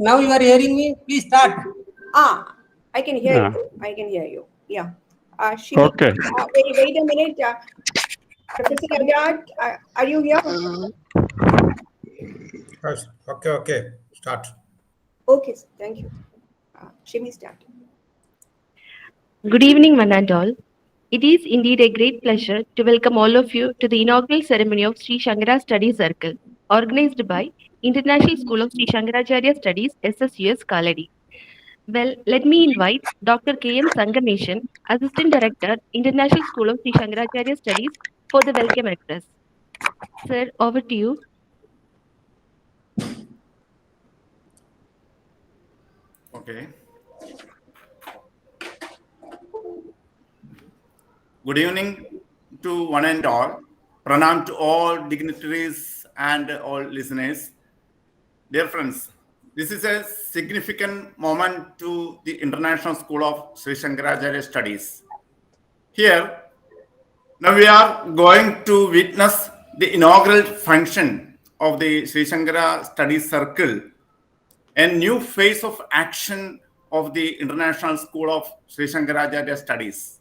Now you are hearing me. Please start. I can hear Yeah. you. I can hear you. Yeah. Shimi, Okay. wait a minute. Professor Ajat, are you here? Yes. Okay. Start. Okay, sir. Thank you. Shimi, start. Good evening, one and all. It is indeed a great pleasure to welcome all of you to the inaugural ceremony of Sri Shankara Study Circle, organized by International School of Sri Shankaracharya Studies, SSUS, Kaladi. Well, let me invite Dr. K.M. Sangameshan, Assistant Director, International School of Sri Shankaracharya Studies, for the welcome address. Sir, over to you. Okay. Good evening to one and all. Pranam to all dignitaries and all listeners. Dear friends, this is a significant moment to the International School of Sri Shankaracharya Studies. Here, now we are going to witness the inaugural function of the Sri Shankara Studies Circle, a new phase of action of the International School of Sri Shankaracharya Studies.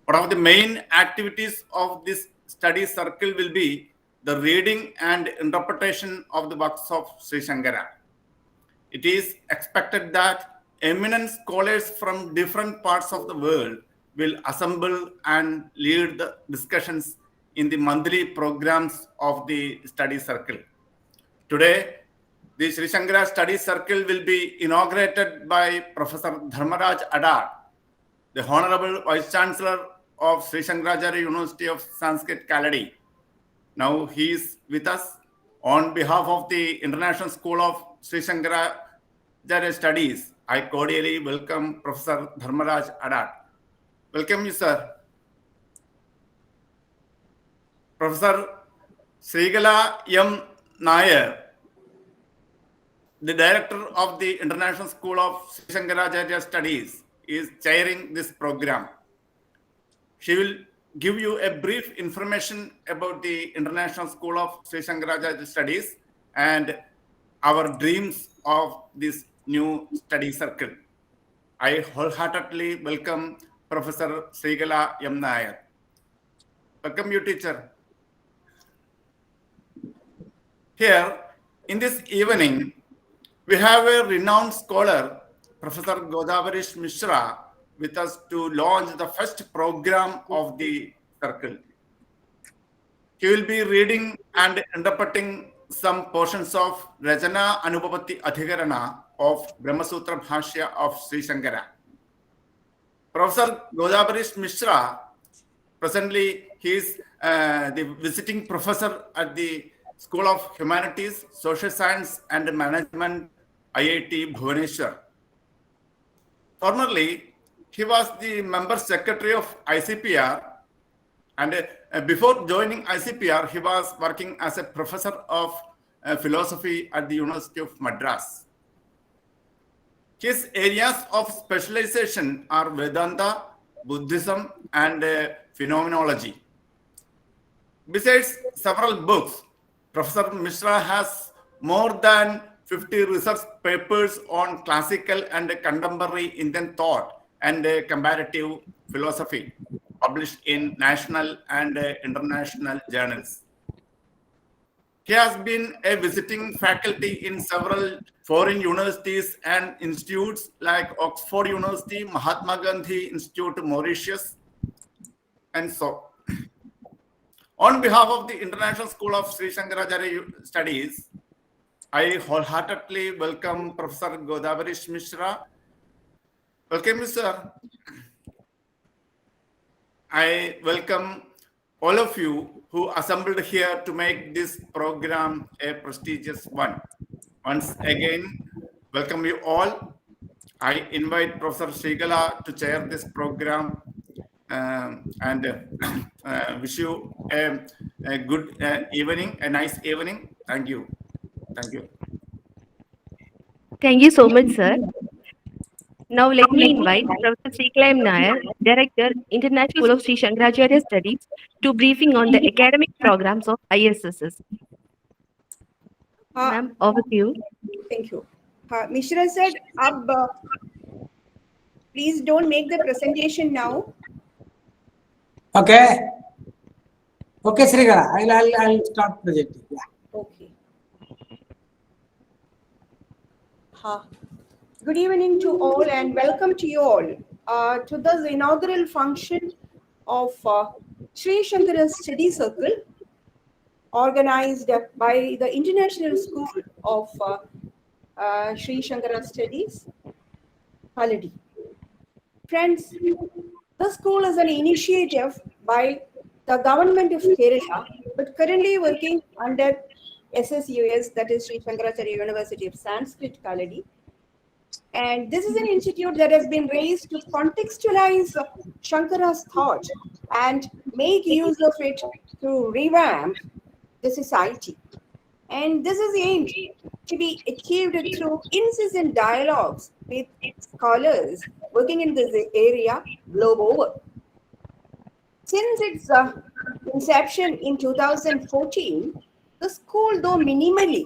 One of the main activities of this study circle will be the reading and interpretation of the works of Sri Shankara. It is expected that eminent scholars from different parts of the world will assemble and lead the discussions in the monthly programs of the study circle. Today, the Sri Shankara Study Circle will be inaugurated by Professor Dharmaraj Adar, the Honorable Vice Chancellor of Sri Shankaracharya University of Sanskrit, Kaladi. Now he is with us. On behalf of the International School of Sri Shankaracharya Studies, I cordially welcome Professor Dharmaraj Adar. Welcome you, sir. Professor Srigala M. Nair, the Director of the International School of Sri Shankaracharya Studies, is chairing this program. She will give you a brief information about the International School of Sri Shankaracharya Studies and our dreams of this new study circle. I wholeheartedly welcome Professor Srigala M. Nair. Welcome you, teacher. Here, in this evening, we have a renowned scholar, Professor Godabarisha Mishra, with us to launch the first program of the circle. He will be reading and interpreting some portions of Racanaa-aupapatti-adhikarana of Brahmasutrabhasya of Sri Sankara. Professor Godabarisha Mishra, presently he is the visiting professor at the School of Humanities, Social Science and Management, IIT Bhuvaneswar. Formerly, he was the member secretary of ICPR, and before joining ICPR, he was working as a professor of philosophy at the University of Madras. His areas of specialization are Vedanta, Buddhism, and phenomenology. Besides several books, Professor Mishra has more than 50 research papers on classical and contemporary Indian thought and comparative philosophy, published in national and international journals. He has been a visiting faculty in several foreign universities and institutes like Oxford University, Mahatma Gandhi Institute, Mauritius, and so. On behalf of the International School of Sri Shankaracharya Studies, I wholeheartedly welcome Professor Godabarisha Mishra. Welcome, sir. I welcome all of you who assembled here to make this program a prestigious one. Once again, welcome you all. I invite Professor Srigala to chair this program and wish you a good evening, a nice evening. Thank you. Thank you. Thank you so much, sir. Now let me invite Professor Srikala M. Nair, Director, International School of Sri Shankaracharya Studies, to briefing on the academic programs of ISSS. Ma'am, over to you. Thank you. Mishra said, please don't make the presentation now. Okay. Okay, Srikara. I'll start presenting. Yeah. Okay. Good evening to all and welcome to you all to this inaugural function of Sri Shankara Study Circle organized by the International School of Sri Shankara Studies, Paladi. Friends, the school is an initiative by the government of Kerala, but currently working under SSUS, that is Sri Shankaracharya University of Sanskrit, Kaladi. And this is an institute that has been raised to contextualize Shankara's thought and make use of it to revamp the society. And this is aimed to be achieved through incessant dialogues with scholars working in this area globe over. Since its inception in 2014, the school, though minimally,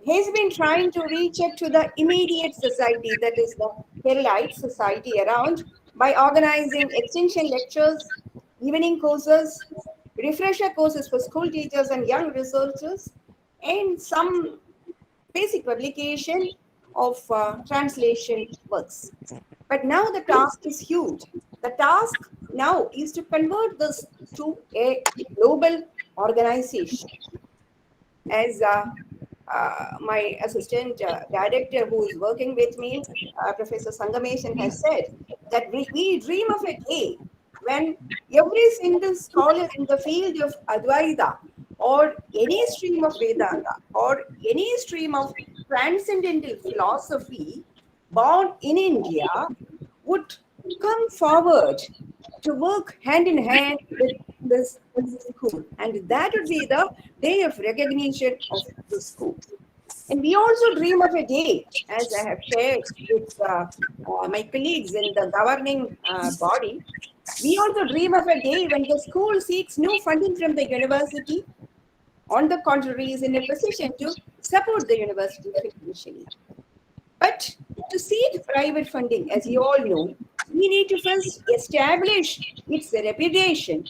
has been trying to reach out to the immediate society, that is the Keralite society around, by organizing extension lectures, evening courses, refresher courses for school teachers and young researchers, and some basic publication of translation works. But now the task is huge. The task now is to convert this to a global organization. As my assistant director who is working with me, Professor Sangamesan, has said, that we dream of a day when every single scholar in the field of Advaita or any stream of Vedanta or any stream of transcendental philosophy born in India would come forward to work hand in hand with this school. And that would be the day of recognition of the school. And we also dream of a day, as I have shared with my colleagues in the governing body, we also dream of a day when the school seeks new funding from the university. On the contrary, is in a position to support the university financially. But to seek private funding, as you all know, we need to first establish its reputation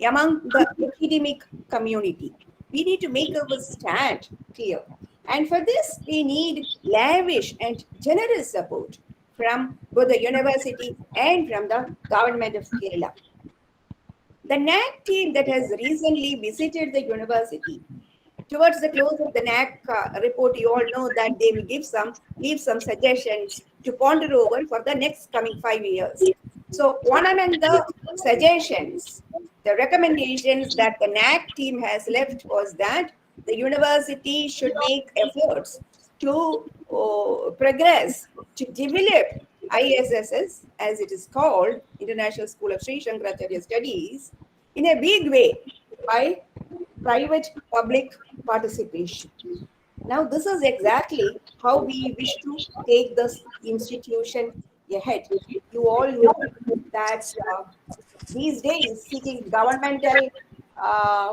among the academic community. We need to make our stand clear. And for this, we need lavish and generous support from both the university and from the government of Kerala. The NAC team that has recently visited the university, towards the close of the NAC report, you all know that they will leave some suggestions to ponder over for the next coming 5 years. So one among the suggestions, the recommendations that the NAC team has left was that the university should make efforts to progress, to develop ISSS, as it is called, International School of Sri Shankaracharya Studies, in a big way by private-public participation. Now, this is exactly how we wish to take this institution ahead. You all know that these days seeking governmental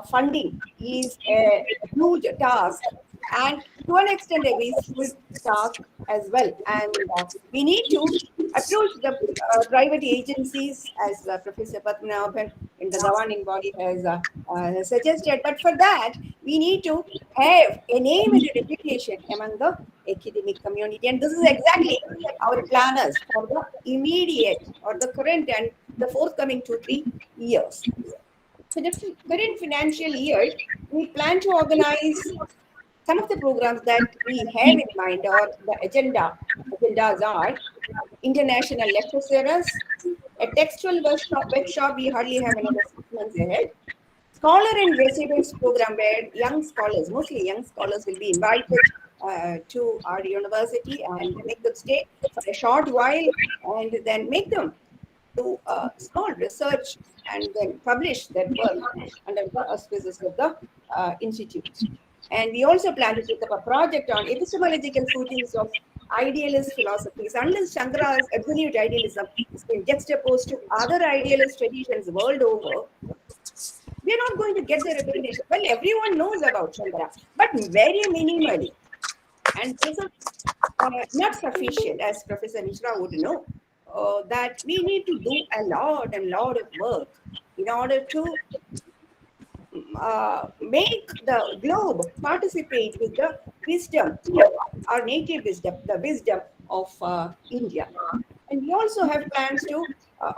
funding is a huge task, and to an extent a wasteful task as well. And we need to approach the private agencies, as Professor Padmanabhan in the governing body has suggested. But for that, we need to have a name and a reputation among the academic community. And this is exactly our planners for the immediate or the current and the forthcoming 2-3 years. So the current financial year, we plan to organize some of the programs that we have in mind, or the agendas are international lecture series, a textual workshop we hardly have another 6 months ahead, scholar in residence program where young scholars, mostly young scholars, will be invited to our university and make them stay for a short while and then make them do small research and then publish that work under the auspices of the institute. And we also plan to take up a project on epistemological footings of idealist philosophies. Unless Shankara's absolute idealism is being juxtaposed to other idealist traditions world over, we are not going to get the recognition. Well, everyone knows about Shankara, but very minimally. And this is not sufficient, as Professor Mishra would know, that we need to do a lot of work in order to make the globe participate with the wisdom of our native wisdom, the wisdom of India. And we also have plans to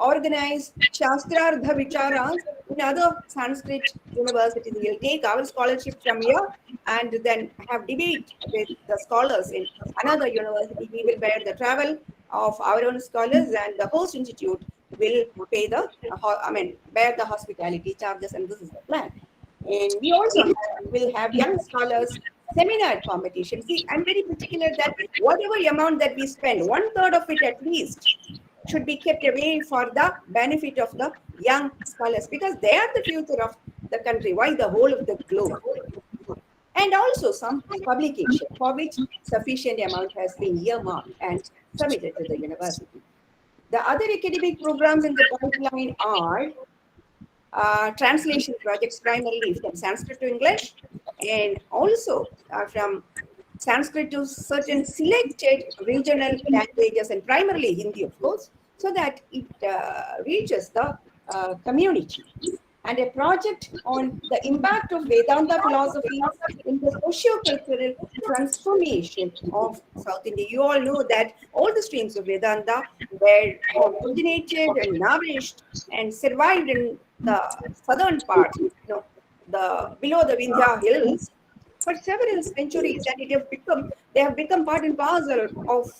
organize Shastrardha Vicharas in other Sanskrit universities. We'll take our scholarship from here and then have debate with the scholars in another university. We will bear the travel of our own scholars, and the host institute will pay the, bear the hospitality charges, and this is the plan. And we also will have young scholars seminar competition. See, I'm very particular that whatever amount that we spend, 1/3 of it at least should be kept away for the benefit of the young scholars, because they are the future of the country, why the whole of the globe. And also some publication for which sufficient amount has been earmarked and submitted to the university. The other academic programs in the pipeline are translation projects, primarily from Sanskrit to English, and also from Sanskrit to certain selected regional languages, and primarily Hindi, of course, so that it reaches the community. And a project on the impact of Vedanta philosophy in the socio-cultural transformation of South India. You all know that all the streams of Vedanta were originated and nourished and survived in the southern part, the below the Vindhya hills, for several centuries, and they have become part and parcel of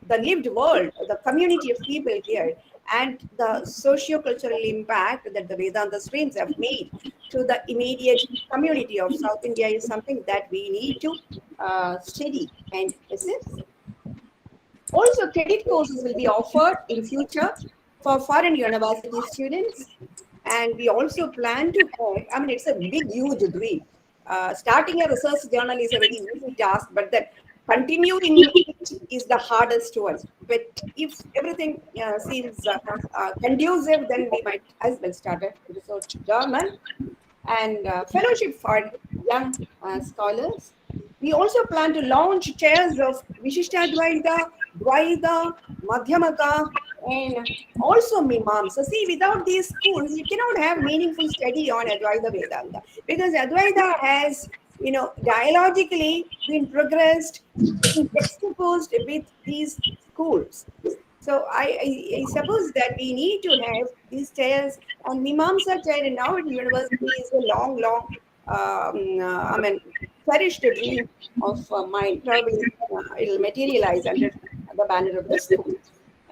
the lived world, the community of people here, and the socio-cultural impact that the Vedanta streams have made to the immediate community of South India is something that we need to study and assess. Also, credit courses will be offered in future for foreign university students, and we also plan to have, it's a big, huge dream. Starting a research journal is a very easy task, but then continuing it is the hardest one. But if everything seems conducive, then we might as well start a research journal. And fellowship for young scholars. We also plan to launch chairs of Vishishtadvaita, Dvaita, Madhyamaka, and also Mimamsa. See, without these schools, you cannot have meaningful study on Advaita Vedanta, because Advaita has, dialogically been progressed, been juxtaposed with these schools. So I suppose that we need to have these chairs, and Mimamsa chair in our university is a long, cherished dream of mine. Probably it'll materialize under the banner of the school.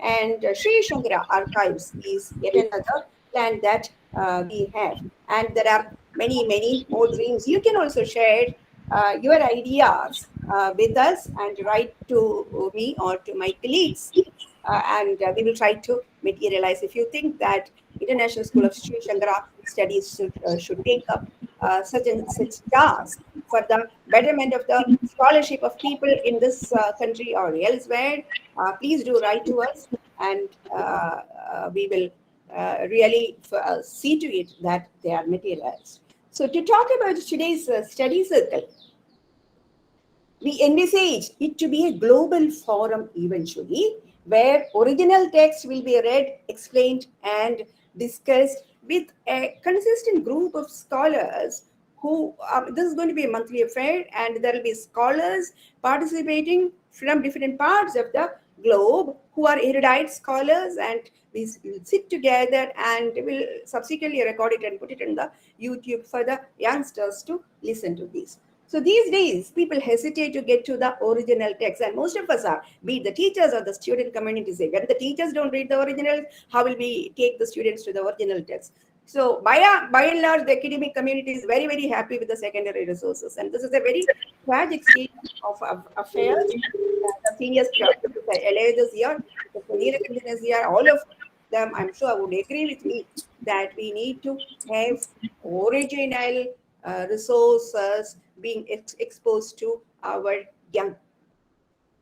And Sri Shankara Archives is yet another plan that we have. And there are many, many more dreams. You can also share your ideas with us and write to me or to my colleagues. And we will try to materialize. If you think that International School of Sri Shankara Studies should take up such tasks for the betterment of the scholarship of people in this country or elsewhere, please do write to us, and we will really see to it that they are materialized. So to talk about today's study circle, we envisage it to be a global forum eventually, where original text will be read, explained, and discussed with a consistent group of scholars who, this is going to be a monthly affair, and there will be scholars participating from different parts of the globe who are erudite scholars, and we will sit together and will subsequently record it and put it in the YouTube for the youngsters to listen to this. So these days, people hesitate to get to the original text, and most of us are, be it the teachers or the student community, say, when the teachers don't read the original, how will we take the students to the original text? So by and large, the academic community is very, very happy with the secondary resources, and this is a very tragic state of affairs. The seniors, LA this year, the Saririkasutrabhasya this year, all of them, I'm sure, would agree with me that we need to have original resources being exposed to our young.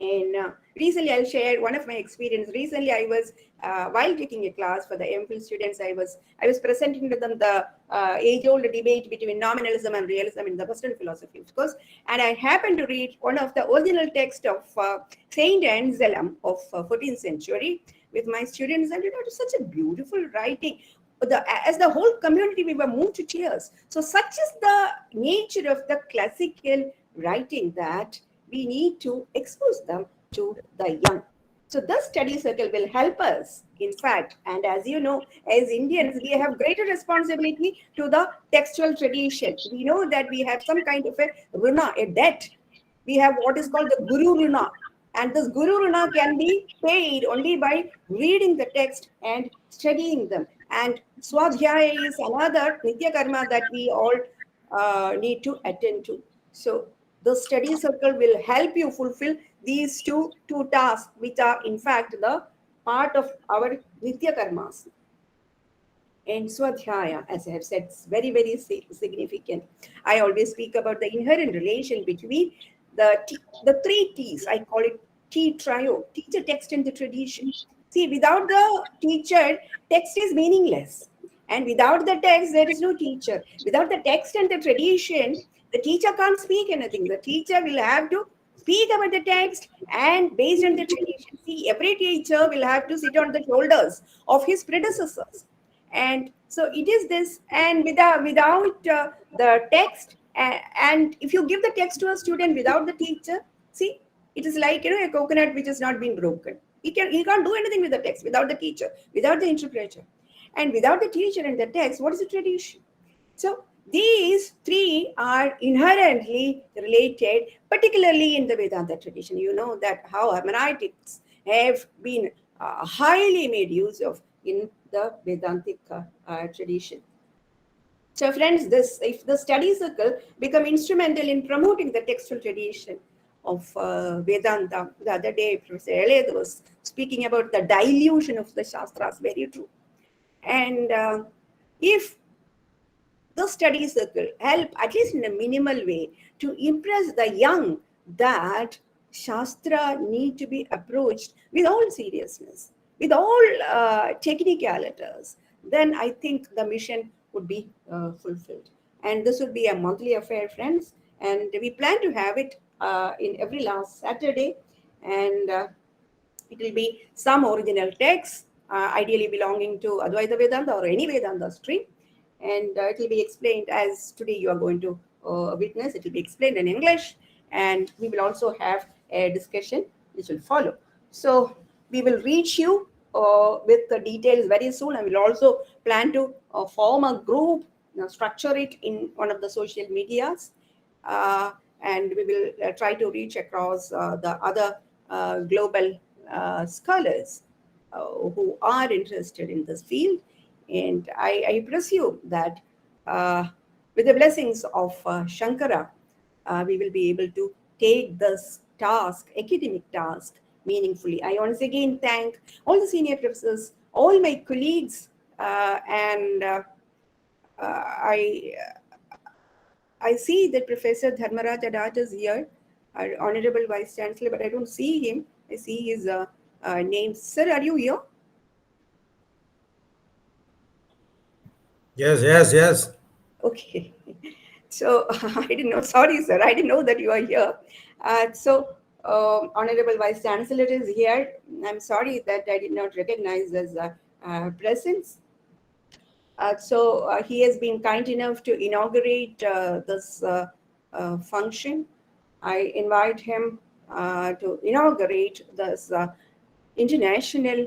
And recently, I'll share one of my experience. Recently, I was while taking a class for the MPhil students, I was presenting to them the age-old debate between nominalism and realism in the Western philosophy, of course. And I happened to read one of the original text of Saint Anselm of 14th century with my students, and it was such a beautiful writing. As the whole community, we were moved to tears. So, such is the nature of the classical writing that we need to expose them to the young. So the study circle will help us, in fact, and as you know, as Indians, we have greater responsibility to the textual tradition. We know that we have some kind of a runa, a debt. We have what is called the Guru Runa. And this Guru Runa can be paid only by reading the text and studying them. And Swadhyaya is another Nitya Karma that we all need to attend to. So the study circle will help you fulfill these two tasks, which are in fact the part of our Nitya Karmas. And Swadhyaya, as I have said, is very, very significant. I always speak about the inherent relation between the three T's. I call it T trio: teacher, text, and the tradition. See, without the teacher, text is meaningless. And without the text, there is no teacher. Without the text and the tradition, the teacher can't speak anything. The teacher will have to speak about the text and based on the tradition. See, every teacher will have to sit on the shoulders of his predecessors. And so it is this, and without the text, and if you give the text to a student without the teacher, see, it is like, a coconut which has not been broken. He can't do anything with the text without the teacher, without the interpreter. And without the teacher and the text, what is the tradition? So these three are inherently related, particularly in the Vedanta tradition. You know that how Humanities have been highly made use of in the Vedantic tradition. So friends, if the study circle become instrumental in promoting the textual tradition of Vedanta, the other day Professor Elliot was speaking about the dilution of the Shastras, very true. And if the study circle help, at least in a minimal way, to impress the young that Shastra need to be approached with all seriousness, with all technicalities, then I think the mission would be fulfilled. And this would be a monthly affair, friends. And we plan to have it in every last Saturday. And it will be some original text, ideally belonging to Advaita Vedanta or any Vedanta stream. And it will be explained as today you are going to witness. It will be explained in English. And we will also have a discussion which will follow. So we will reach you with the details very soon. And we'll also plan to form a group, structure it in one of the social medias. And we will try to reach across the other global scholars who are interested in this field. And I presume that with the blessings of Sankara, we will be able to take this task, academic task, meaningfully. I once again thank all the senior professors, all my colleagues, and I see that Professor Dharmaraj Adat is here, our Honorable Vice Chancellor, but I don't see him. I see his name. Sir, are you here? Yes. Okay. So I didn't know. Sorry, sir. I didn't know that you are here. Honorable Vice Chancellor is here. I'm sorry that I did not recognize his presence. He has been kind enough to inaugurate this function. I invite him to inaugurate this international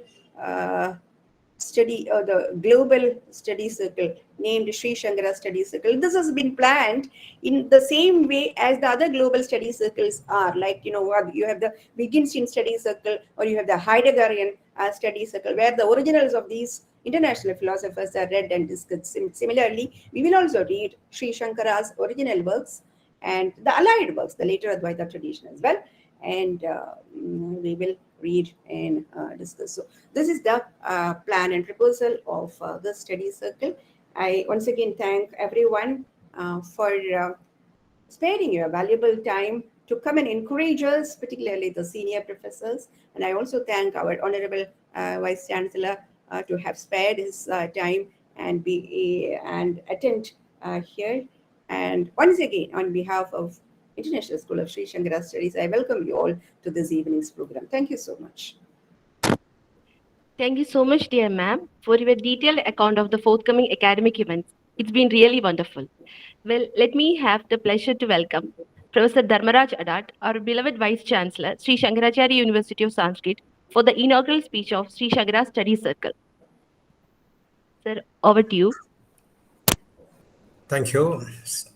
study, the global study circle named Sri Shankara Study Circle. This has been planned in the same way as the other global study circles are. Like, you have the Wittgenstein Study Circle, or you have the Heideggerian Study Circle, where the originals of these international philosophers are read and discussed. Similarly, we will also read Sri Shankara's original works and the allied works, the later Advaita tradition as well. And we will read and discuss. So this is the plan and proposal of the study circle. I once again thank everyone for sparing your valuable time to come and encourage us, particularly the senior professors. And I also thank our Honorable Vice Chancellor to have spared his time and and attend here. And once again, on behalf of International School of Sri Shankara Studies, I welcome you all to this evening's program. Thank you so much. Thank you so much, dear ma'am, for your detailed account of the forthcoming academic events. It's been really wonderful. Well, let me have the pleasure to welcome Professor Dharmaraj Adat, our beloved Vice Chancellor, Sri Shankaracharya University of Sanskrit, for the inaugural speech of Sri Shankara Study Circle. Sir, over to you. Thank you,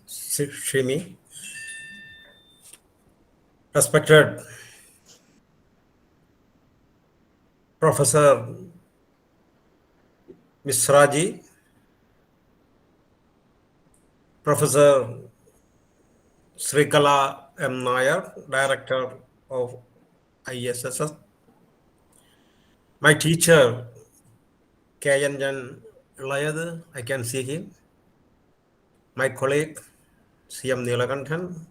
Shrimi. Respected Professor Mishra ji, Professor Srikala M. Nair, Director of ISSS, my teacher K.N. Ilayadu, I can see him, my colleague C.M. Nilakanthan,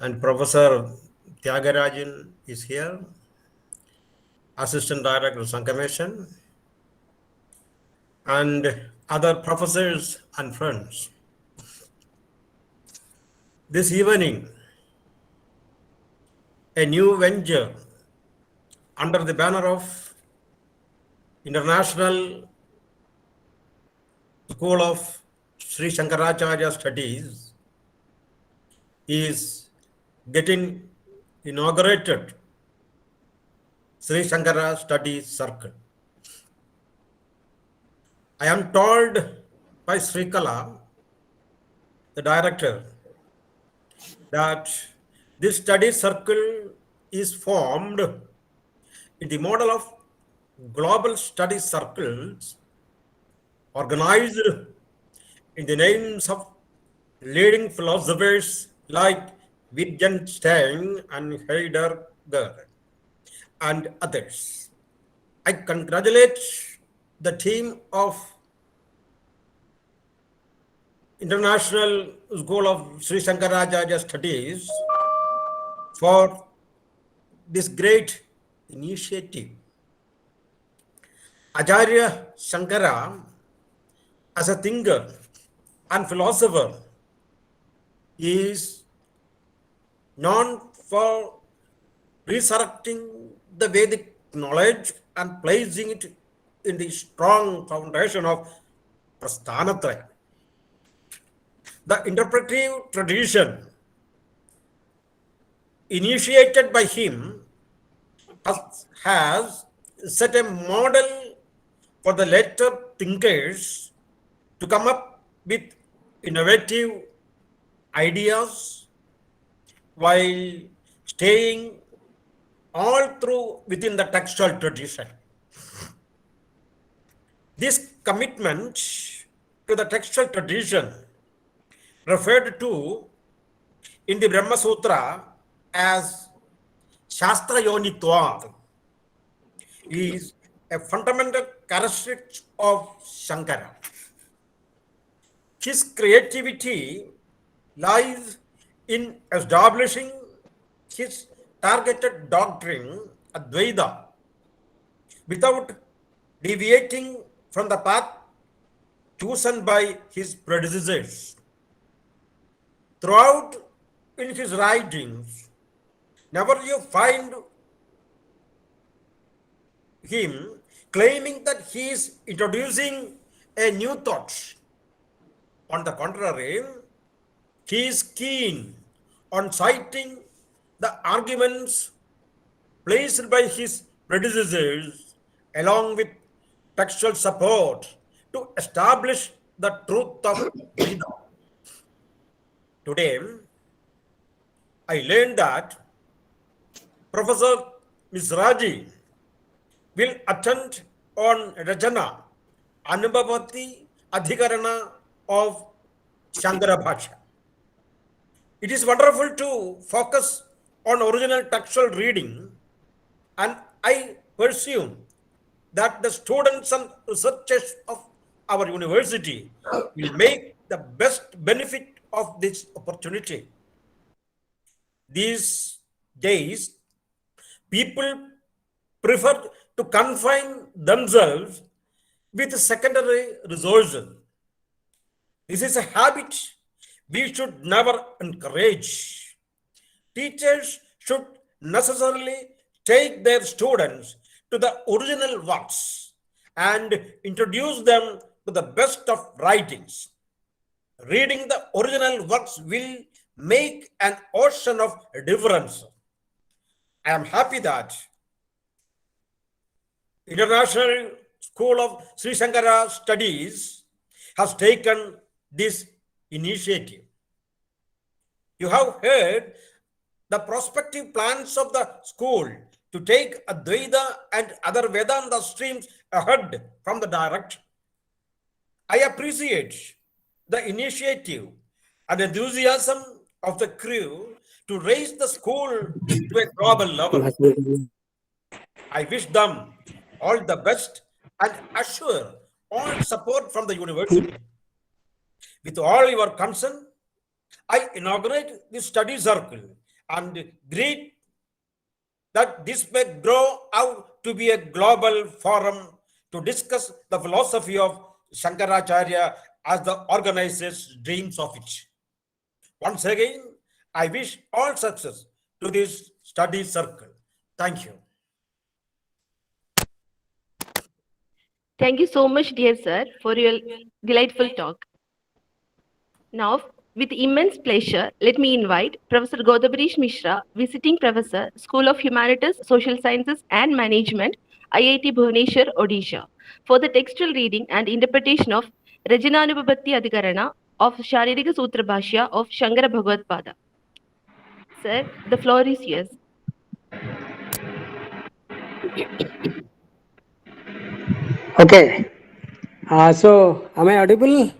and Professor Tyagarajan is here, Assistant Director Sankameshan, and other professors and friends. This evening, a new venture under the banner of International School of Sri Shankaracharya Studies is getting inaugurated, Sri Shankara Study Circle. I am told by Srikala, the director, that this study circle is formed in the model of global study circles organized in the names of leading philosophers like Wittgenstein and Heidegger and others. I congratulate the team of International School of Sri Shankaracharya Studies for this great initiative. Acharya Sankara, as a thinker and philosopher, is known for resurrecting the Vedic knowledge and placing it in the strong foundation of Prasthanatraya. The interpretive tradition initiated by him has set a model for the later thinkers to come up with innovative ideas while staying all through within the textual tradition. This commitment to the textual tradition, referred to in the Brahma Sutra as Shastra Yonitvad, is a fundamental characteristic of Shankara. His creativity lies in establishing his targeted doctrine, Advaita, without deviating from the path chosen by his predecessors. Throughout in his writings, never you find him claiming that he is introducing a new thought. On the contrary, he is keen on citing the arguments placed by his predecessors along with textual support to establish the truth of Veda. Today, I learned that Professor Mishra ji will attend on Racanaa-aupapatti-adhikarana of Shankara Bhashya. It is wonderful to focus on original textual reading, and I presume that the students and researchers of our university will make the best benefit of this opportunity. these days, people prefer to confine themselves with secondary resources. This is a habit we should never encourage. Teachers should necessarily take their students to the original works and introduce them to the best of writings. Reading the original works will make an ocean of difference. I am happy that International School of Sri Sankara Studies has taken this initiative. You have heard the prospective plans of the school to take Advaita and other Vedanta streams ahead from the direction. I appreciate the initiative and enthusiasm of the crew to raise the school to a global level. I wish them all the best and assure all support from the university. With all your concern, I inaugurate this study circle and greet that this may grow out to be a global forum to discuss the philosophy of Shankaracharya as the organizers dreams of it. Once again, I wish all success to this study circle. Thank you. Thank you so much, dear sir, for your delightful talk. Now, with immense pleasure, let me invite Professor Godabarisha Mishra, Visiting Professor, School of Humanities, Social Sciences and Management, IIT Bhuvaneswar, Odisha, for the textual reading and interpretation of Racanaa-aupapatti-adhikarana of Saririkasutrabhasya of Shankara Bhagavatpaada. Sir, the floor is yours. Okay. So, am I audible?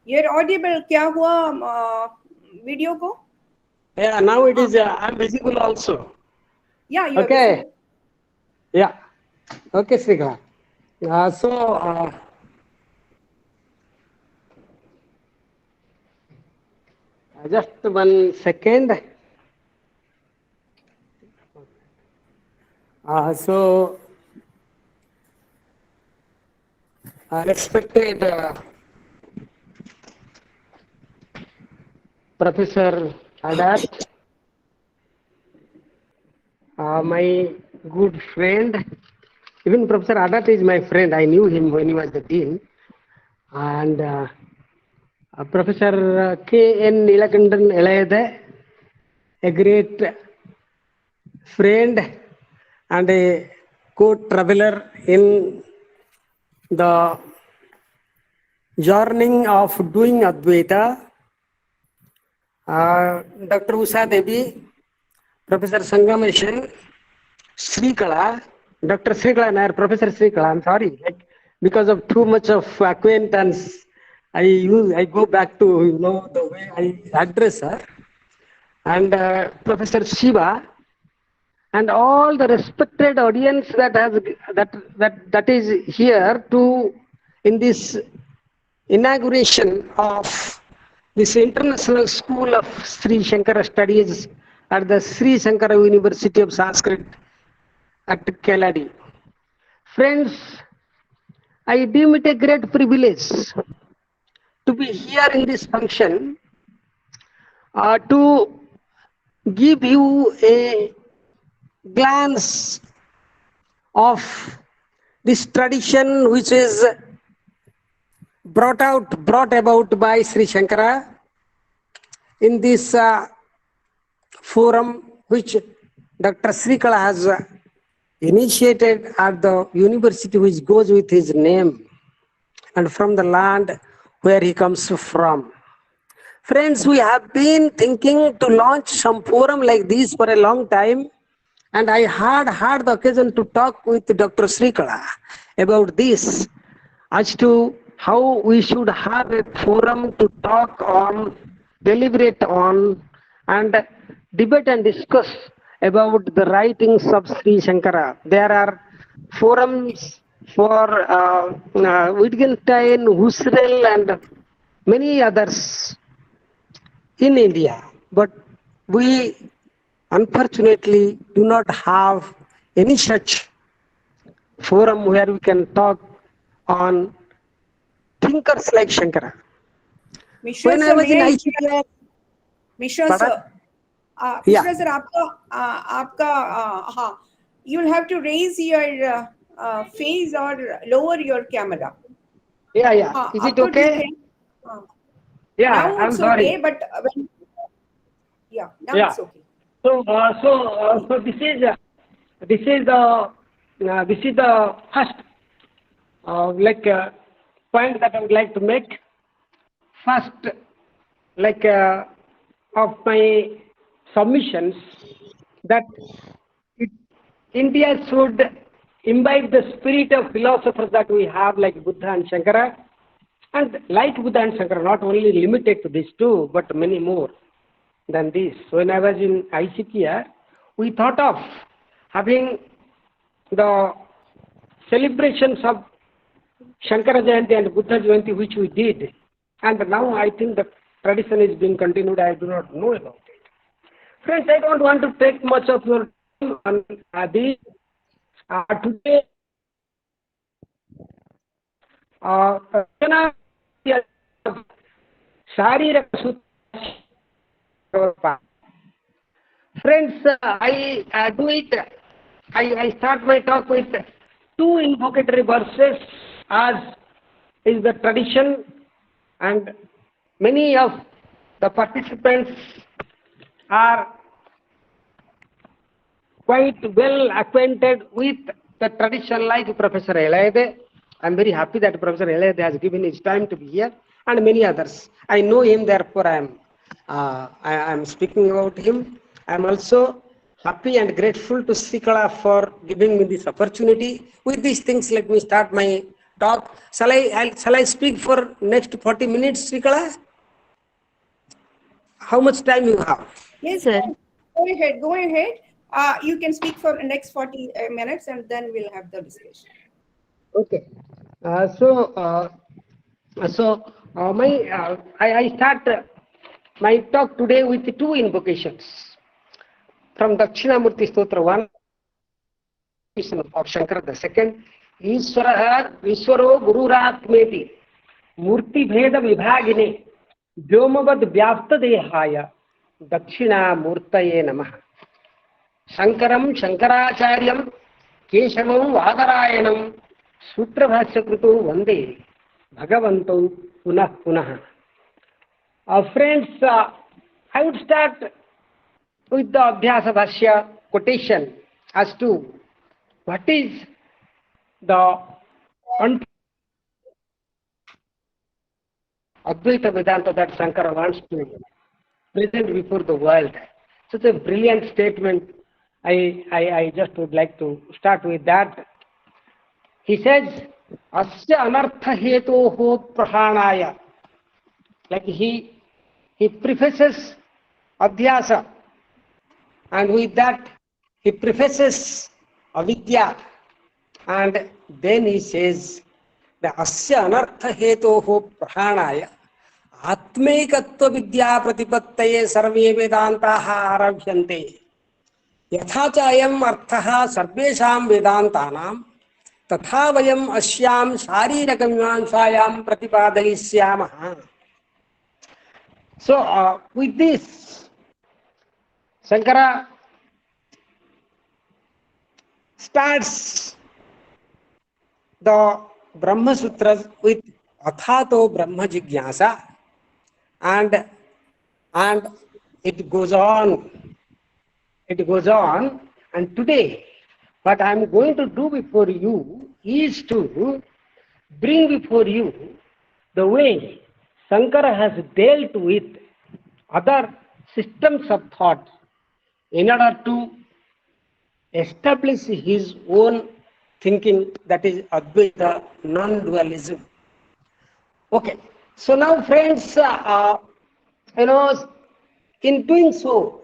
You're audible. क्या हुआ video को? Yeah, now it is, I'm visible also. Yeah, you're Okay. visible. Yeah. Okay, Srikala. Just 1 second. Respected Professor Adat, my good friend, even Professor Adat is my friend. I knew him when he was the dean. And Professor K.N. Nilakandan Elayade, a great friend and a co-traveler in the journey of doing Advaita. Dr. Usha Devi, Professor Sangameshan, Srikala, Dr. Srikala Nair, Professor Srikala, I'm sorry, because of too much of acquaintance, I go back to the way I address her. And Professor Shiva, and all the respected audience that is here to in this inauguration of this International School of Sri Shankara Studies at the Sri Sankara University of Sanskrit at Keladi. Friends, I deem it a great privilege to be here in this function to give you a glance of this tradition which is brought about by Sri Shankara in this forum which Dr. Srikala has initiated at the university which goes with his name and from the land where he comes from. Friends, we have been thinking to launch some forum like this for a long time, and I had the occasion to talk with Dr. Srikala about this as to how we should have a forum to talk on, deliberate on, and debate and discuss about the writings of Sri Shankara. There are forums for Wittgenstein, Husserl, and many others in India. But we unfortunately do not have any such forum where we can talk on thinkers like Shankara. Mishra When I sir, was in may I ICTR, Mishra pardon? sir, Yeah, Mishra sir, आपका you'll have to raise your face or lower your camera. yeah. हाँ, Is अब it तो ठीक okay? है. हाँ. Yeah, Now I'm it's sorry. okay, but now Yeah. it's okay. So this is the first point that I would like to make. First, of my submissions, that it, India should imbibe the spirit of philosophers that we have, like Buddha and Shankara, and like Buddha and Shankara, not only limited to these two, but many more than this. When I was in ICTR, we thought of having the celebrations of Shankara Jayanti and Buddha Jayanti, which we did, and now I think the tradition is being continued. I do not know about it. Friends, I don't want to take much of your time on this. Today, Saririkasutrabhasya. Friends, I start my talk with two invocatory verses, as is the tradition, and many of the participants are quite well acquainted with the tradition, like Professor Elayade. I'm very happy that Professor Elayade has given his time to be here, and many others. I know him, therefore I am speaking about him. I am also happy and grateful to Srikala for giving me this opportunity. With these things, let me start my talk. Shall I speak for next 40 minutes, Srikala? How much time you have? Yes, Sir. go ahead. You can speak for the next 40 minutes, and then we'll have the discussion. Okay. I start my talk today with two invocations from Dakshinamurti Stotra 1 of Shankara. The second, Ishwaro Gururatmeti Murti Bheda Vibhagine Vyomavad Vyapta Dehaya Dakshinamurtaye Namaha. Sankaram Shankaracharyam Keshavam Vadarayanam Sutrabhasya Kruto Vande Bhagavanto Punah Punah. Friends, I would start with the Abhyasa Bhashya quotation as to what is the Advaita Vedanta that Sankara wants to present before the world. Such a brilliant statement. I just would like to start with that. He says, Asya anartha hetoho prahanaya. Like he prefaces Adhyasa, and with that he prefaces Avidya, and then he says, the Asya anartha hetoho prahanaya Atmekatva Vidya Pratipattaye Sarve Vedantaha Arabhyante. यथा च अयम् अर्थः सर्वेषां वेदान्तानां तथा वयम् अस्यां शारीरकमीमांसायां प्रतिपादयिष्यामः. So with this, Sankara starts the Brahma Sutras with Athato Brahma Jigyasa, and it goes on. And today, what I am going to do before you is to bring before you the way Sankara has dealt with other systems of thought in order to establish his own thinking, that is Advaita, non-dualism. Okay, so now friends, in doing so,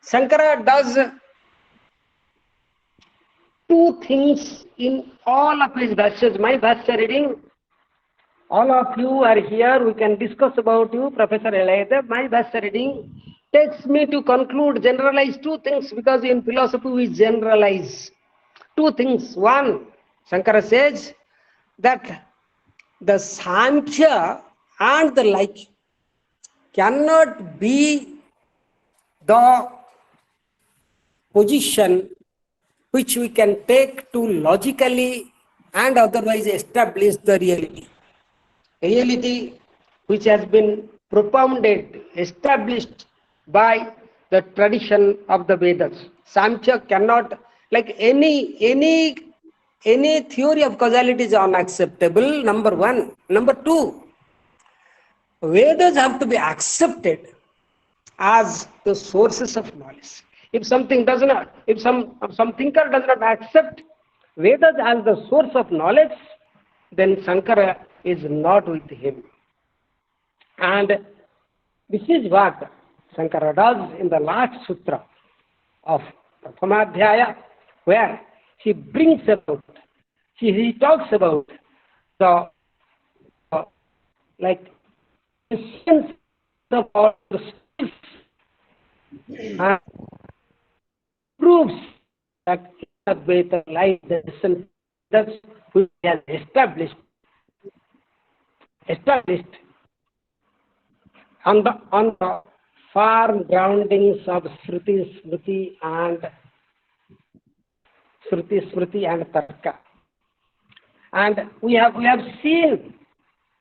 Sankara does two things in all of his bhashyas. My bhashya reading, all of you are here, we can discuss about you, Professor Elayade. My bhashya reading, takes me to conclude, generalize two things, because in philosophy we generalize two things. One, Sankara says that the Sankhya and the like cannot be the position which we can take to logically and otherwise establish the reality. Reality which has been propounded, established by the tradition of the Vedas. Samkhya cannot, like any theory of causality is unacceptable, number one. Number two, Vedas have to be accepted as the sources of knowledge. If something does not, if some thinker does not accept Vedas as the source of knowledge, then Sankara is not with him. And this is what Sankara does in the last sutra of Prathamadhyaya, where he brings about, he talks about the like essence of all the skills and proves that Advaita lies the essence that which he has established on the firm groundings of Shruti, Smriti and Tarka. And we have seen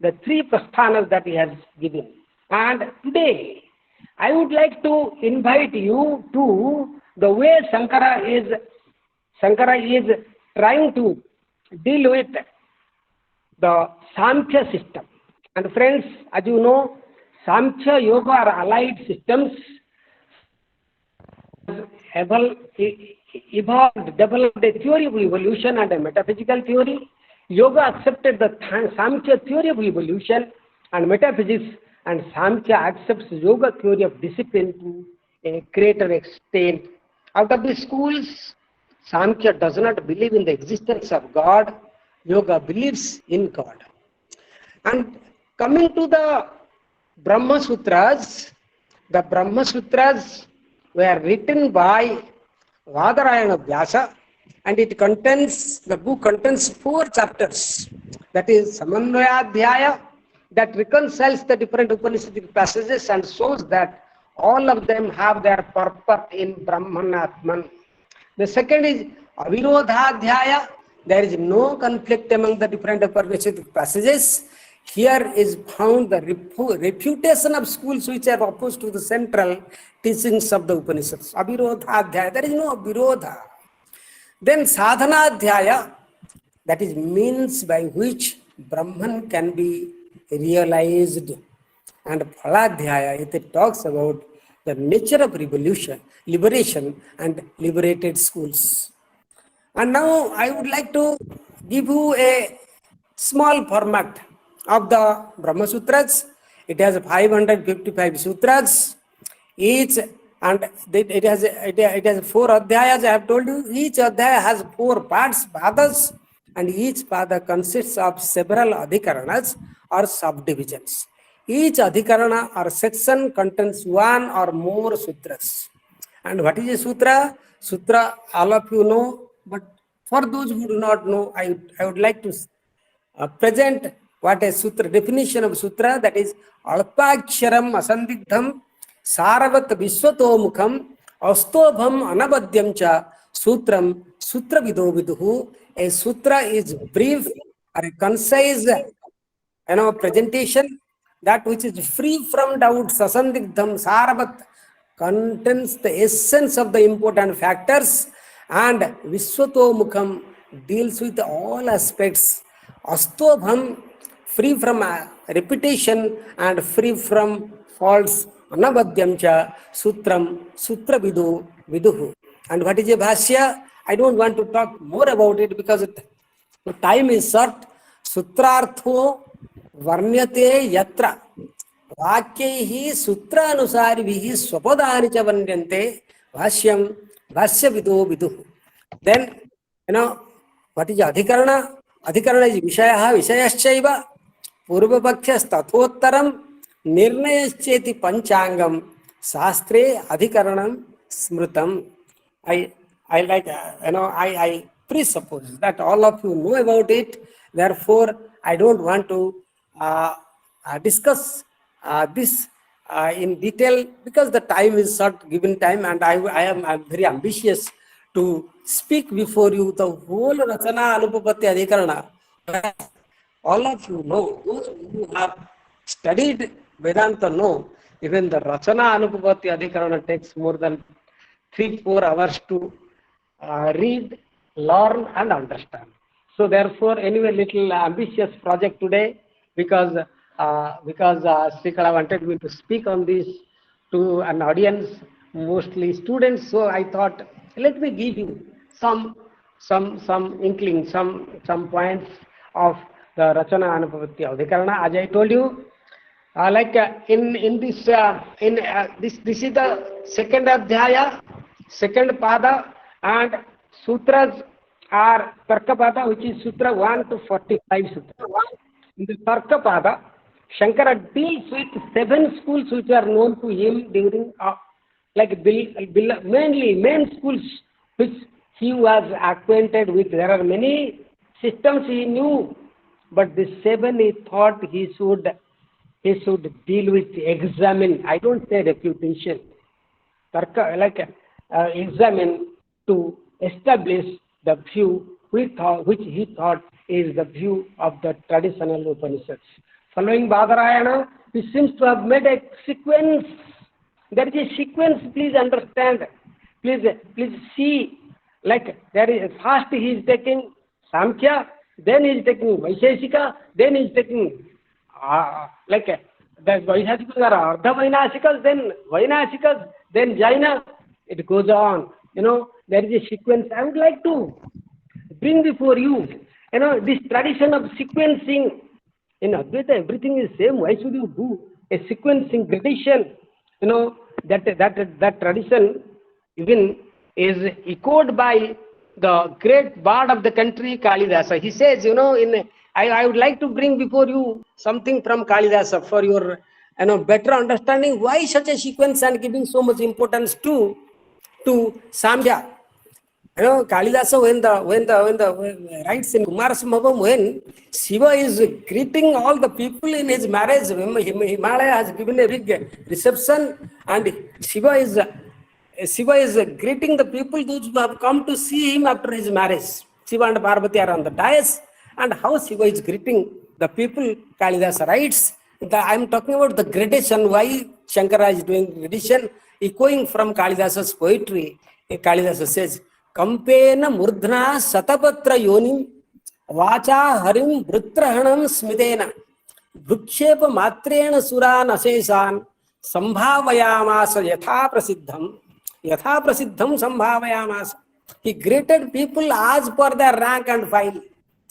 the three prasthanas that he has given. And today, I would like to invite you to the way Sankara is trying to deal with the Samkhya system. And friends, as you know, Samkhya, Yoga are allied systems, evolved, developed a theory of evolution and a metaphysical theory. Yoga accepted the Samkhya theory of evolution and metaphysics, and Samkhya accepts Yoga theory of discipline to a greater extent. Out of the schools, Samkhya does not believe in the existence of God. Yoga believes in God. And coming to the Brahma Sutras, the Brahma Sutras were written by Vadarayana Vyasa, and it contains, the book contains 4 chapters. That is Samanvayadhyaya, that reconciles the different Upanishadic passages and shows that all of them have their purport in Brahman Atman. The second is Avirodhadhyaya. There is no conflict among the different Upanishadic passages. Here is found the refutation of schools which are opposed to the central teachings of the Upanishads. Avirodhadhyaya, there is no Avirodha. Then Sadhanadhyaya, that is means by which Brahman can be realized. And Phaladhyaya, it talks about the nature of liberation and liberated schools. And now I would like to give you a small format of the Brahma Sutras. It has 555 sutras, each, and it has 4 adhyayas. I have told you, each adhyaya has 4 parts, padas, and each pada consists of several adhikaranas or subdivisions. Each adhikarana or section contains 1 or more sutras. And what is a sutra? Sutra, all of you know, but for those who do not know, I would like to present what a sutra, definition of sutra, that is alpaksharam asandigdham saravat viswatomukham astobham anabadhyam cha sutram sutra vido viduhu. A sutra is brief or a concise presentation, that which is free from doubts. Asandigdham saravat contains the essence of the important factors, and viswatomukham deals with all aspects. Astobham, free from repetition and free from faults. Anabadhyam cha sutram sutra vidu viduhu. And what is a bhashya? I don't want to talk more about it because the time is short. Sutrartho varnyate yatra vakyaihi sutra anusarivihi swapadani cha varnyante bhashyam bhashya vido viduhu. Then, what is adhikarana? Adhikarana is Vishaya, Vishayashchaiva, Purvapakshas Tathottaram, Nirnayascheti Panchangam, Shastre Adhikaranam Smritam. I like, I presuppose that all of you know about it. Therefore, I don't want to discuss this in detail because the time is short, given time, and I'm very ambitious to speak before you the whole Racanaa-aupapatti-adhikarana. All of you know, those who have studied Vedanta know, even the Racanaa-aupapatti-adhikarana takes more than 3-4 hours to read, learn and understand. So therefore, anyway, little ambitious project today because Srikala wanted me to speak on this to an audience, mostly students. So I thought, let me give you some inkling, some points of the Racanaa-aupapatti-adhikarana. As I told you, this is the second adhyaya, second pada, and sutras are Tarka Pada, which is Sutra 1 to 45 Sutra. In the Tarka Pada, Shankara deals with 7 schools which are known to him during mainly main schools which he was acquainted with. There are many systems he knew, but the 7 he thought he should deal with, examine. I don't say refutation. Tarka, examine to establish the view which he thought is the view of the traditional Upanishads. Following Badarayana, he seems to have made a sequence. There is a sequence, please understand. Please see. There is first he is taking Samkhya, then he is taking Vaisheshika, then he is taking the Vaisheshikas are Ardha Vainashikas, then Vainashikas, then Jaina. It goes on. There is a sequence. I would like to bring before you, this tradition of sequencing. In Advaita, everything is same. Why should you do a sequencing gradation? That tradition even is echoed by the great bard of the country, Kalidasa. He says, I would like to bring before you something from Kalidasa for your better understanding why such a sequence and giving so much importance to Samkhya. Kalidasa, when the writes in Kumarasambhavam, when Shiva is greeting all the people in his marriage, Himalaya has given a big reception, and Shiva is greeting the people those who have come to see him after his marriage. Shiva and Parvati are on the dais, and how Shiva is greeting the people, Kalidasa writes. I am talking about the gradation, why Shankara is doing gradation, echoing from Kalidasa's poetry. Kalidasa says, Kampena murdhna satapatra yonim vacha harim vrutrahanam smidena bhukshepa matrena suran asesan sambhavayamasa yatha prasiddham sambhavayamasa. He greeted people as per their rank and file.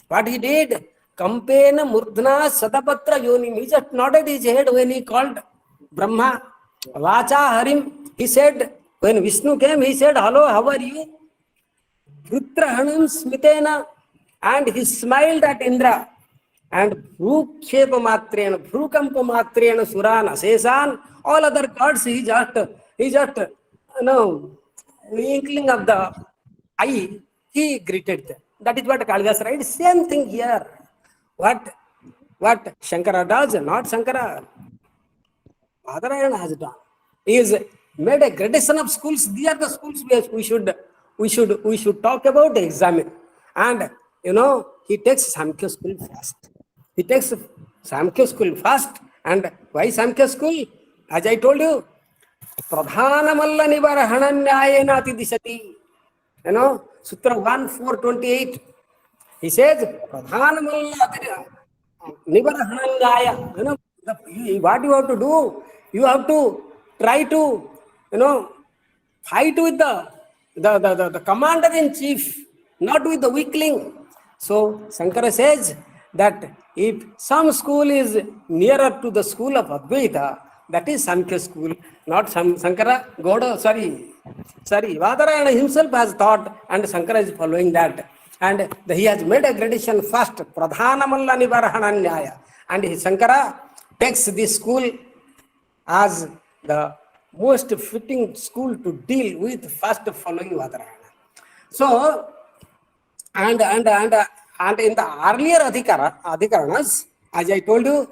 What he did? Kampena murdhna satapatra yonim. He just nodded his head when he called Brahma. Vacha harim. He said, when Vishnu came, he said, hello, how are you? Vrutrahanam smitena, and he smiled at Indra. And Bhukshepa matrena, Bhukampa matrena suran asesan, all other gods, he just inkling of the eye, he greeted them. That is what Kalidasa writes. Same thing here. What Shankara does, not Sankara. Badarayana has done. He has made a gradation of schools. These are the schools we should talk about, examine. And he takes Samkhya school first. And why Samkhya school? As I told you, Pradhanamalla nivarhananyayena ati disati. Sutra 1.4.28. He says, Pradhanamalla nivarhananyaya. What you have to do? You have to try to, fight with the commander-in-chief, not with the weakling. So Sankara says that if some school is nearer to the school of Advaita, that is Sankhya school, not Sankara. Badarayana himself has thought, and Sankara is following that. And he has made a gradation first, Pradhanamalla Nivarhananyaya. And Sankara takes this school as the most fitting school to deal with fast following Vadarayana. So, and in the earlier adhikaranas, as I told you,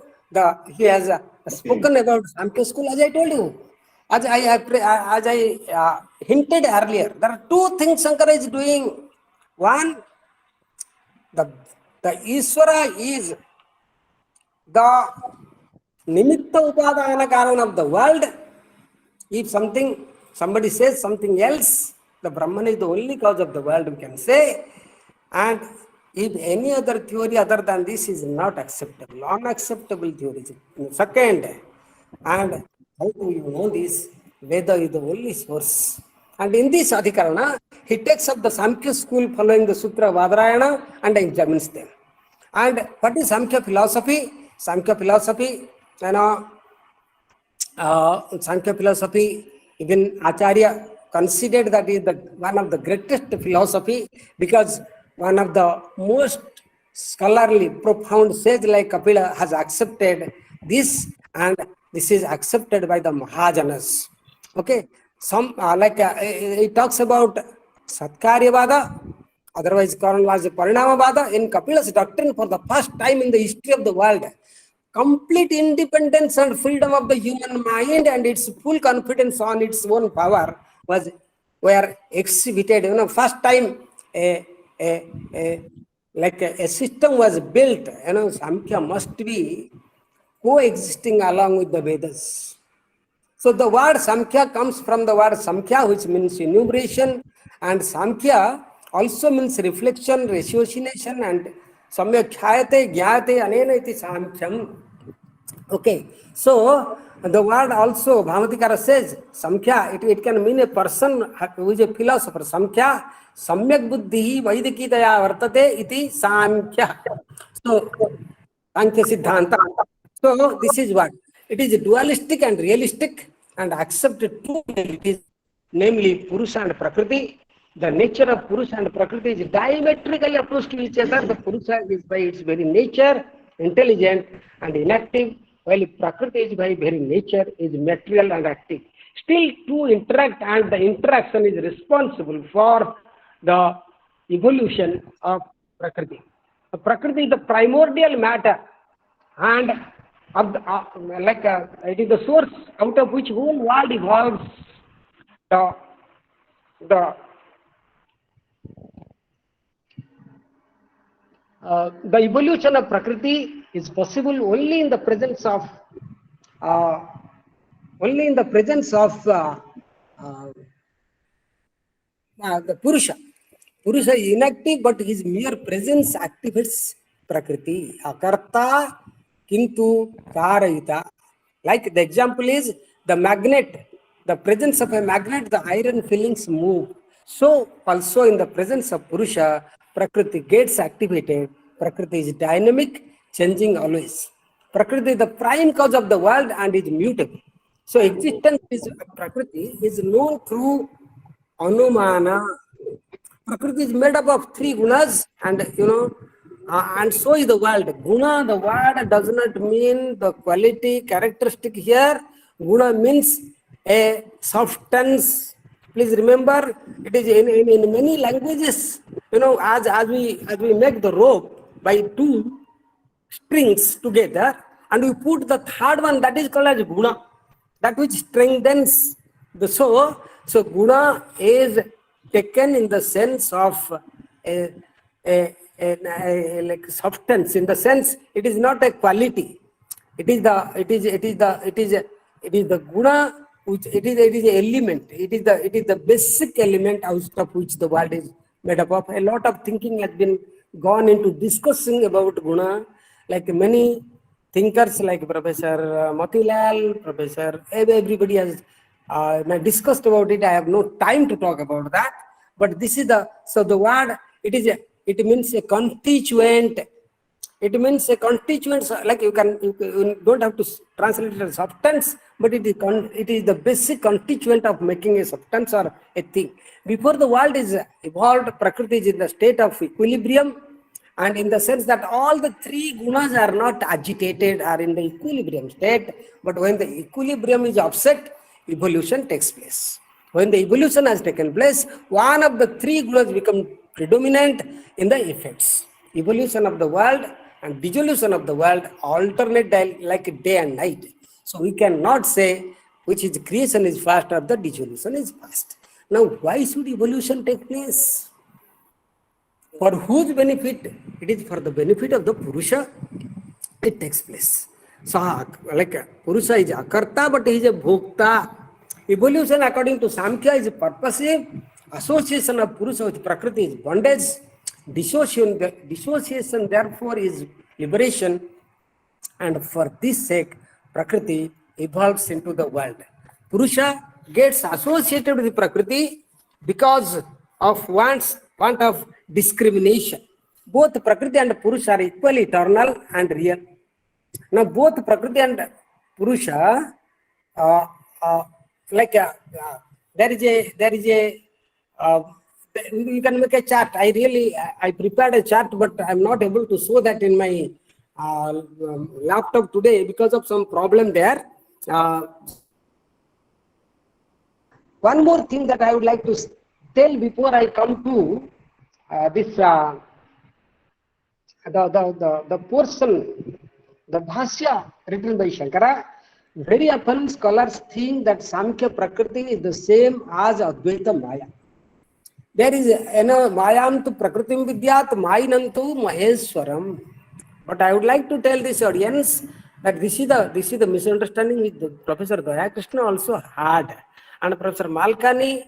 he has spoken about Samkhya school, as I told you. As I hinted earlier, there are two things Sankara is doing. One, the Ishvara is the nimitta upadana karana of the world. If somebody says something else, the Brahman is the only cause of the world, we can say. And if any other theory other than this is not acceptable, unacceptable theory. Second, and how do you know this? Veda is the only source. And in this adhikarana, he takes up the Samkhya school following the Sutra Vadarayana and examines them. And what is Samkhya philosophy? Samkhya philosophy, Sankhya philosophy, even Acharya considered that is one of the greatest philosophy, because one of the most scholarly, profound sage like Kapila has accepted this, and this is accepted by the Mahajanas. Okay, it talks about Satkaryavada, otherwise called as Parinamavada, in Kapila's doctrine for the first time in the history of the world. Complete independence and freedom of the human mind and its full confidence on its own power were exhibited. First time a system was built. Samkhya must be coexisting along with the Vedas. So the word Samkhya comes from the word Samkhya, which means enumeration, and Samkhya also means reflection, ratiocination, and Samyak khyate, gyate, anena iti Samkhyam. Okay, so the word also, Bhavatikara says, Samkhya, it can mean a person who is a philosopher. Samkhya, Samyak buddhi vaidikitaya vartate iti Samkhya. So, Sankhya Siddhanta. So, this is what? It is dualistic and realistic and accepted two realities, namely Purusha and Prakriti. The nature of Purusha and Prakriti is diametrically opposed to each other. The Purusha is by its very nature intelligent and inactive, while Prakriti is by very nature is material and active. Still two interact, and the interaction is responsible for the evolution of Prakriti. The Prakriti is the primordial matter, and it is the source out of which whole world evolves. The evolution of Prakriti is possible only in the presence of the Purusha. Purusha is inactive, but his mere presence activates Prakriti. Akarta kintu karayita. Like the example is the magnet. The presence of a magnet, the iron fillings move. So also in the presence of Purusha, Prakriti gets activated. Prakriti is dynamic, changing always. Prakriti is the prime cause of the world and is mutable. So existence of Prakriti is known through Anumana. Prakriti is made up of three gunas, and and so is the world. Guna, the word does not mean the quality, characteristic here. Guna means a substance. Please remember, it is in many languages. As we make the rope by two strings together, and we put the third one, that is called as guna, that which strengthens the so guna is taken in the sense of like substance, in the sense it is not a quality, it is the guna, which it is an element, it is the basic element out of which the world is made up of. A lot of thinking has been gone into discussing about guna, like many thinkers like Professor Motilal, Professor, everybody has discussed about it. I have no time to talk about that. But this is the word, it means a constituent. It means a constituent, like you don't have to translate it as substance, but it is the basic constituent of making a substance or a thing. Before the world is evolved, Prakriti is in the state of equilibrium, and in the sense that all the three gunas are not agitated, are in the equilibrium state. But when the equilibrium is upset, evolution takes place. When the evolution has taken place, one of the three glues become predominant in the effects. Evolution of the world and dissolution of the world alternate like day and night. So we cannot say which is creation is first or the dissolution is first. Now, why should evolution take place? For whose benefit? It is for the benefit of the Purusha. It takes place. So, like Purusha is a karta, but he is a bhokta. Evolution, according to Samkhya, is purposive. Association of Purusha with Prakriti is bondage. Dissociation, therefore, is liberation. And for this sake, Prakriti evolves into the world. Purusha gets associated with Prakriti because of want of discrimination. Both Prakriti and Purusha are equally eternal and real. Now, both Prakriti and Purusha, there is a you can make a chart. I prepared a chart, but I'm not able to show that in my laptop today because of some problem there. One more thing that I would like to tell before I come to this the portion, the Bhashya written by Sankara. Very often scholars think that Samkhya Prakriti is the same as Advaita Maya. There is Mayam to Prakritim Vidyat, Mainantu Maheswaram. But I would like to tell this audience that this is the misunderstanding which Professor Dayakrishna also had. And Professor Malkani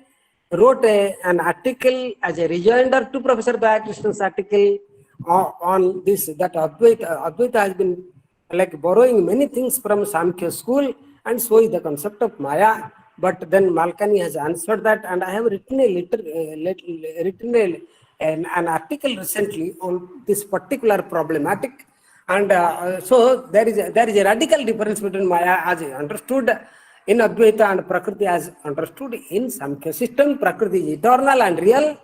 wrote an article as a rejoinder to Professor Dayakrishna's article on this, that Advaita has been like borrowing many things from Samkhya school, and so is the concept of Maya. But then Malkani has answered that, and I have written an article recently on this particular problematic. And so there is a radical difference between Maya as understood in Advaita and Prakriti as understood in Samkhya system. Prakriti is eternal and real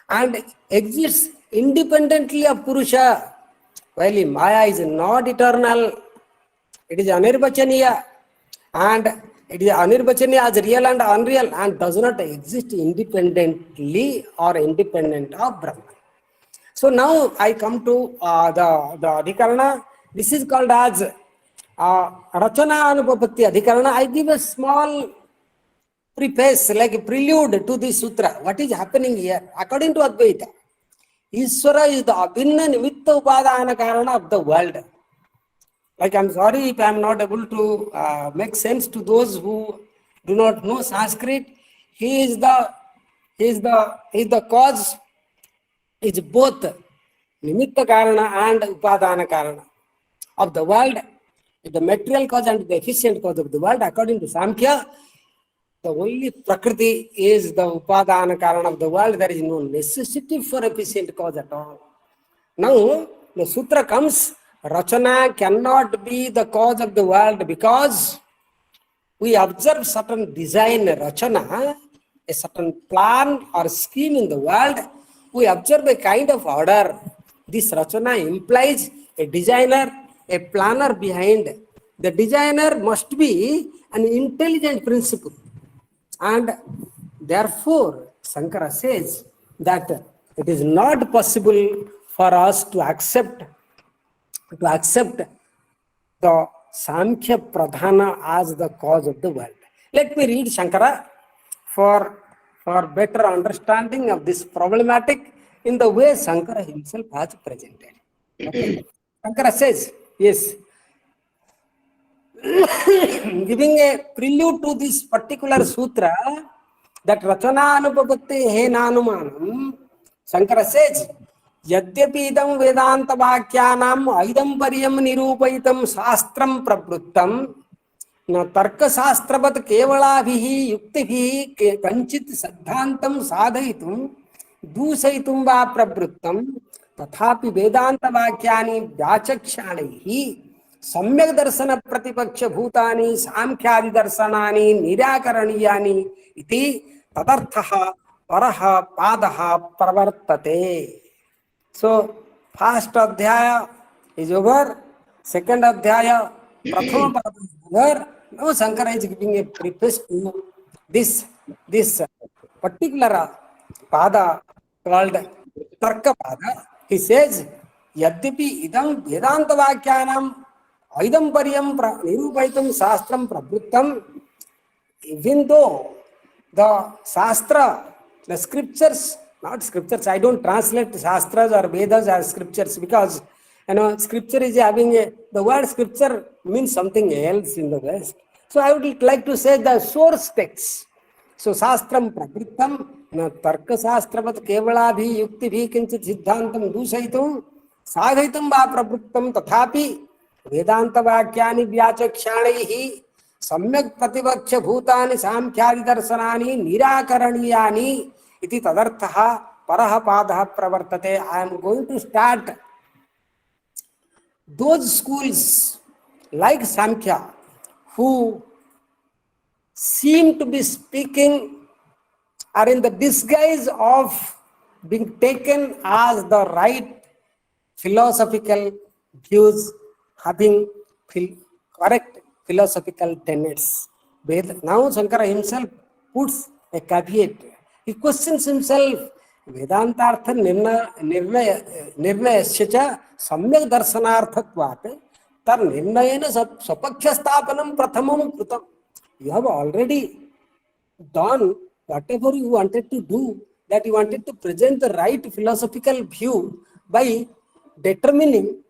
and exists independently of Purusha, while Maya is not eternal. It is anirvachaniya, and it is anirvachaniya as real and unreal, and does not exist independently or independent of Brahman. So now I come to the Adhikarana. This is called as Racanaa-aupapatti-adhikarana. I give a small preface, like a prelude to this sutra. What is happening here? According to Advaita, Ishvara is the abhinna nimitta upadana karana of the world. Like, I'm sorry if I'm not able to make sense to those who do not know Sanskrit. He is the cause, is both nimitta karana and upadana karana of the world, the material cause and the efficient cause of the world. According to Samkhya, the only Prakriti is the upadana karana of the world. There is no necessity for efficient cause at all. Now, the sutra comes, Rachana cannot be the cause of the world because we observe certain design, Rachana, a certain plan or scheme in the world. We observe a kind of order. This Rachana implies a designer, a planner behind. The designer must be an intelligent principle. And therefore, Sankara says that it is not possible for us to accept the Samkhya Pradhana as the cause of the world. Let me read Sankara for better understanding of this problematic in the way Sankara himself has presented. Okay. Sankara says, yes, giving a prelude to this particular sutra, that Racanaa-aupapatti he nanumanam, Sankara says, Yadyapi idam vedanta bhakyanam aidam pariyam nirupaitam sastram pravruttam na tarka sastravat kevalabhihi yuktibihi kanchit saddhantam sadhaitum dusaitum va pravruttam tathapi vedanta bhakyani vyachakshanaihi सम्यक दर्शन प्रतिपक्ष भूतानि सांख्यादि दर्शनानि निराकरणीयानि इति तदर्थः परः पादः प्रवर्तते. So first adhyaya is over, second adhyaya prathama pada is over. Now Sankara is giving a preface to this particular pada called Tarka Pada. He says, Yadyapi idam Vedanta Vakyanam Aidam Paryam Nirupaitam Sastram Prabhuttam, even though the Shastra, the scriptures, not scriptures, I don't translate Shastras or Vedas as scriptures because scripture is having the word scripture means something else in the West. So I would like to say the source text. So Shastram Prabhuttam, Tarka Shastravat Kevalabhi Yukti Bhi Kinchit Siddhantam Dusaitum, Sadhaitam Va Prabhuttam Tathapi, Vedanta Vakyani Vyachakshanihi, Samyak Prativaksha Bhutani Samkhyadi Darsanani Nirakaranyani iti tadarthaha paraha padaha pravartate. I am going to start those schools like Samkhya who seem to be speaking are in the disguise of being taken as the right philosophical views, having correct philosophical tenets. Now Sankara himself puts a caveat. He questions himself. Vedantartha nirnayasya cha samyak darshanarthatvat tar nirnayena swapakshya sthapanam prathamam krutam. You have already done whatever you wanted to do, that you wanted to present the right philosophical view by determining,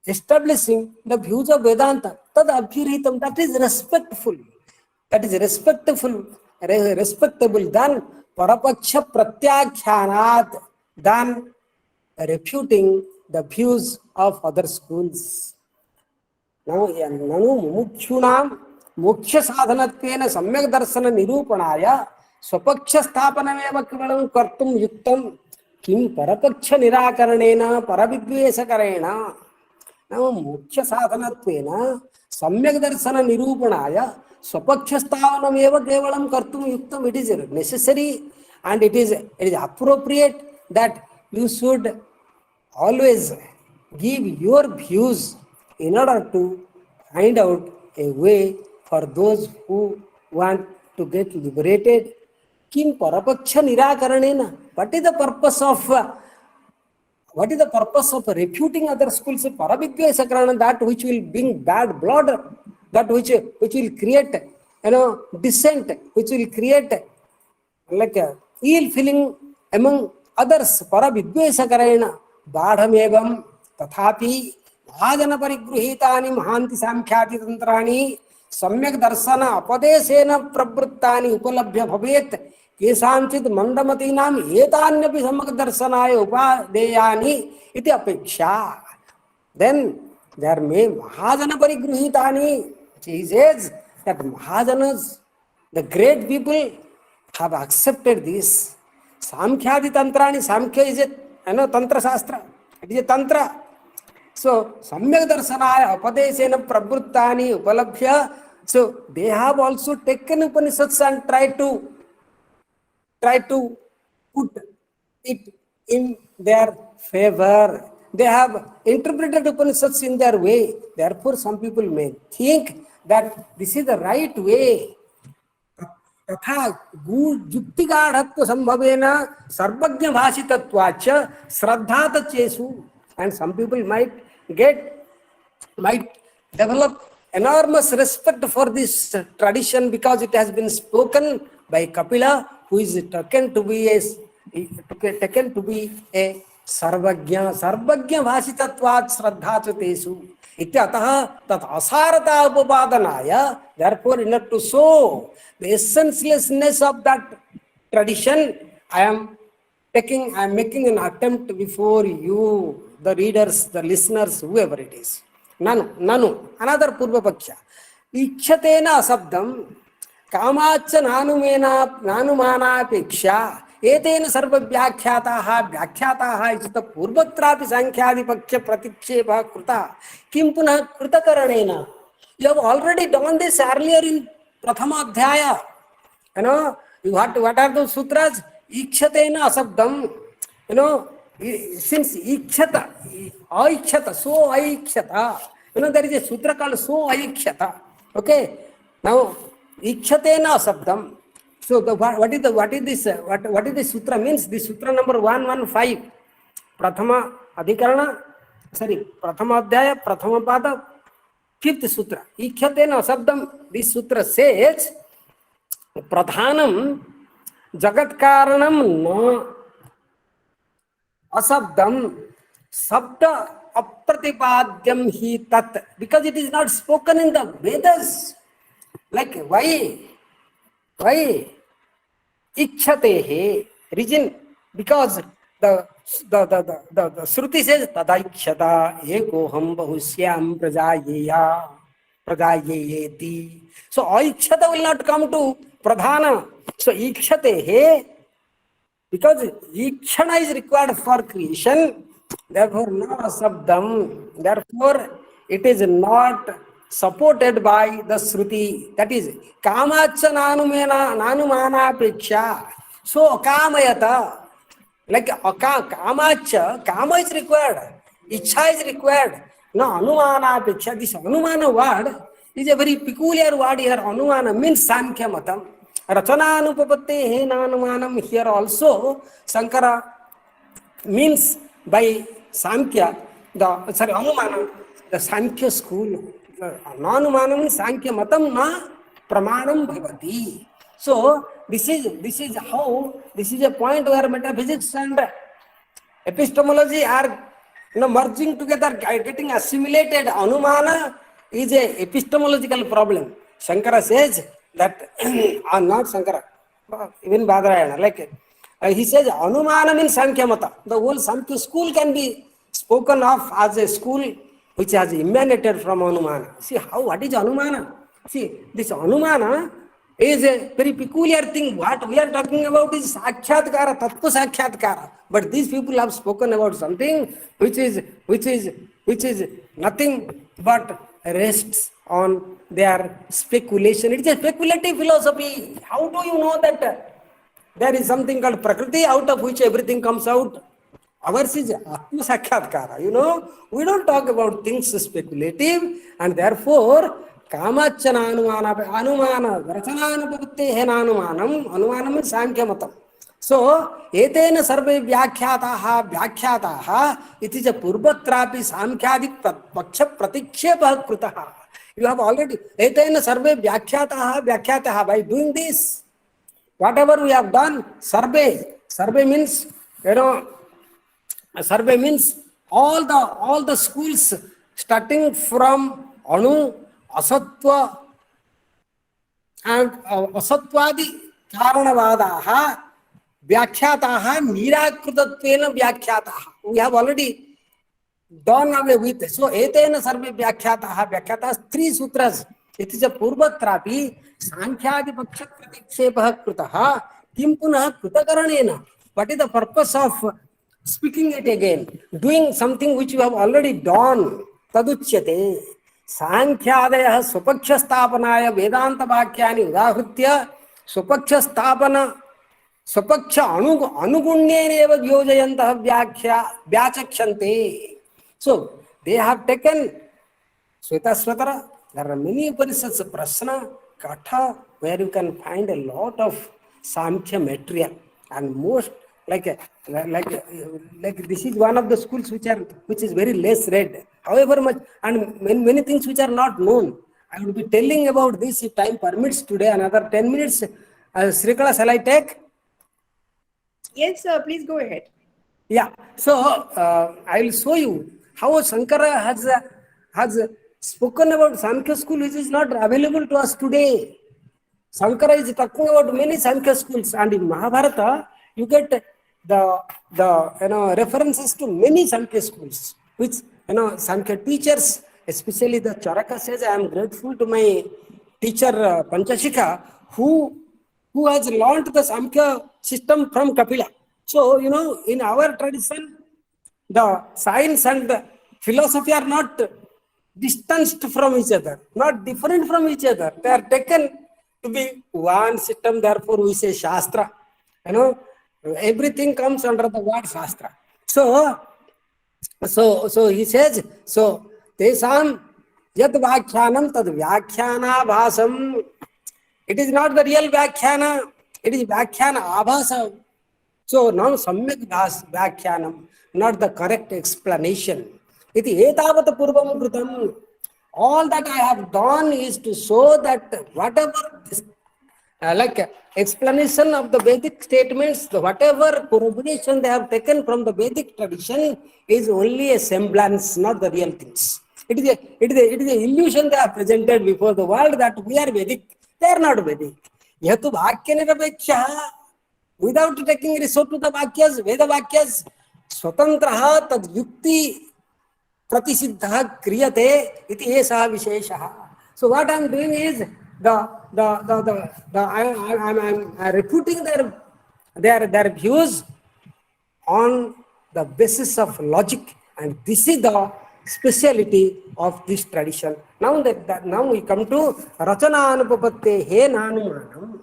establishing the views of Vedanta. Tad abhiritam, that is respectful. That is respectable than parapaksha pratyakhyanat, than refuting the views of other schools. Now, nanu mumukshunam moksha sadhanatvena samyak darsana nirupanaya swapaksha sthapanameva kevalam kartum yuktam kim parapaksha nirakaranena paravidveshakarena. Now moksha sadhanatvena samyak darsana nirupanaya swapaksha sthapanameva kevalam kartum yuktam. It is necessary and it is appropriate that you should always give your views in order to find out a way for those who want to get liberated. Kim parapaksha nirakaranena. What is the purpose of refuting other schools? Paravidveshakarana, that which will bring bad blood, that which will create dissent, which will create like ill feeling among others. Paravidveshakarana badhamevam tathapi mahajana parigruhitani mahanti samkhyati tantrani samyak darsana apadesena prabruttani upalabhya bhavet kesanchit mandamatinam etanyapi samyak darsanaya upadeyani iti apeksha. Then there may mahajana parigruhitani. He says that mahajanas, the great people, have accepted this. Samkhyadi tantrani, Samkhya is a tantra shastra. It is a tantra. So samyak darsanaya apadesena prabruttani upalabhya. So they have also taken Upanishads and try to put it in their favor. They have interpreted Upanishads in their way. Therefore, some people may think that this is the right way. Tatha juktigadhatva sambhavena sarvajna bhashitatvacha shraddhata chesu. And some people might develop enormous respect for this tradition because it has been spoken by Kapila, who is taken to be a sarvajna bhashitatvat shraddhata tesu. Ityataha tat asarata upapadanaya. Therefore, in order to show the essencelessness of that tradition, I am making an attempt before you, the readers, the listeners, whoever it is. Nanu, another Purva Paksha. Ichatena asabdam kamacha nanumana peksha etena sarva vyakhyataha ichita purvatrapi sankhyaadi paksha pratikshepha kruta kim punah krutakaranena. You have already done this earlier in Prathama Adhyaya. What are those sutras? Ikṣatena asabdam. Since ikṣata, aikṣata, so aikṣata. There is a sutra called so aikṣata. Okay. Now, ikhyatena sabdam. So what is this? What is this sutra means? This sutra number 115. Prathama adhikarana. Sorry, Prathama adhyaya, Prathama pada, 5th sutra. Ikhyatena sabdam. This sutra says, Pradhanam jagat karanam na asabdam sabda apratipadyam hi tat. Because it is not spoken in the Vedas. Like why ikshatehe, reason, because the Shruti says tadaikshata ekoham bahusyam prajayeti. So aikshata will not come to pradhana. So ikshatehe, because ikshana is required for creation, therefore no sabdam, therefore it is not supported by the Shruti. That is kamacha nanumana preksha. So kamayata, like kamacha, kama is required, ichha is required. No anumana preksha. This anumana word is a very peculiar word here. Anumana means Sankhya matam. Racanaa-aupapatti-adhikarana here also Sankara means by Sankhya, Anumana, the Sankhya school. Nanumanam Sankhya matam na pramanam bhavati. So this is a point where metaphysics and epistemology are merging together, getting assimilated. Anumana is a epistemological problem. Sankara says that, not Sankara, even Badarayana, like he says Anumana means Sankhya mata. The whole Sankhya school can be spoken of as a school which has emanated from Anumana. See what is Anumana? See, this Anumana is a very peculiar thing. What we are talking about is Sakshatkara, Tattva Sakshatkara. But these people have spoken about something which is nothing but rests on their speculation. It is a speculative philosophy. How do you know that there is something called Prakriti out of which everything comes out? Ours is Atma Sakshatkara. We don't talk about things speculative, and therefore Kamachana Anumana Racanaa-aupapatti-adhikarana is Sankhya matam. So etena sarve vyakhyaataha it is a purvatrapi samkhyadik paksha pratikshepa krutaha. You have already etena sarve vyakhyaataha. By doing this, whatever we have done, sarve means survey means all the schools starting from Anu, Asatva and Asatwadi Karanavadaha Vyakhyataha Nirakrutattvena Vyakhyataha. We have already done away with it. So etena sarve Vyakhyataha 3 sutras. It is a purvatrapi Sankhyadi paksha pratikshepa krutaha kim punah krutakaranena. What is the purpose of speaking it again? Doing something which you have already done. Taduchyate. Sankhyadeya supaksha stapanaya Vedanta vakyani udahritya supaksha stapana supaksha anugunyena yojayantaha vyachakshante. So they have taken Svetasvatara. There are many Upanishads, Prasna, Katha, where you can find a lot of Sankhya material, and most like this is one of the schools which is very less read. However much, and many things which are not known. I will be telling about this if time permits today. Another 10 minutes. Srikala, shall I take? Yes, sir. Please go ahead. Yeah. So I will show you how Sankara has spoken about Sankhya school, which is not available to us today. Sankara is talking about many Sankhya schools, and in Mahabharata you get the references to many Sankhya schools, which Sankhya teachers, especially the Charaka says, I am grateful to my teacher Panchashika, who has learnt the Sankhya system from Kapila. So in our tradition, the science and the philosophy are not distanced from each other, not different from each other. They are taken to be one system. Therefore, we say Shastra. Everything comes under the word Shastra. So he says, so tesam Yat Vyakhyanam tad Vyakhyana Bhasam. It is not the real Vyakhyana, it is Vyakhyana Abhasa. So now Samyak Vyakhyanam, not the correct explanation. Iti etavata purvam kritam. All that I have done is to show that whatever this, like explanation of the Vedic statements, whatever corroboration they have taken from the Vedic tradition is only a semblance, not the real things. It is an illusion they have presented before the world that we are Vedic. They are not Vedic. Yatu Bhakya Nirapeksha. Without taking resort to the Vakyas, Veda Vakyas, Swatantraha tad yukti pratisiddha kriyate iti esha visheshaha. So what I am doing is I am refuting their views on the basis of logic, and this is the speciality of this tradition. Now now we come to Racanaa-aupapatti-adhikarana,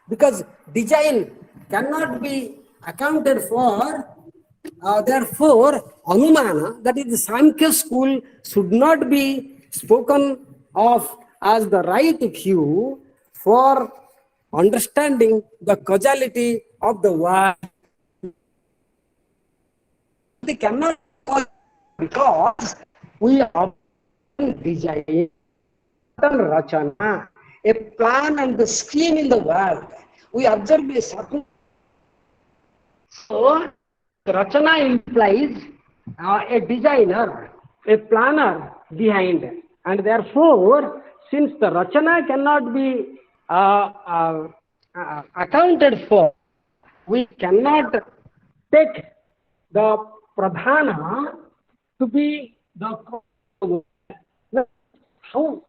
because design cannot be accounted for. Therefore, Anumana, that is the Sankhya school, should not be spoken of as the right view for understanding the causality of the world. They cannot call, because we have design, Rachana, a plan and the scheme in the world. We observe a certain. So, Rachana implies a designer, a planner behind, and therefore, since the Rachana cannot be accounted for, we cannot take the Pradhana to be the how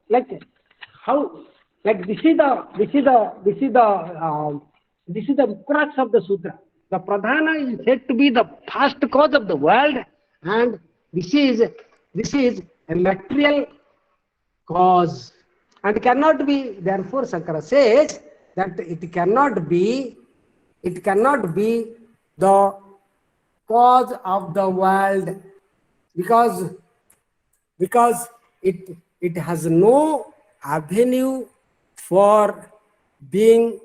this is the crux of the sutra. The Pradhana is said to be the first cause of the world, and this is a material cause, and cannot be. Therefore, Sankara says that it cannot be the cause of the world, because it has no avenue for being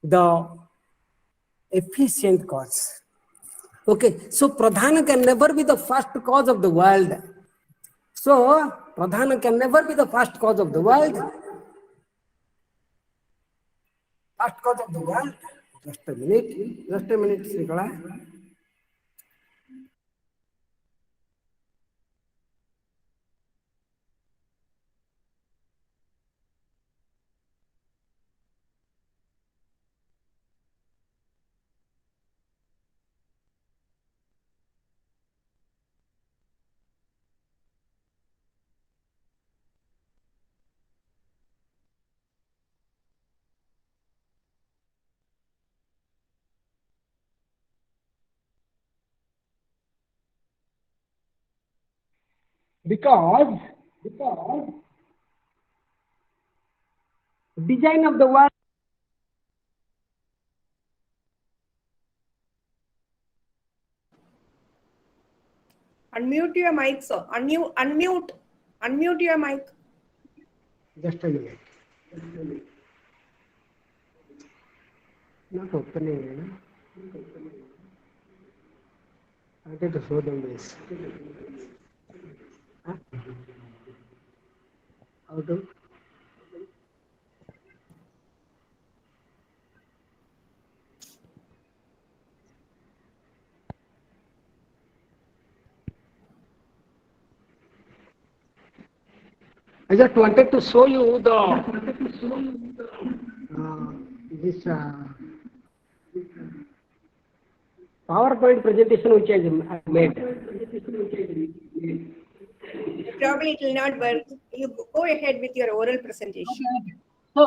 the efficient cause. Okay, so Pradhana can never be the first cause of the world. So Pradhana can never be the first cause of the world. First cause of the world. Just a minute, Srikala. Because design of the world. Unmute your mic, sir. Unmute your mic. Just a minute. Not opening. I get to show them this. Huh? How to? I just wanted to show you this PowerPoint presentation which I made. Probably it will not work. You go ahead with your oral presentation. So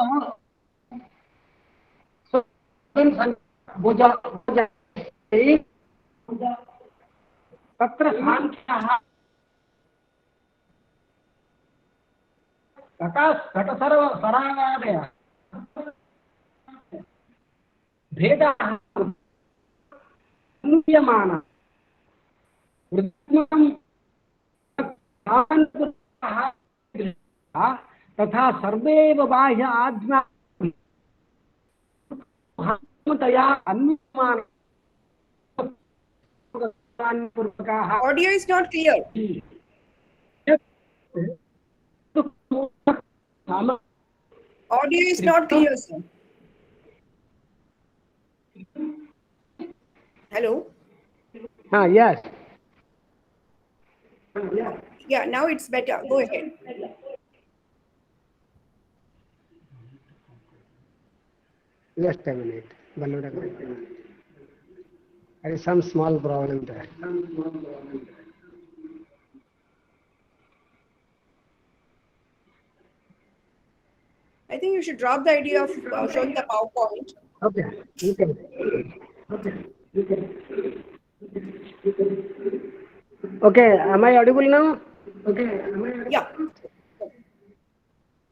तत्र सांख्यः घटसर्वसरागादयः भेदाः अन्यमानः वृद्धिमं तथा सर्वेव बाह्य आज्ञा अन्यमान Audio is not clear. Audio is not clear, sir. Hello? Yes. Yeah, now it's better. Go ahead. Just a minute. There is some small problem there. I think you should drop the idea of showing the PowerPoint. Okay. You can. Okay. Am I audible now? Okay. Yeah.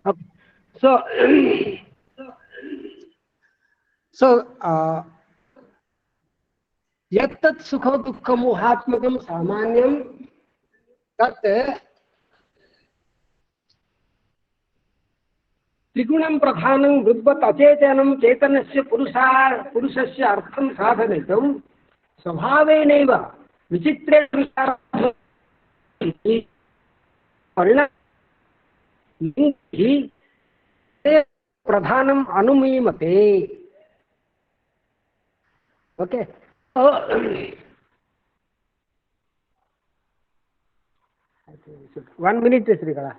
Okay. So, यत्तत् सुखो दुःखं मोहात्मकं सामान्यं तत् त्रिगुणं प्रधानं वृद्वत् अचेतनं चेतनस्य पुरुषस्य अर्थं साधयितुं स्वभावेनैव विचित्रेण परिणामं प्रधानम् अनुमीयते. Okay. 1 minute, Srikala.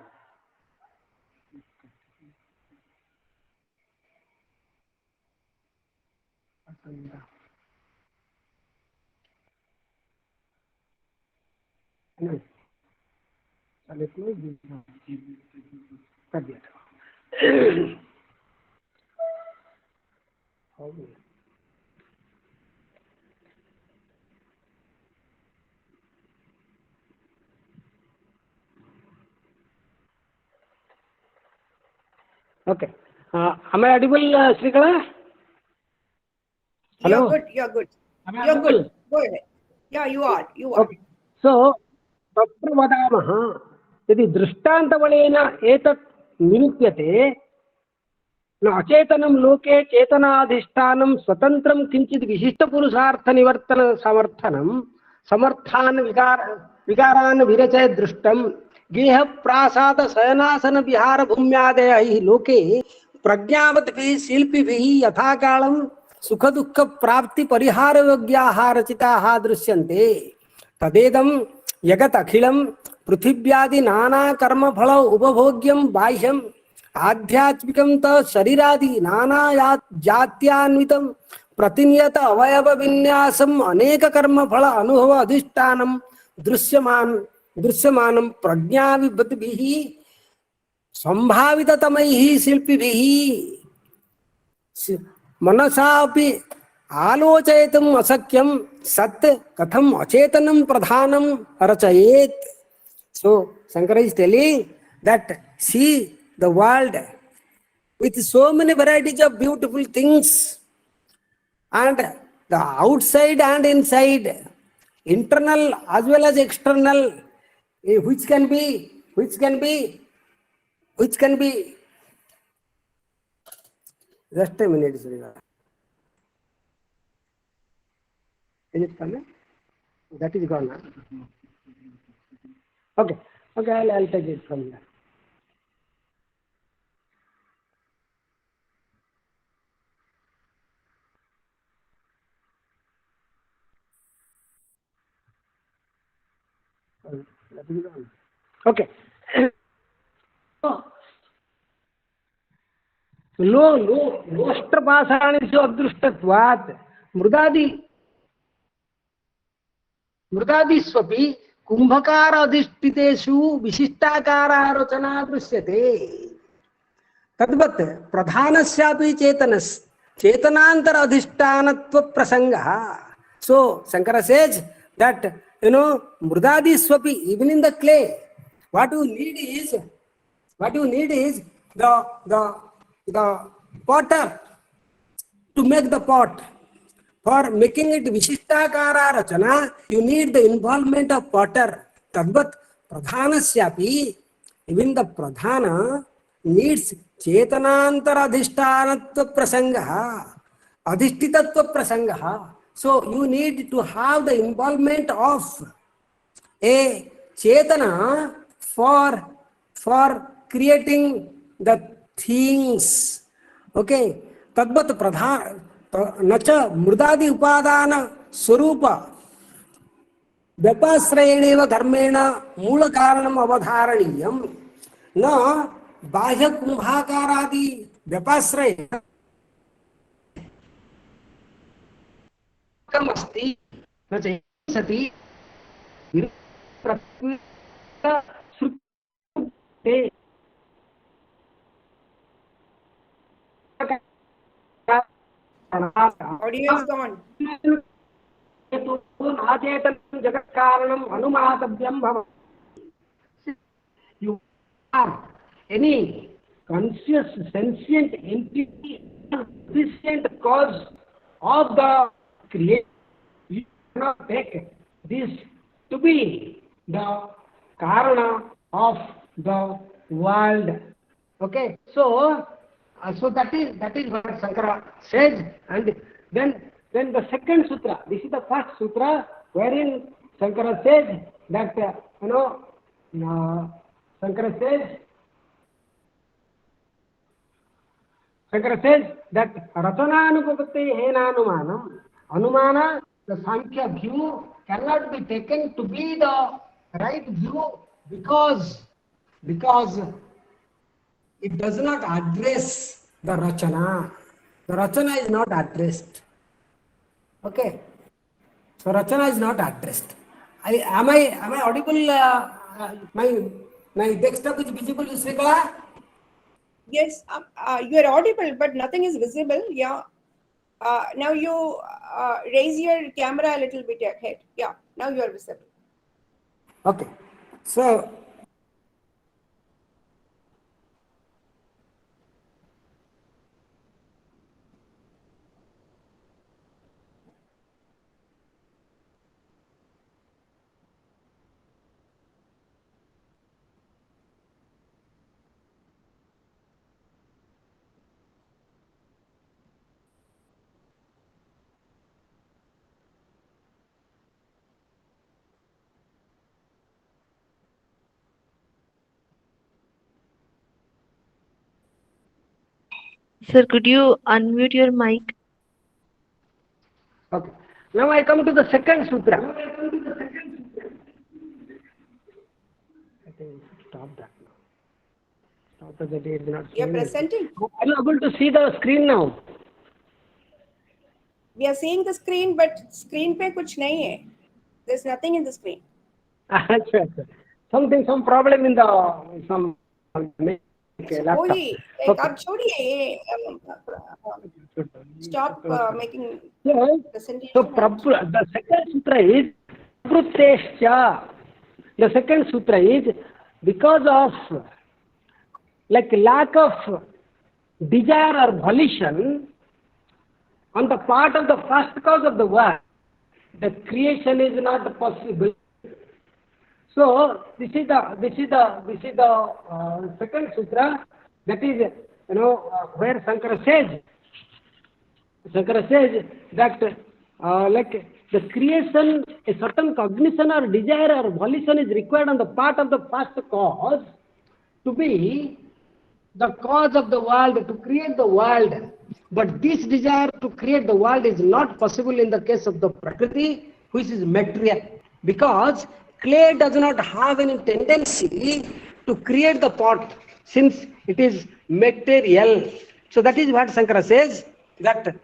Okay. Am I audible, Srikala? Hello? You're good. Am I You're audible? good. Go ahead. Yeah, you are. Okay. So, तत्र वदामः यदि दृष्टान्तबलेन एतत् निरूप्यते न अचेतनं लोके चेतनाधिष्ठानं स्वतन्त्रं किञ्चित् विशिष्टपुरुषार्थनिवर्तन समर्थान् विकारान् विरचय दृष्टं गेह प्रासाद शयनासन विहार भूम्यादयैः लोके प्रज्ञावद्भिः शिल्पिभिः यथाकालं सुख दुःख प्राप्ति परिहार योग्याः रचिताः दृश्यन्ते तदेदं यगत अखिलं पृथिव्यादि नाना कर्म फल उपभोग्यं बाह्यं आध्यात्मिकं त शरीरादि नाना जात्यान्वितं प्रतिनियत अवयव विन्यासम अनेक कर्म फल अनुभव अधिष्ठानं दृश्यमानं प्रज्ञाविद्भिः संभाविततमैः शिल्पिभिः मनसापि आलोचयितुम् अशक्यं सत् कथम अचेतनं प्रधानं रचयेत्. So Sankara is telling that see the world with so many varieties of beautiful things and the outside and inside, internal as well as external, which can be just a minute, Srila. Is it coming? That is gone. Huh? Okay, I'll take it from here. Okay. लोष्ट्रपाषाणेषु अदृष्टत्वात् मृदादिष्वपि Kumbhkar अधिष्ठितेषु विशिष्टाकारा रचना दृश्यते. तद्वत् प्रधानस्यापि चेतनांतर अधिष्ठानत्व प्रसंगः. So Sankara says that mृदादिष्वपि, even in the clay, what you need is the potter to make the pot. For making it Vishishtakara Rachana, you need the involvement of potter. Tadvat Pradhanasyapi Even the pradhana needs chetanantara-adhishtanatva prasangaha, adhishtitatva prasangaha. So you need to have the involvement of a chetana for creating the things. Okay, tadvat pradhana nacha murdadi upadana swarupa व्यपाश्रयेणेव धर्मेण मूल कारणम अवधारणीयम न बाह्य कुंभाकारादि व्यपाश्रय अस्ति न च सति Audio is gone. नाचेतन जगत कारणम अनुमातव्यम भवति. You are any conscious sentient entity, sufficient cause of the creation. You cannot take this to be the karana of the world. Okay, so that is what Sankara says, and then the second sutra, this is the first sutra wherein Sankara says that, Sankara says that Racanaa-aupapatti-adhikarana, Anumana, the Sankhya view cannot be taken to be the right view because it does not address the Rachana. The Rachana is not addressed. Okay, so Rachana is not addressed. Am I audible? My desktop is visible, Srikala? Yes, you are audible, but nothing is visible. Yeah. Now you raise your camera a little bit ahead. Yeah, now you are visible. Okay, so Sir, could you unmute your mic? okay. Now I come to the second sutra. I think stop that now. Stop that it is not. You are presenting. Are you able to see the screen now? We are seeing the screen, but screen pe kuch nahi hai. There's nothing in the screen. Some problem in the some. Like, ab chhodiye, stop making presentation. So the second sutra is Pravrutescha. The second sutra is because of lack of desire or volition on the part of the first cause of the world, the creation is not possible. So this is the second sutra, that is where Sankara says that the creation, a certain cognition or desire or volition is required on the part of the first cause to be the cause of the world, to create the world. But this desire to create the world is not possible in the case of the Prakriti, which is material, because clay does not have any tendency to create the pot since it is material. So that is what Sankara says, that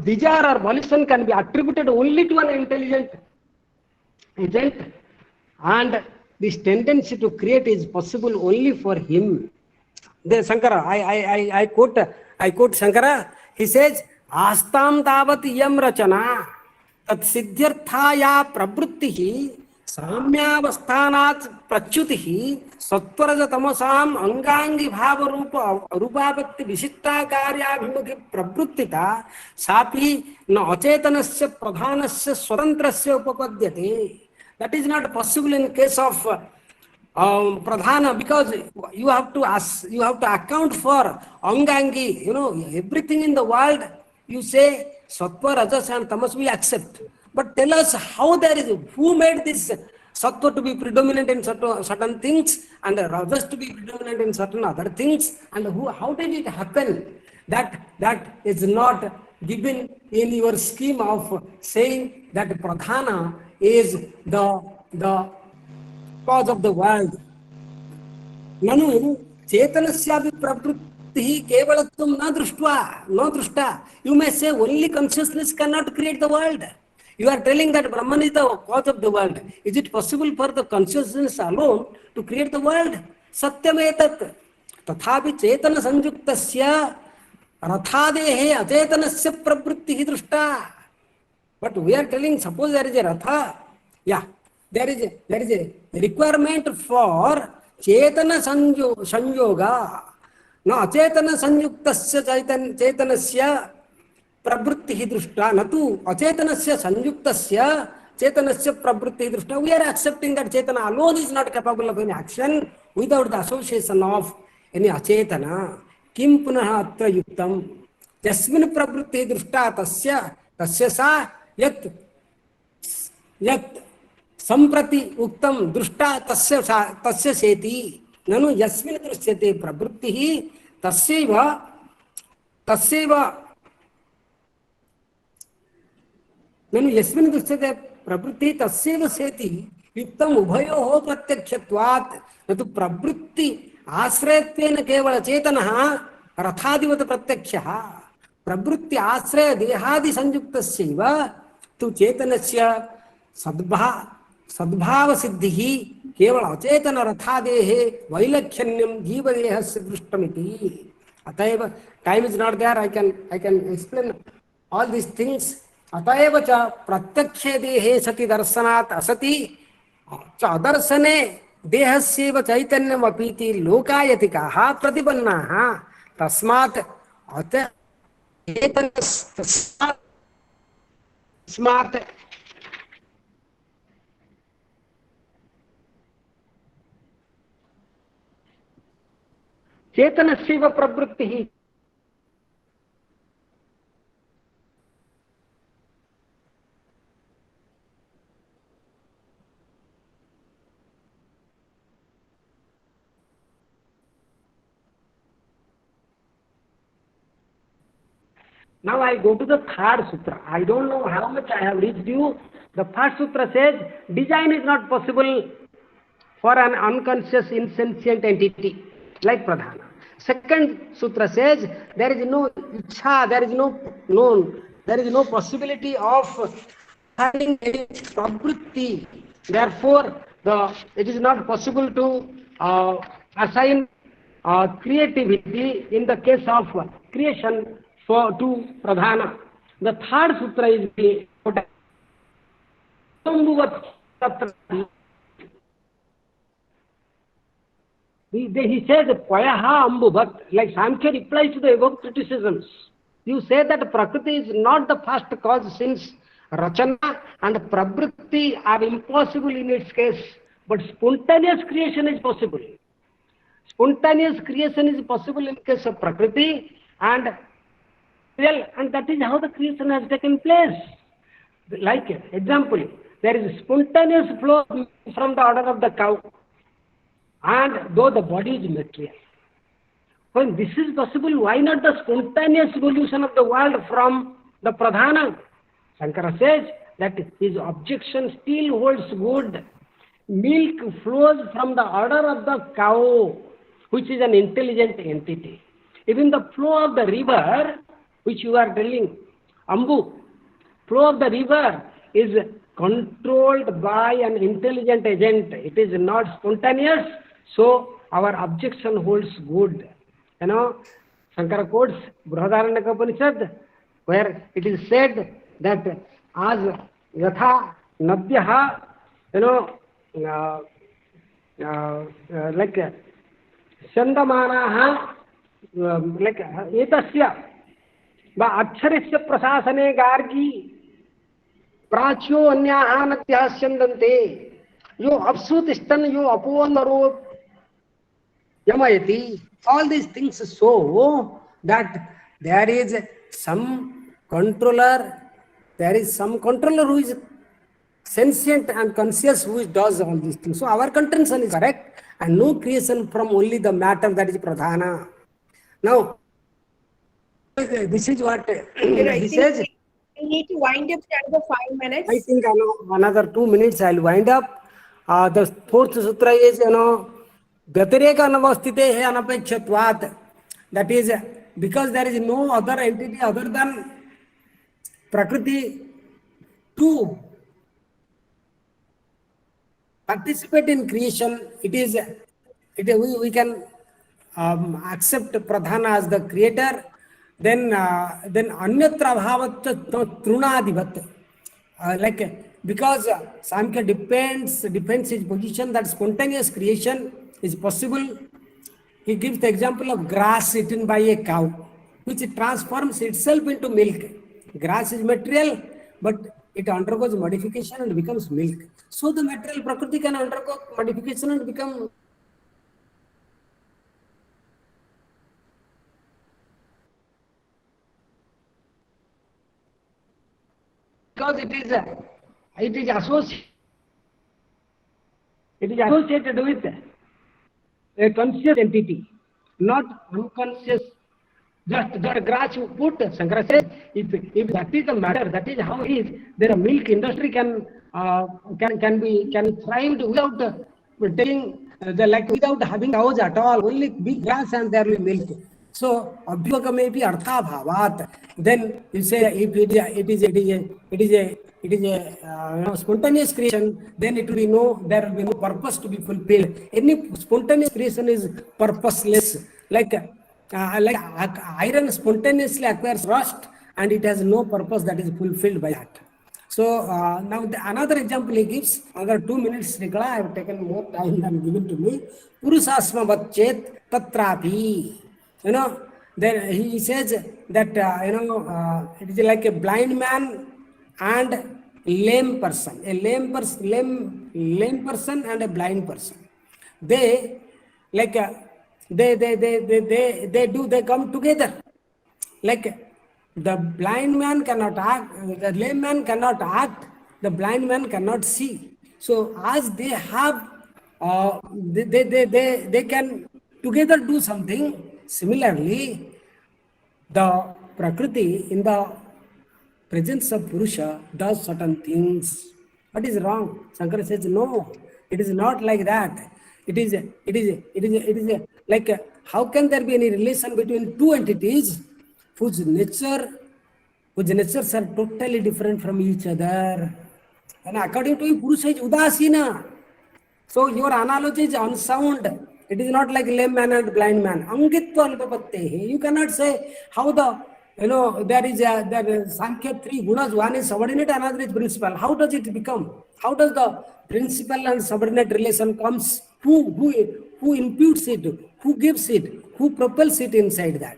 desire or volition can be attributed only to an intelligent agent, and this tendency to create is possible only for him. Then Sankara, I quote Sankara, he says, Astam tavat yam rachana tat siddhyarthaya pravrittihi samyavasthanat prachuti sattvarja tamasam angangi bhava rupapatti vishitta karyabhimukhi pravrittita sapi na acetanasya pradhanasya swatantrasya upapadyate. That is not possible in case of pradhana, because you have to account for angangi, everything in the world. You say sattva, rajas and tamas we accept, but tell us how there is, who made this sattva to be predominant in certain things and rajas to be predominant in certain other things, and how did it happen? That is not given in your scheme of saying that pradhana is the cause of the world. Nanu chetanasyapi pravrittihi kevalatvam na drushta. You may say only consciousness cannot create the world. You are telling that Brahman is the cause of the world. Is it possible for the consciousness alone to create the world? Satyam etat. Tathapi chetana sanjuktasya rathadehe acetanasya pravrittihi drushta. But we are telling, suppose there is a ratha, there is a requirement for chetana sanyoga. No, chetana sanjuktasya chetanasya pravrittihi drushta, natu acetanasya sanjuktasya chetanasya pravrittihi drushta. We are accepting that chetana alone is not capable of any action without the association of any achetana. Kim punaha atra yuktam yasmin pravrittihi drushta tasya sa yat samprati uktam drushta tasya seti. Nanu yasmin drishyate pravrittihi tasyaiva nanu yasmin drishyate pravritti tasyaiva seti yuktam ubhayoho pratyakshत्वात्. नतु प्रवृत्ति आश्रयत्वेन केवल चेतनः रथादिवत् प्रत्यक्षः. प्रवृत्ति आश्रय देहादि संयुक्तस्यैव तु चेतनस्य सद्भाव सिद्धिः केवल अचेतन रथादेः वैलक्षण्यं जीवदेहस्य दृष्टमिति. अतएव time is not there, I can explain all these things. अतएव च प्रत्यक्षे देहे सति दर्शनात् असति च अदर्शने देहस्यैव चैतन्यमपीति लोकायतिकाः प्रतिपन्नाः. तस्मात् चेतनस्यैव प्रवृत्तिः. Now I go to the third sutra. I don't know how much I have reached you. The first sutra says design is not possible for an unconscious insentient entity like pradhana. Second sutra says there is no ichha, there is no possibility of having any pravritti. Therefore, it is not possible to assign creativity in the case of creation to pradhana. The third sutra is the he says Payaha Ambuvat, like Sankhya replies to the above criticisms. You say that Prakriti is not the first cause, since Rachana and Pravritti are impossible in its case, but spontaneous creation is possible. Spontaneous creation is possible in case of Prakriti, and that is how the creation has taken place. Like example, there is spontaneous flow from the udder of the cow, and though the body is material. When this is possible, why not the spontaneous evolution of the world from the pradhana? Sankara says that his objection still holds good. Milk flows from the udder of the cow, which is an intelligent entity. Even the flow of the river, which you are telling, Ambu, flow of the river is controlled by an intelligent agent. It is not spontaneous, so our objection holds good. Sankara quotes Brihadaranyaka Upanishad, where it is said that as yatha nadyaha, like chandamanaha, like etasya va aksharasya prasasane gargi prachyo anyaha nadyah sandante. yo apsutistan, yo apuvanaro, yamayati. All these things show that there is some controller, who is sentient and conscious, who does all these things. So our contention is correct, and no creation from only the matter, that is pradhana. Now, this is what he says. We need to wind up to another 5 minutes. I think another 2 minutes I'll wind up. The fourth sutra is, Gatireka anavastite anapekshitvat. That is, because there is no other entity other than Prakriti to participate in creation, we can accept Pradhana as the creator. Then Anyatra Bhavat Trunadivat. Because Samkhya defends his position that spontaneous creation is possible. He gives the example of grass eaten by a cow, which transforms itself into milk. Grass is material, but it undergoes modification and becomes milk. So the material Prakriti can undergo modification and become because it is associated with a conscious entity, not unconscious. Just grass you put, Sankara says, if that is the matter, that is how it is, then a milk industry can thrive without taking without having cows at all, only big grass and there will be milk. So abhyuga may be artha bhavat. Then you say if it is a spontaneous creation, then there will be no purpose to be fulfilled. Any spontaneous creation is purposeless. Like iron spontaneously acquires rust and it has no purpose that is fulfilled by that. So now another example he gives, another 2 minutes, Nicola, I have taken more time than given to me. Purusasma vachet tatrapi. Then he says that it is like a blind man and lame person, lame person and a blind person. They come together. Like the blind man cannot act, the lame man cannot act, the blind man cannot see. So as they have, they can together do something. Similarly, the Prakriti in the presence of Purusha does certain things. What is wrong? Sankara says no. It is not like that. It is like how can there be any relation between two entities whose natures are totally different from each other? And according to you, Purusha is Udasina. So your analogy is unsound. It is not like lame man and blind man. Angitva-aupapatti. You cannot say how there is Sankhya 3 gunas, one is subordinate, another is principal. How does it become? How does the principal and subordinate relation comes? Who imputes it? Who gives it? Who propels it inside that?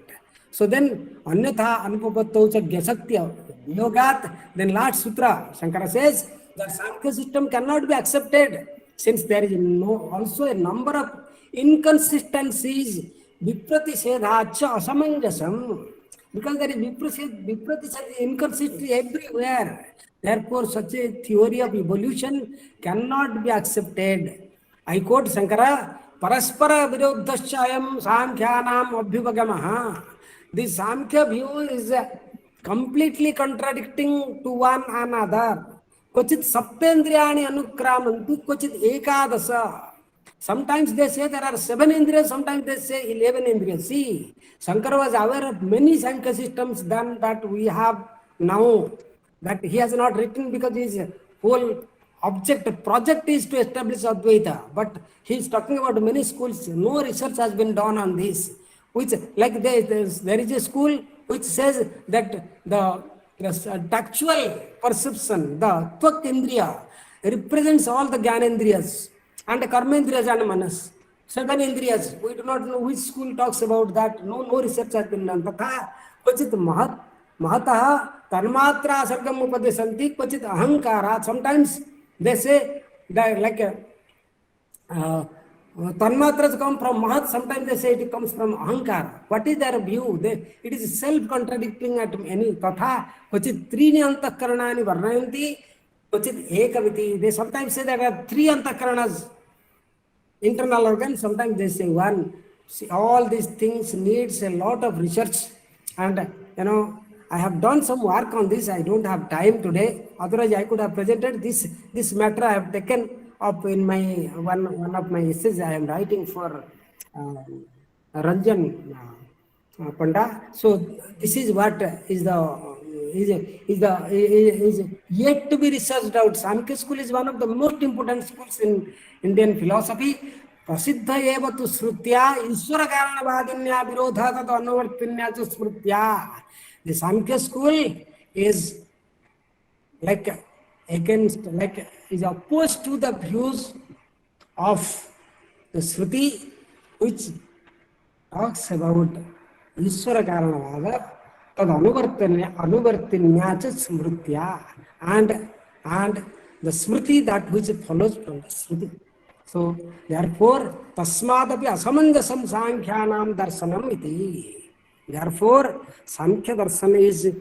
So then, Anyatha Anupapatto Gyasakya Yogat, then last sutra, Sankara says that Sankhya system cannot be accepted since there is also a number of inconsistencies, Vipratisedhacha Asamanjasam, because there is Vipratisedha inconsistency everywhere. Therefore, such a theory of evolution cannot be accepted. I quote Sankara, Paraspara Virodhashayam Sankhyanam Abhyuvagamaha. This Sankhya view is completely contradicting to one another. Kvachit saptendriyani anukramantu, kvachit ekadasa. Sometimes they say there are 7 indriyas, sometimes they say 11 indriyas. See, Sankara was aware of many Sankhya systems than that we have now. That he has not written because his whole project is to establish Advaita. But he is talking about many schools. No research has been done on this. Which, like there is a school which says that the tactual perception, the Tvak Indriya, represents all the Gyanendriyas and the Karmendriyas and Manas. 7 Indriyas. We do not know which school talks about that. No research has been done. Tatha kvachit mahataha tanmatra sargam upadesanti kvachit ahankara. Sometimes they say Tanmatras come from Mahat, sometimes they say it comes from Ahankara. What is their view? It is self-contradicting at any Tatha, Kochit Trini Antakaranani Varnayanti, Kochit Ekaviti. They sometimes say there are three Antakaranas, internal organs, sometimes they say one. See, all these things needs a lot of research, and I have done some work on this. I don't have time today, otherwise I could have presented this matter. I have taken up in my one of my essays I am writing for Ranjan Panda. So this is what is yet to be researched out. Samkhya school is one of the most important schools in Indian philosophy. Prasiddha eva tu srutya Ishvara karanavadinya virodha tat anuvartinya tu smrutya. The Samkhya school is is opposed to the views of the Shruti, which talks about Ishvara Karanavada, tad anuvartinya cha smrutya, and the Smriti, that which follows from the Shruti. So therefore, tasmadapi asamanjasam sankhyanam darsanam iti. Therefore, Sankhya darsana is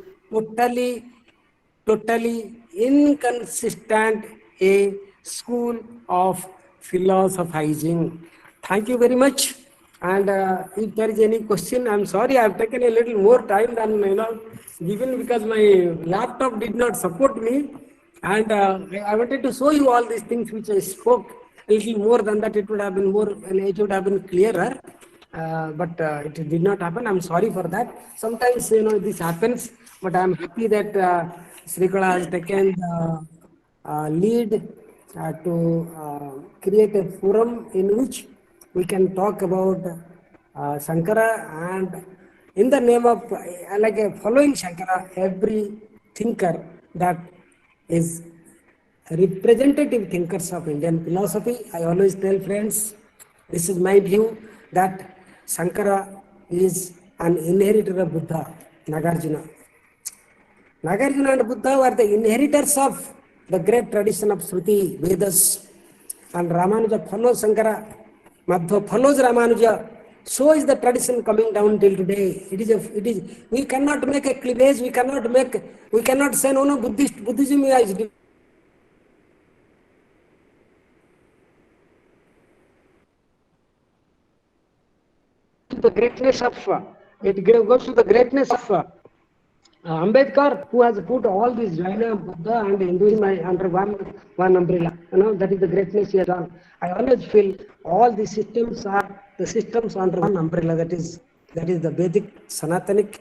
totally inconsistent a school of philosophizing. Thank you very much. And if there is any question, I'm sorry I have taken a little more time than given, because my laptop did not support me. And I wanted to show you all these things which I spoke. A little more than that, it would have been more, it would have been clearer. But it did not happen. I'm sorry for that. Sometimes this happens, but I'm happy that Srikala has taken the lead to create a forum in which we can talk about Sankara, and in the name of following Sankara, every thinker that is representative thinkers of Indian philosophy. I always tell friends, this is my view, that Sankara is an inheritor of Buddha, Nagarjuna. Nagarjuna and Buddha were the inheritors of the great tradition of Shruti, Vedas, and Ramanuja follows Sankara, Madhva follows Ramanuja. So is the tradition coming down till today. It is. We cannot make a cleavage. We cannot say no. Buddhism is the greatness of it goes to the greatness of Ambedkar, who has put all these Jaina, Buddha, and Hinduism under one umbrella. That is the greatness he has done. I always feel all these systems are the systems under one umbrella. That is the Vedic Sanatanic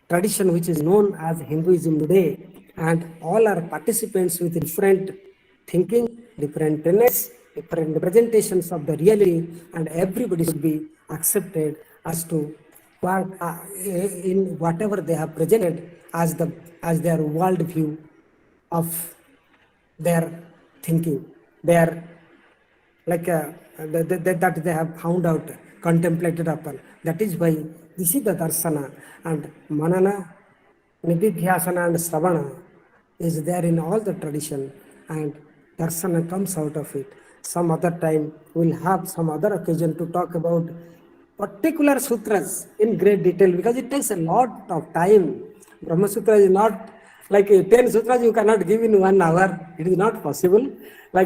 tradition, which is known as Hinduism today, and all are participants with different thinking, different tenets, different representations of the reality, and everybody should be accepted as to what in whatever they have presented as their worldview of their thinking, their that they have found out, contemplated upon. That is why this is the darsana, and manana, nididhyasana, and sravana is there in all the tradition, and darsana comes out of it. Some other time we'll have some other occasion to talk about particular sutras in great detail, because it takes a lot of time. Brahma Sutra is not like 10 sutras you cannot give in 1 hour. It is not possible. I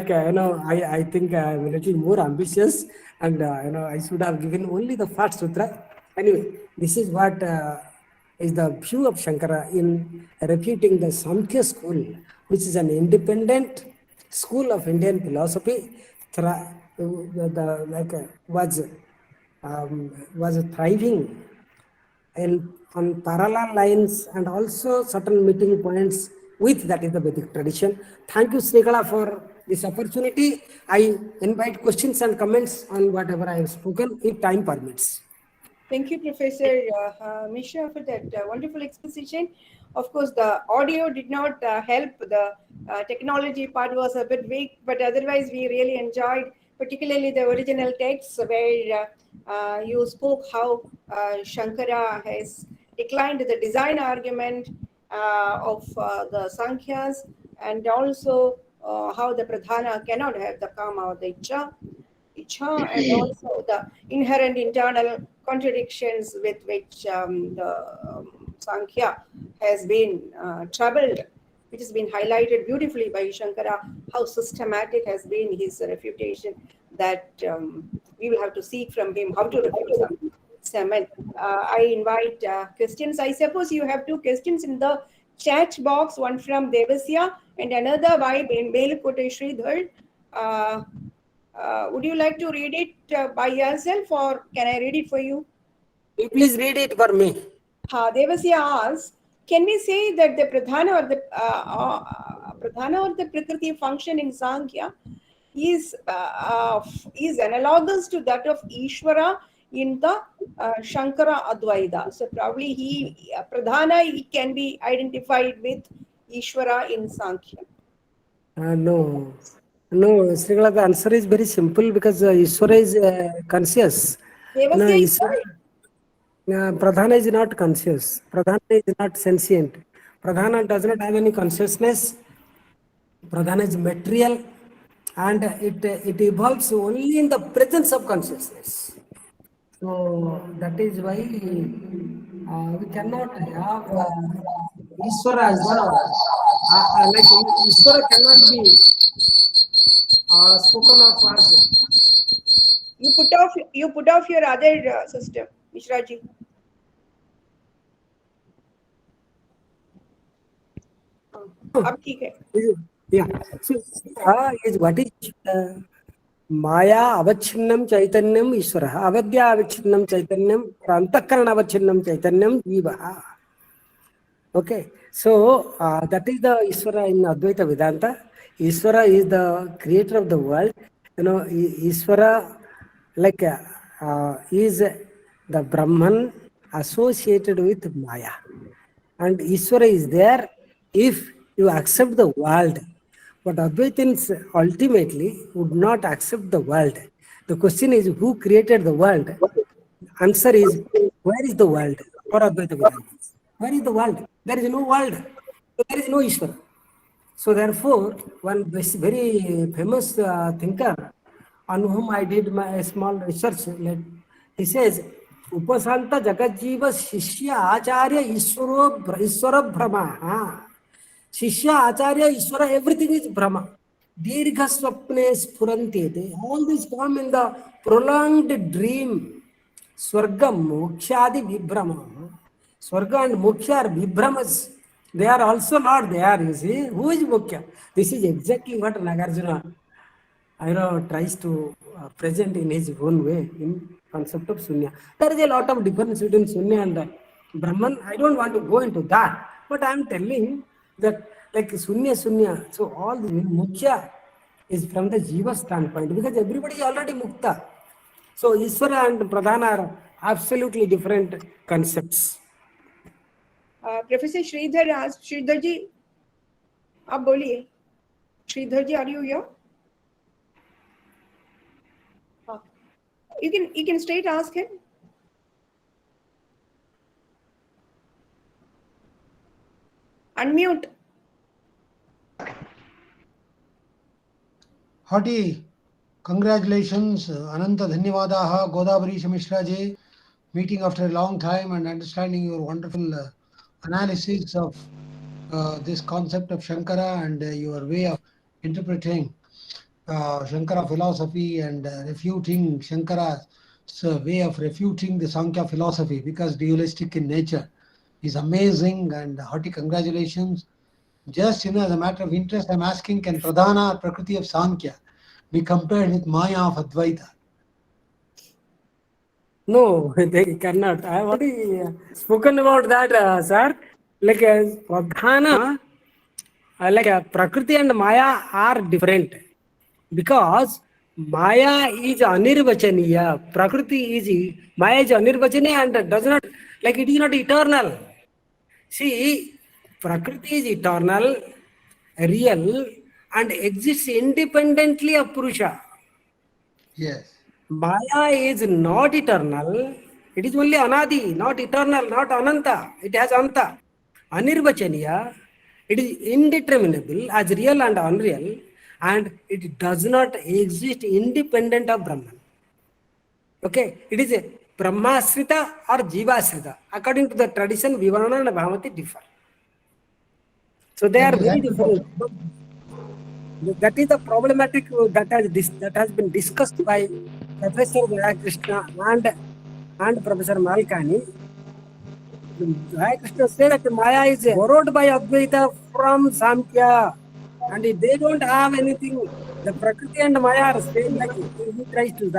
think I'm a little more ambitious, and I should have given only the first sutra. Anyway, this is what is the view of Shankara in refuting the Samkhya school, which is an independent school of Indian philosophy, was thriving on parallel lines, and also certain meeting points with that is the Vedic tradition. Thank you, Srikala, for this opportunity. I invite questions and comments on whatever I have spoken, if time permits. Thank you, Professor Mishra, for that wonderful exposition. Of course, the audio did not help. The technology part was a bit weak, but otherwise we really enjoyed, particularly the original text where you spoke how Shankara has declined the design argument of the Sankhyas, and also how the pradhana cannot have the kama or the ichha, and also the inherent internal contradictions with which the Sankhya has been troubled, which has been highlighted beautifully by Shankara, how systematic has been his refutation, that we will have to seek from him how to refute some. And I invite questions. I suppose you have two questions in the chat box, one from Devasya and another by Belkote Sridhar. Would you like to read it by yourself, or can I read it for you? You please read it for me. Devasya asks, can we say that the pradhana or the prakriti function in Sankhya is analogous to that of Ishvara in the Shankara Advaita? So probably pradhana he can be identified with Ishvara in Sankhya. No, Srikala, the answer is very simple because Ishvara is conscious. No, Devasya is Ishvara, Pradhana is not conscious. Pradhana is not sentient. Pradhana does not have any consciousness. Pradhana is material, and it evolves only in the presence of consciousness. So that is why we cannot have Ishvara as like Ishvara cannot be spoken of as. You put off your other system, Mishra ji. अब ठीक है. Yeah. So is what is Maya avacchinnam chaitanyam Ishvara. Avidya avacchinnam chaitanyam, antakarana avacchinnam chaitanyam Jiva. Okay. So that is the Ishvara in Advaita Vedanta. Ishvara is the creator of the world. You know, Ishvara like is the Brahman associated with Maya. And Ishvara is there if you accept the world. But Advaitins ultimately would not accept the world. The question is, who created the world? Answer is, where is the world for Advaita Vedantas? Where is the world? There is no world. There is no Ishvara. So therefore, one very famous thinker on whom I did my small research, he says, Upasanta Jagatjiva Shishya Acharya Ishwara Brahma. Shishya Acharya Ishwara, everything is Brahma. Dirgha Swapne Spurantete. All this come in the prolonged dream. Swargam Mokshadi Vibhrama. Swarga and Moksha are Vibhramas. They are also not there, you see. Who is Mukhya? This is exactly what Nagarjuna tries to present in his own way in concept of Sunya. There is a lot of difference between Sunya and Brahman. I don't want to go into that, but I am telling that like Sunya. So all the Mukhya is from the Jiva standpoint because everybody is already Mukta. So Isvara and Pradhana are absolutely different concepts. Professor Sridhar asked, Sridhar ji, आप बोलिए. Sridhar ji, are you here? You can straight ask him. Unmute. Hearty congratulations, Ananta Dhanyavadaha, Godabarisha Mishra ji, meeting after a long time and understanding your wonderful analysis of this concept of Shankara and your way of interpreting Shankara philosophy and refuting Shankara's way of refuting the Sankhya philosophy because dualistic in nature is amazing, and hearty congratulations. Just as a matter of interest, I'm asking, can Pradhana or Prakriti of Sankhya be compared with Maya of Advaita? No, they cannot. I have already spoken about that, sir. Like Pradhana, like Prakriti and Maya are different because Maya is anirvachaniya. Prakriti is Maya is anirvachaniya and does not, like it is not eternal. See, Prakriti is eternal, real, and exists independently of Purusha. Yes. Maya is not eternal. It is only Anadi, not eternal, not Ananta. It has Anta. Anirvachaniya, it is indeterminable as real and unreal. and it does not exist independent of Brahman. Okay, it is a Brahmasrita or Jivasrita. According to the tradition, Vivarana and Bhamati differ. So they are very different. That is the problematic that has been discussed by Professor Krishna and Professor Malkani. Krishna said that Maya is borrowed by Advaita from Samkhya, and they don't have anything. The Prakriti and Maya are same, like he tries to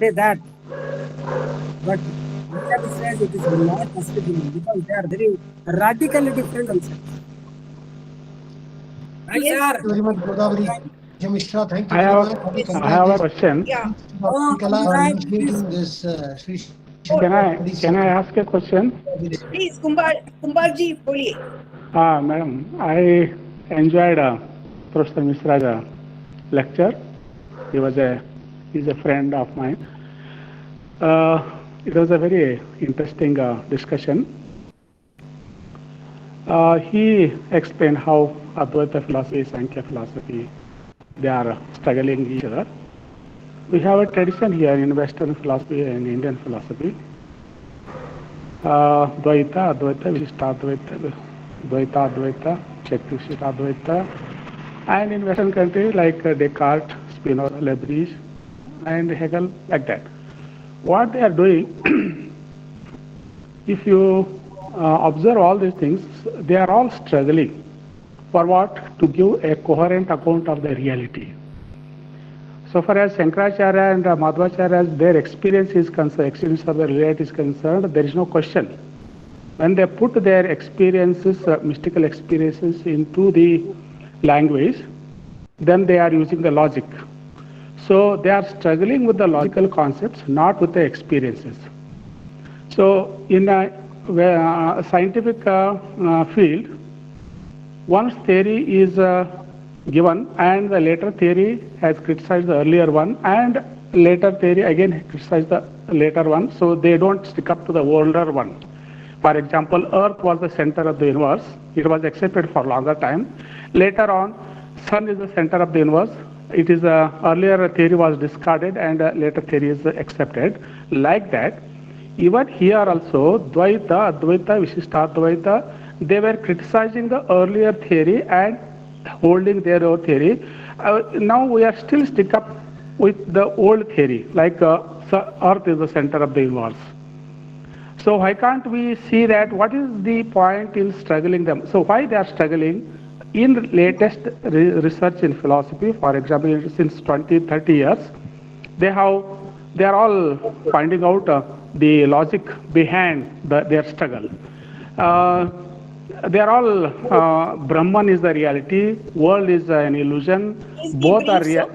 say that. But Acharya says it is not possible because they are very radically different concepts. Right, Yes. sir? Thank you very much, Godabarisha Mishra. Thank you I very have, much. I have a question. Yeah. Sri Kala for initiating this Sri Can I ask a question? Please, Kumbarji, boliye. Madam, I enjoyed Professor Mishra's lecture. He's a friend of mine. It was a very interesting discussion. He explained how Advaita philosophy, Sankhya philosophy, they are struggling each other. We have a tradition here in Western philosophy and Indian philosophy. Dvaita, Advaita, Vishishtadvaita, Dvaita, Advaita, Shakti Vishishtadvaita. And in Western countries like Descartes, Spinoza, Leibniz, and Hegel, like that. What they are doing, if you observe all these things, they are all struggling for what? To give a coherent account of the reality. So far as Shankaracharya and Madhvacharya, their experience is concerned, experience of the reality is concerned, there is no question. When they put their experiences, mystical experiences into the language, then they are using the logic. So they are struggling with the logical concepts, not with the experiences. So in a scientific field, one's theory is given and the later theory has criticized the earlier one and later theory again criticized the later one, so they don't stick up to the older one. For example, Earth was the center of the universe. It was accepted for a longer time. Later on, Sun is the center of the universe. It is earlier theory was discarded and later theory is accepted. Like that, even here also, Dvaita, Advaita, Vishishtadvaita, they were criticizing the earlier theory and holding their own theory. Now we are still stick up with the old theory, like Earth is the center of the universe. So why can't we see that what is the point in struggling them? So why they are struggling? In latest research in philosophy, for example, since 20-30 years, they are all finding out the logic behind their struggle. They are all Brahman is the reality, world is an illusion. Both are real.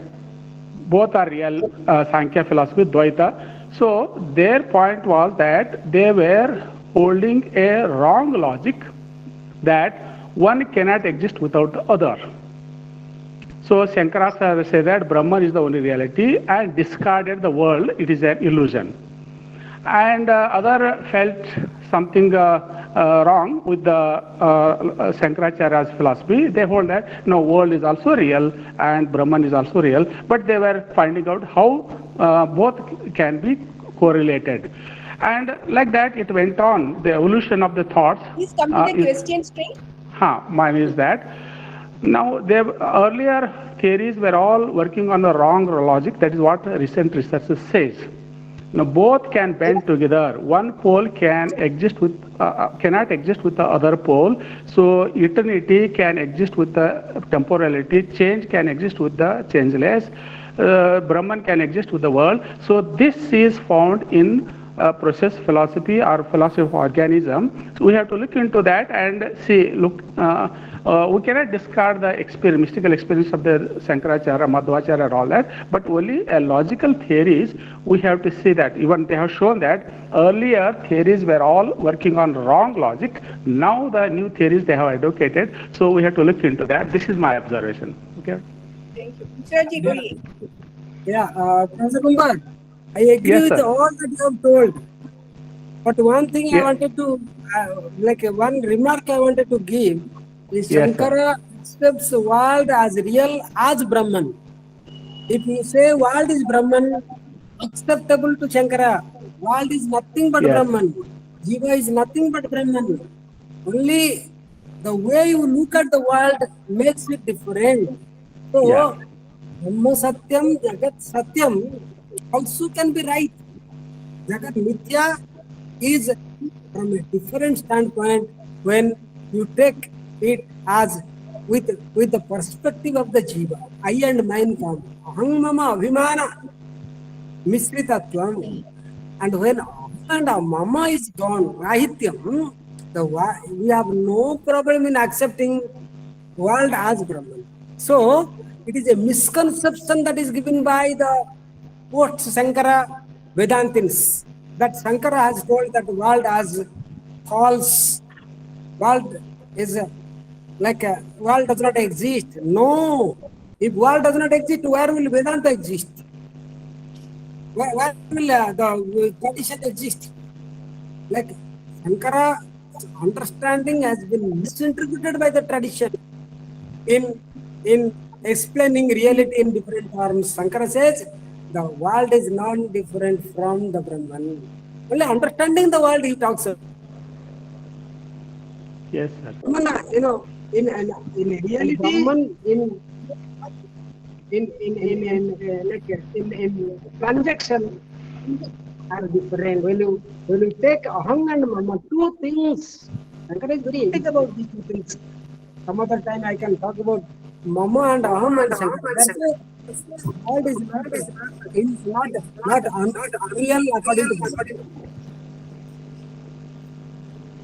Both are real. Sankhya philosophy, Dvaita. So their point was that they were holding a wrong logic that one cannot exist without the other. So Shankara said that Brahman is the only reality and discarded the world, it is an illusion. And other felt something wrong with the Shankaracharya's philosophy. They hold that no, world is also real and Brahman is also real, but they were finding out how both can be correlated. And like that it went on, the evolution of the thoughts. Please come to the question stream. Mine is that. Now, earlier theories were all working on the wrong logic. That is what recent research says. Now, both can bend together. One pole can exist with cannot exist with the other pole. So, eternity can exist with the temporality. Change can exist with the changeless. Brahman can exist with the world. So, this is found in process philosophy or philosophy of organism. So we have to look into that and see, we cannot discard the mystical experience of the Shankaracharya, Madhvacharya and all that, but only logical theories, we have to see that. Even they have shown that earlier theories were all working on wrong logic. Now the new theories they have advocated. So we have to look into that. This is my observation. Okay. Thank you. Mishraji, boliye. Yeah, Professor Kumbar, I agree with all that you have told. But one thing I wanted to, one remark I wanted to give is Shankara accepts the world as real as Brahman. If you say world is Brahman, acceptable to Shankara, world is nothing but Yes. Brahman. Jiva is nothing but Brahman. Only the way you look at the world makes it different. So, Yeah. Brahma Satyam, Jagat Satyam also can be right. Jagat Mithya is from a different standpoint when you take it as with the perspective of the jiva. I and mine come. Aham mama abhimana misritatvam. And when aham and mama is gone, rahityam, we have no problem in accepting world as Brahman. So it is a misconception that is given by the post Sankara Vedantins, that Sankara has told that the world as false, world is like a world does not exist. No, if world does not exist, where will Vedanta exist? Where will the tradition exist? Like Sankara understanding has been misinterpreted by the tradition in explaining reality in different terms. Sankara says the world is not different from the Brahman. Only understanding the world he talks about. Yes, sir. Brahman, in reality, Brahman in transaction are different. When you take aham and mama, two things. Sankara is very big about these two things. Some other time I can talk about mama and aham and Sankara. That's why world is not unreal according to them.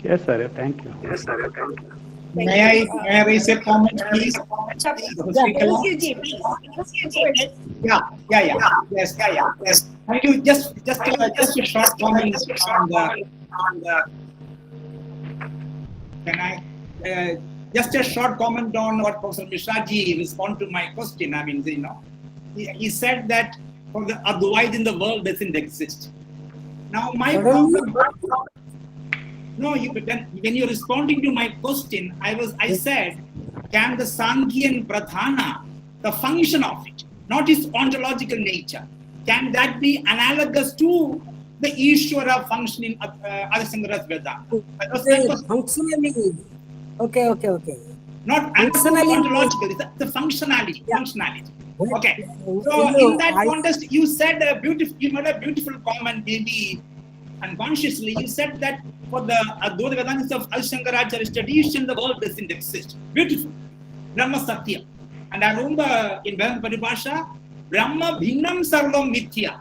Yes, sir. Thank you. May I raise a comment, please? Yeah. Yes. Thank you. Just a short comment on the. Can I? Just a short comment on what Professor Mishra ji respond to my question. I mean, he said that for the Advaita in the world doesn't exist. Now my problem. No, when you're responding to my question, I said, can the Sankhya Pradhana, the function of it, not its ontological nature, can that be analogous to the Ishvara function in Adisankara's Vedanta? Functionally. Okay. Not ontological, it's the functionality. Yeah. Functionality. Okay. So in that context, you said you made a beautiful comment, maybe unconsciously. You said that for the Advaita Vedantis of Adisankaracharya's tradition, the world doesn't exist. Beautiful. Brahma Satya. And I remember in Vedanta Paribhasha, Brahma Bhinnam Sarvam Mithya.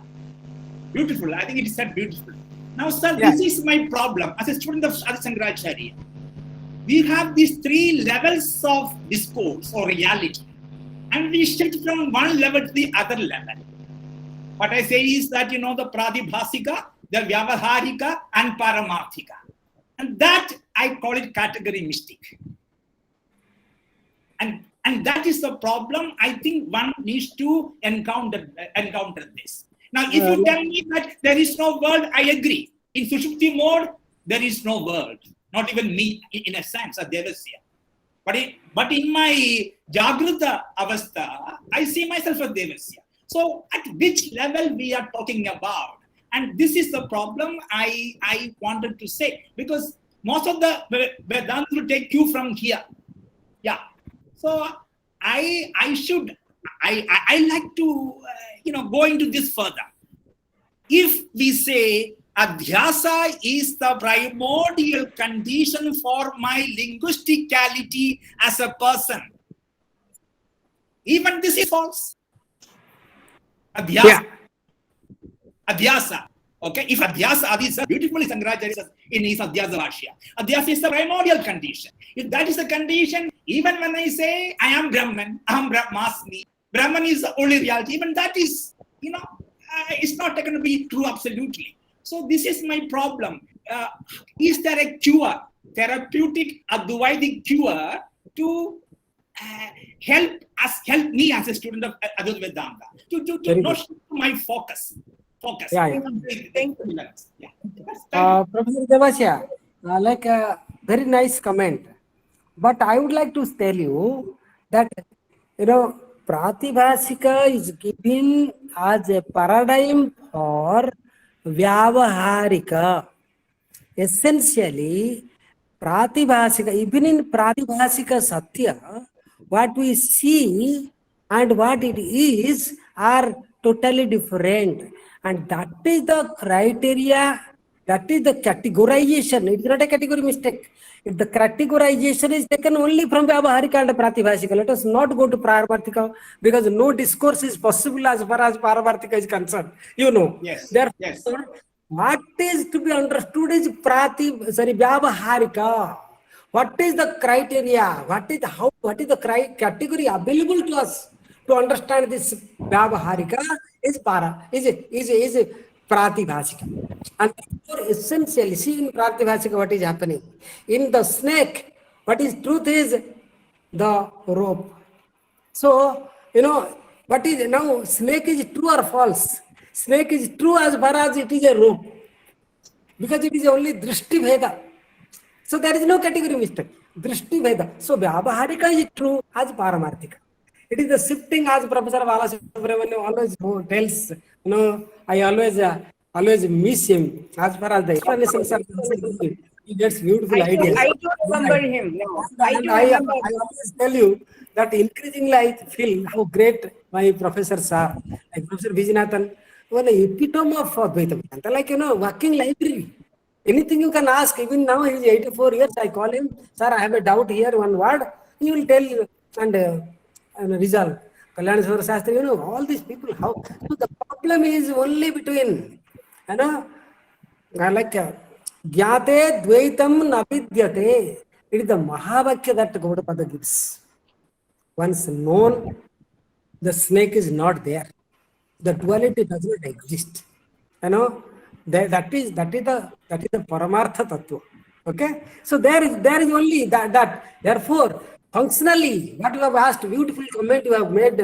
Beautiful. I think it is said beautiful. Now, sir, this is my problem. As a student of Adisankaracharya, we have these three levels of discourse or reality. And we shift from one level to the other level. What I say is that, the Pradibhasika, the Vyavaharika, and Paramarthika. And that, I call it category mystic. And that is the problem. I think one needs to encounter this. Now, if you tell me that there is no world, I agree. In Sushupti mode, there is no world. Not even me, in a sense, a Devasya. But in my Jagrata Avastha, I see myself as Devasya. So at which level we are talking about? And this is the problem I wanted to say. Because most of the Vedanta will take you from here. Yeah. So I like to go into this further. If we say Adhyasa is the primordial condition for my linguisticality as a person, even this is false. Adhyasa. Adhyasa. Okay, if Adhyasa is beautifully Sankaracharya in his Adhyasa-bhashya. Adhyasa is the primordial condition. If that is the condition, even when I say I am Brahman, Aham Brahmasmi, Brahman is the only reality, even that is, it's not going to be true absolutely. So this is my problem. Is there a cure, therapeutic Advaitic cure to help me as a student of Advaita Vedanta to not shift my focus? Yeah. Professor Devasya, like a very nice comment. But I would like to tell you that Pratibhasika is given as a paradigm for Vyavaharika. Essentially, Pratibhasika, even in Pratibhasika Satya, what we see and what it is are totally different. And that is the criteria, that is the categorization. It's not a category mistake. If the categorization is taken only from Vyavaharika and Pratibhasika, let us not go to Paravartika, because no discourse is possible as far as Paravartika is concerned. Yes. Therefore, Yes. what is to be understood is Vyavaharika. What is the criteria? What is the category available to us to understand this Vyavaharika is Pratibhasika. And therefore, essentially, see in Pratibhasika what is happening. In the snake, what is truth is the rope. So, what is now, snake is true or false? Snake is true as far as it is a rope, because it is only Drishti Veda. So there is no category mistake. Drishti Veda. So Vyavaharika is true as Paramarthika. It is the shifting, as Professor Balasubramanian always tells, I always miss him as far as the explanations are concerned. He gets beautiful ideas. I do remember him. No, I do I remember. always tell you that increasingly I feel how great my professors are. Like Professor Vijnathan, one epitome of Advaita Vedanta, like, walking library. Anything you can ask. Even now he is 84 years. I call him, sir, I have a doubt here, one word. He will tell you and resolve. Kalyaneswara Shastri, all these people, how? So the problem is only between, like Gyate Dvaitam Navidyate. It is the Mahavakya that Godapada gives. Once known, the snake is not there. The duality does not exist. That is the Paramartha Tattva. Okay? So there is only that. Therefore, functionally, what you have asked, beautiful comment you have made,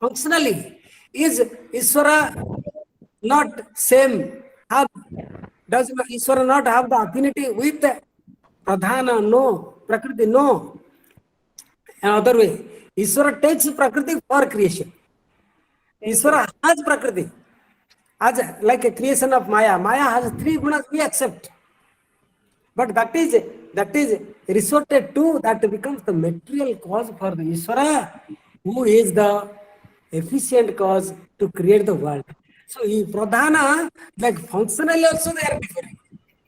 functionally, is Iswara not same? Does Iswara not have the affinity with Pradhana? No. Prakriti? No. Another way, Iswara takes Prakriti for creation. Iswara has Prakriti as like a creation of Maya. Maya has three gunas, we accept. But that is resorted to, that becomes the material cause for the Iswara, who is the efficient cause to create the world. So Pradhana, like functionally also they are different.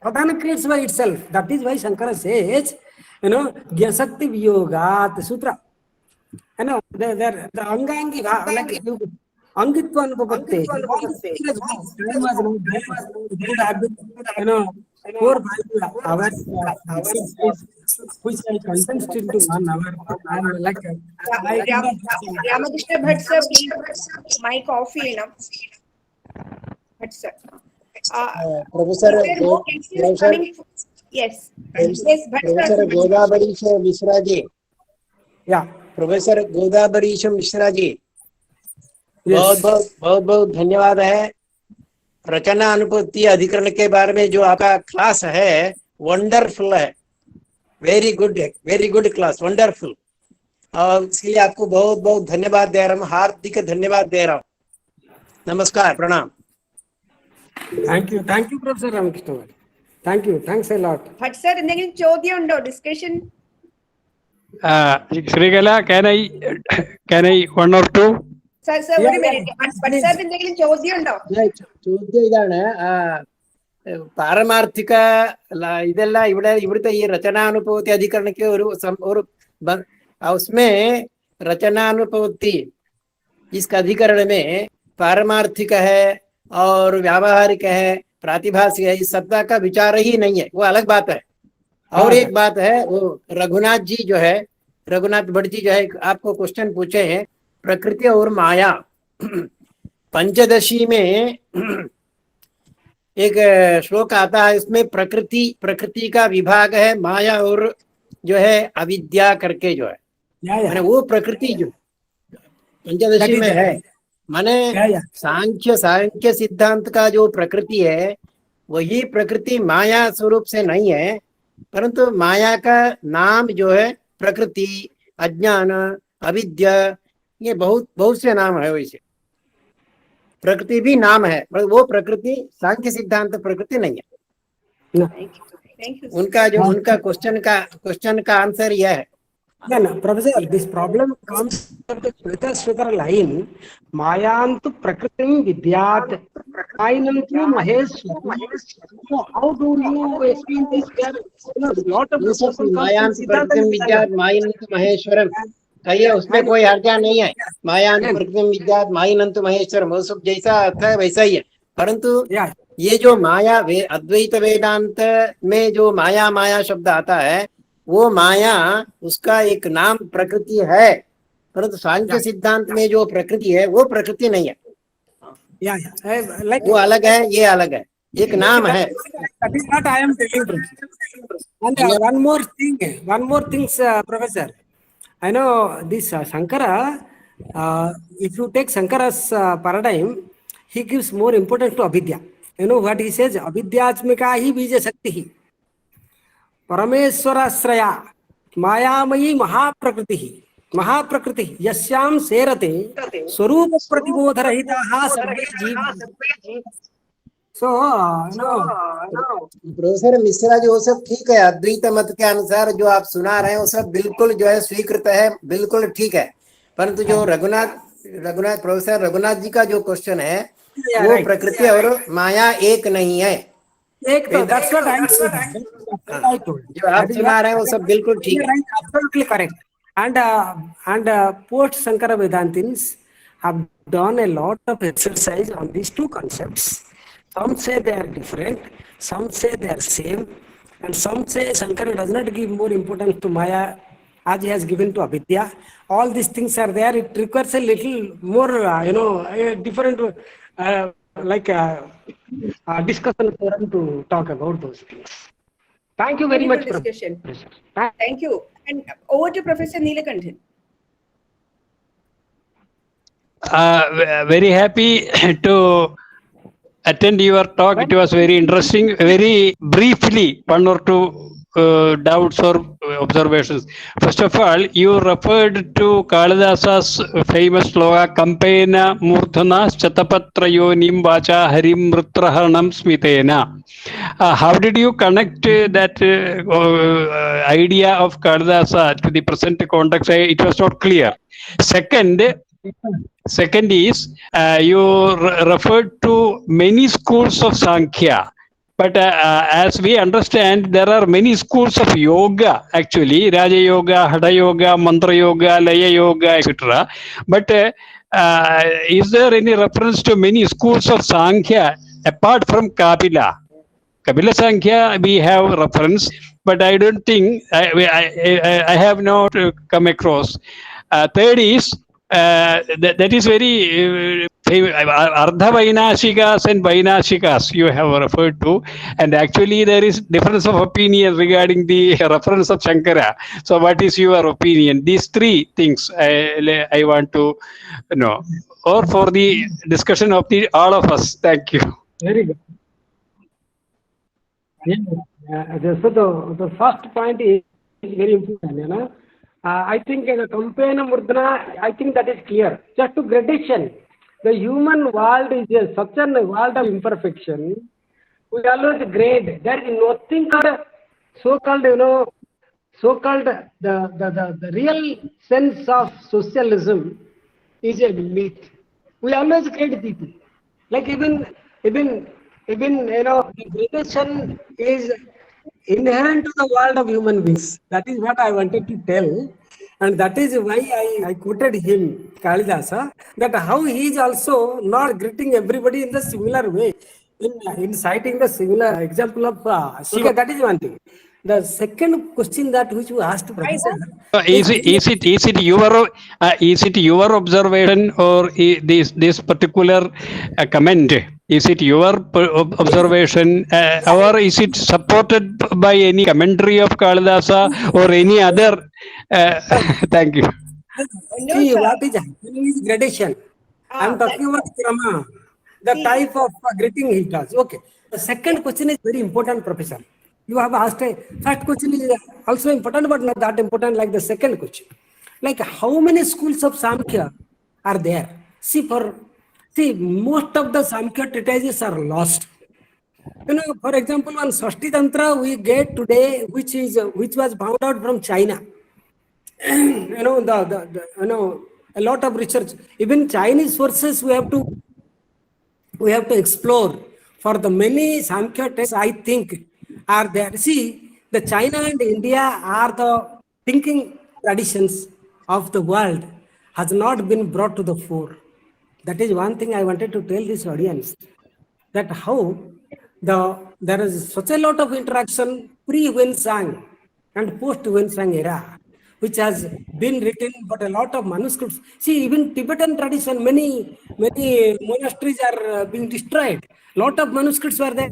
Pradhana creates by itself. That is why Sankara says, Gyasakti Viyogat Sutra. The Angangi, like Angitva Anupapatte. Time was not there. It would have been, 4 hours, which I condensed into 1 hour. And like, Ramakrishna Bhatt sir, please, my coffee, Bhatt sir. Professor, Yes. Professor Godabarisha Mishra ji. Yeah. Professor Godabarish Mishra ji, बहुत धन्यवाद है। रचना अनुपत्ति अधिकरण के बारे में जो आपका class है, वंडरफुल है, वेरी गुड क्लास, वंडरफुल। और इसके लिए आपको बहुत बहुत धन्यवाद दे रहा हूँ, हार्दिक धन्यवाद दे रहा हूँ। नमस्कार, प्रणाम। Thank you, Professor Ramakrishna. Thanks a lot. Bhatt sir, എന്തെങ്കിലും ചോദ്യം ഉണ്ടോ? Discussion? Srikala, can I one or two? Sir, ഒരു minute. Bhatt sir, എന്തെങ്കിലും ചോദ്യം ഉണ്ടോ? ചോദ്യം ഇതാണ്, പാരമാർത്ഥിക ഇതെല്ലാം ഇവിടുത്തെ ഈ रचनानुपत्ति अधिकरण के और उसमें रचनानुपत्ति इस अधिकरण में पारमार्थिक है और व्यावहारिक है, प्रातिभाषिक है, इस शब्द का विचार ही नहीं है, वो अलग बात है। और एक बात है, वो रघुनाथ जी जो है, रघुनाथ भट्ट जी जो है, आपको क्वेश्चन पूछे हैं प्रकृति और माया। पंचदशी में एक श्लोक आता है, इसमें प्रकृति का विभाग है, माया और जो है अविद्या करके जो है, माने वो प्रकृति जो पंचदशी में है, माने सांख्य सिद्धांत का जो प्रकृति है, वही प्रकृति माया स्वरूप से नहीं है, परंतु माया का नाम जो है प्रकृति, अज्ञान, अविद्या, ये बहुत बहुत से नाम है। वैसे प्रकृति भी नाम है, पर वो प्रकृति सांख्य सिद्धांत प्रकृति नहीं है। Thank you. उनका क्वेश्चन का आंसर यह है। No, no, Professor, this problem comes from the Shweta line. Mayantu Prakritim Vidyat. Mainantu Maheshwari. So how do you explain this? There are lot of मायांत प्रकृतिम विद्यात मायनंत Maheshwaram, कहिए उसमें कोई हर्जा नहीं है। मायांत प्रकृतिम विद्यात मायनंत महेश्वरम, वो सब जैसा अर्थ है वैसा ही है। परंतु ये जो माया अद्वैत वेदांत में जो माया माया शब्द आता है, वो माया उसका एक नाम प्रकृति है, परंतु सांख्य सिद्धांत में जो प्रकृति है वो प्रकृति नहीं है। like वो अलग है, ये अलग है, एक नाम है। that is what I am telling. And one more thing, Professor. I know this Sankara. If you take Sankara's paradigm, he gives more importance to avidya. You know what he says? Avidyatmika hi bija shakti hi. परमेश्वराश्रया मायामयी महाप्रकृति यस्याम सेरते स्वरूप प्रतिबोध रहिताः सर्वे जीव। So professor Mishra ji, वो सब ठीक है, अद्वैत मत के अनुसार जो आप सुना रहे हैं वो सब बिल्कुल जो है स्वीकृत है, बिल्कुल ठीक है। परंतु जो प्रोफेसर रघुनाथ जी का जो क्वेश्चन है, वो प्रकृति और माया एक नहीं है। एक तो that's what I said. जो आप सुना रहे हैं वो सब बिल्कुल ठीक है, absolutely correct. And post Sankara Vedantins have done a lot of exercise on these two concepts. Some say they are different, some say they are same, and some say Sankara does not give more importance to Maya as he has given to Avidya. All these things are there. It requires a little more, a different, discussion forum to talk about those things. Thank you very much. Discussion. Thank you. And over to Professor Neelakanthan. Very happy to attend your talk. It was very interesting. Very briefly, one or two doubts or observations. First of all, you referred to Kalidasa's famous sloka, Kampena Murthana Chatapatrayonim Vacha Harim Mrutraharanam Smitena. How did you connect that idea of Kalidasa to the present context? It was not clear. Second is, you referred to many schools of Sankhya. But as we understand, there are many schools of yoga, actually, Raja Yoga, Hatha Yoga, Mantra Yoga, Laya Yoga, etc. But is there any reference to many schools of Sankhya apart from Kapila? Kapila Sankhya, we have reference, but I don't think, I have not come across. Third is, that is very Ardha Vainashikas and Vainashikas you have referred to, and actually there is difference of opinion regarding the reference of Sankara. So what is your opinion? These three things I want to know, or for the discussion of all of us. Thank you. Very good. So the first point is very important. I think the Kampena Murdana, I think that is clear. Just to gradation, the human world is such a world of imperfection. We always grade. There is nothing called so-called, the real sense of socialism is a myth. We always grade people. Like even the gradation is inherent to the world of human beings. That is what I wanted to tell. And that is why I quoted him, Kalidasa, that how he is also not greeting everybody in the similar way, in citing the similar example of Shiva. That is one thing. The second question that which you asked, Professor, is it your observation or this particular comment? Is it your observation, or is it supported by any commentary of Kalidasa or any other? Thank you. See, what is happening is gradation. I am talking about Krama, the type of greeting he does. Okay. The second question is very important, Professor. You have asked first question is also important, but not that important like the second question. Like how many schools of Samkhya are there? See, most of the Samkhya treatises are lost. For example, one Sashti Tantra we get today, which was found out from China. A lot of research, even Chinese sources, we have to explore. For the many Samkhya texts, I think, are there. See, the China and India are the thinking traditions of the world has not been brought to the fore. That is one thing I wanted to tell this audience, that how there is such a lot of interaction pre-Wensang and post-Wensang era, which has been written, but a lot of manuscripts. See, even Tibetan tradition, many monasteries are being destroyed. Lot of manuscripts were there.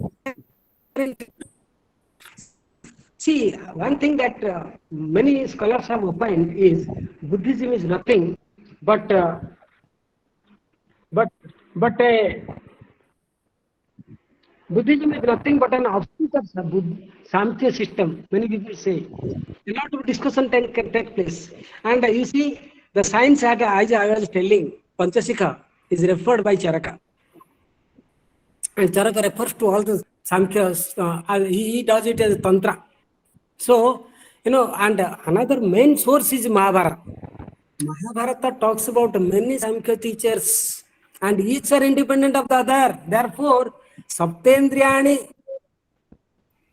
See, one thing that many scholars have opined is Buddhism is nothing but Buddhism is nothing but an offshoot of Samkhya system. Many people say. A lot of discussion can take place. And you see, the science, as I was telling, Panchasika is referred by Charaka. And Charaka refers to all the Samkhyas. He does it as Tantra. So, and another main source is Mahabharata. Mahabharata talks about many Samkhya teachers, and each are independent of the other. Therefore, Saptendriyani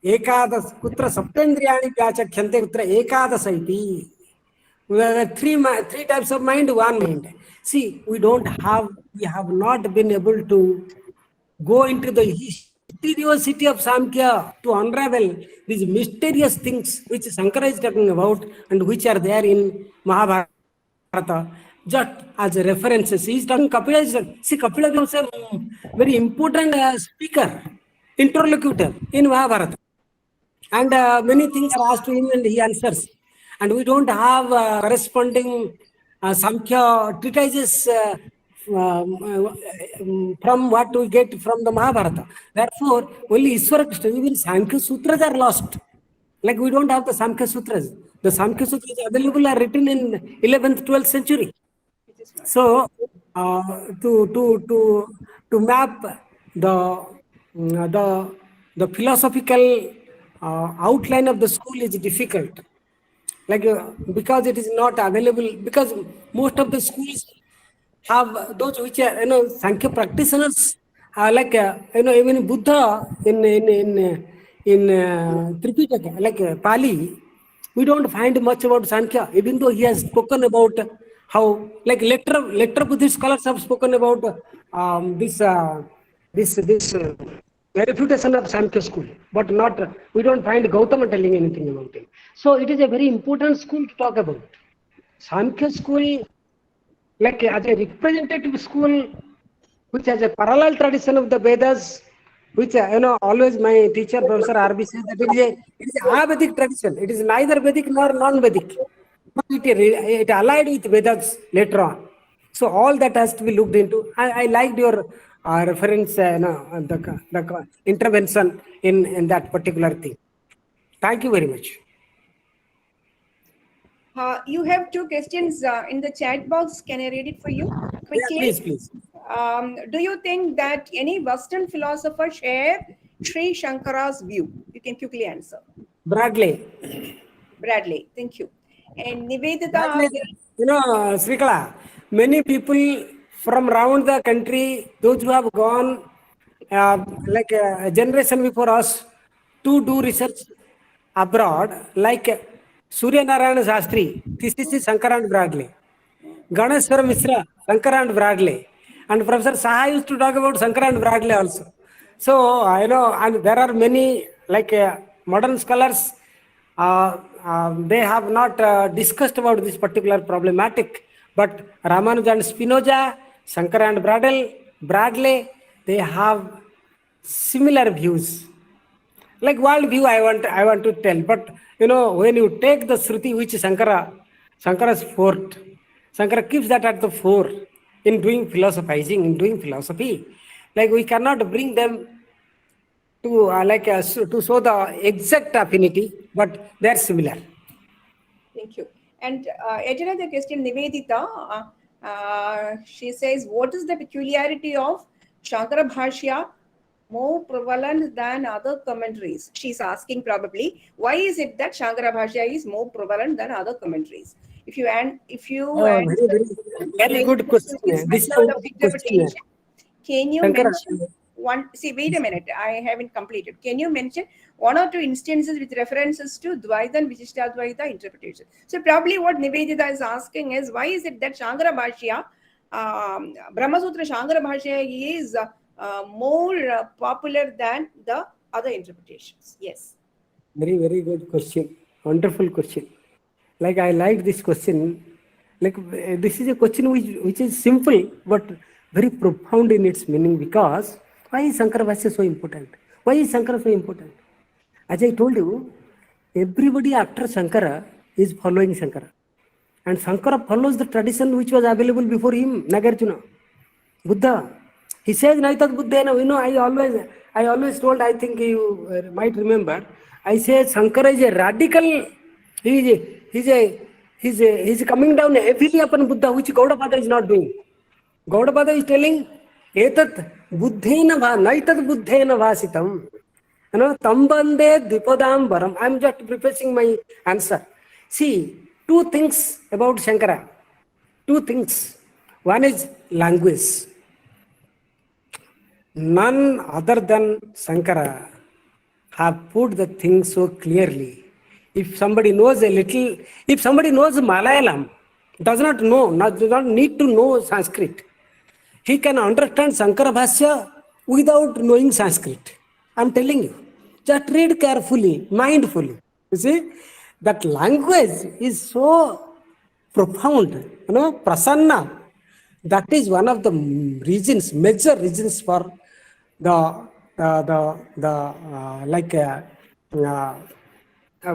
Ekadas Kutra Saptendriyani Vyachakhyante Kutra Ekadas iti. Three types of mind, one mind. See, we have not been able to go into the mysteriosity of Samkhya to unravel these mysterious things which Sankara is talking about and which are there in Mahabharata. Just as a references, he is talking Kapila. See, Kapila becomes a very important speaker, interlocutor in Mahabharata. And many things are asked to him and he answers. And we don't have corresponding Samkhya treatises from what we get from the Mahabharata. Therefore, only Ishvara Krishna, even Sankhya Sutras are lost. Like we don't have the Samkhya Sutras. The Samkhya Sutras available are written in 11th, 12th century. So, to map the philosophical outline of the school is difficult. Like because it is not available, because most of the schools have those which are Sankhya practitioners, like even Buddha in Tripitaka, like Pali, we don't find much about Sankhya, even though he has spoken about how, like later Buddhist scholars have spoken about this refutation of Sankhya school, but we don't find Gautama telling anything about it. So it is a very important school to talk about. Sankhya school, like as a representative school, which has a parallel tradition of the Vedas, which always my teacher, Professor R.B. says that it is a Vedic tradition. It is neither Vedic nor non-Vedic. But it allied with Vedas later on. So all that has to be looked into. I liked your reference, the intervention in that particular thing. Thank you very much. You have two questions in the chat box. Can I read it for you quickly? Yeah, please. Do you think that any Western philosopher share Sri Shankara's view? You can quickly answer. Bradley, Thank you. And Nivedita. Srikala, many people from around the country, those who have gone like a generation before us to do research abroad, like Surya Narayana Shastri, this is Sankara and Bradley. Ganeshwara Mishra, Sankara and Bradley. And Professor Saha used to talk about Sankara and Bradley also. So, and there are many, like modern scholars, they have not discussed about this particular problematic, but Ramanuja and Spinoza, Sankara and Bradley, they have similar views. Like world view, I want to tell, but when you take the Shruti, which is Sankara's fort, Sankara keeps that at the fore in doing philosophizing, in doing philosophy. Like we cannot bring them to to show the exact affinity, but they are similar. Thank you. And yet another question, Nivedita, she says, what is the peculiarity of Shankara Bhashya more prevalent than other commentaries? She's asking probably, why is it that Shankara Bhashya is more prevalent than other commentaries? If you answer Very good question. This is a method of good question. interpretation, can you Sankara. mention one? See, wait a minute, I haven't completed. Can you mention one or two instances with references to Dvaita and Vishishtadvaita interpretation? So probably what Nivedita is asking is, why is it that Shankara Bhashya, Brahma Sutra Shankara Bhashya is more popular than the other interpretations? Yes. Very, very good question. Wonderful question. Like, I like this question. Like, this is a question which is simple but very profound in its meaning, because why is Sankara Bhashya so important? Why is Sankara so important? As I told you, everybody after Sankara is following Sankara. And Sankara follows the tradition which was available before him, Nagarjuna. Buddha. He says, Naitat Buddhena. You know, I always told, I think you might remember, I say Sankara is a radical, he's coming down heavily upon Buddha, which Godabarisha is not doing. Godabarisha is telling, Etat Buddhena Naitat Buddhena Vasitam. You know, Tambande Dipadam Baram. I'm just prefacing my answer. See, two things about Shankara. Two things. One is language. None other than Sankara have put the thing so clearly. If somebody knows a little, if somebody knows Malayalam, does not need to know Sanskrit, he can understand Sankara Bhashya without knowing Sanskrit. I'm telling you. Just read carefully, mindfully. You see, that language is so profound, you know, prasanna. That is one of the reasons, major reasons for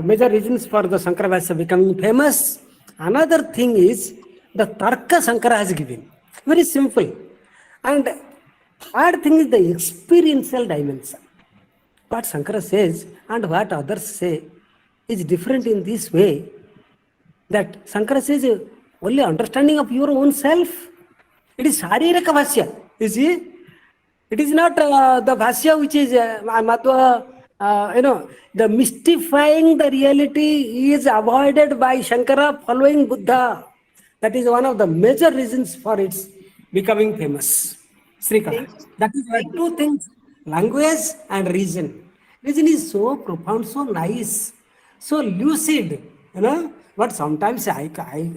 major reasons for the Sankara Bhashya becoming famous. Another thing is the Tarka Sankara has given. Very simple. And third thing is the experiential dimension. What Sankara says and what others say is different in this way, that Sankara says only understanding of your own self. It is Saririkasutrabhasya. You see, it is not the Bhashya which is Madhva, the mystifying the reality is avoided by Shankara following Buddha. That is one of the major reasons for its becoming famous. Srikala. That is why two things, language and reason. Reason is so profound, so nice, so lucid, you know. But sometimes I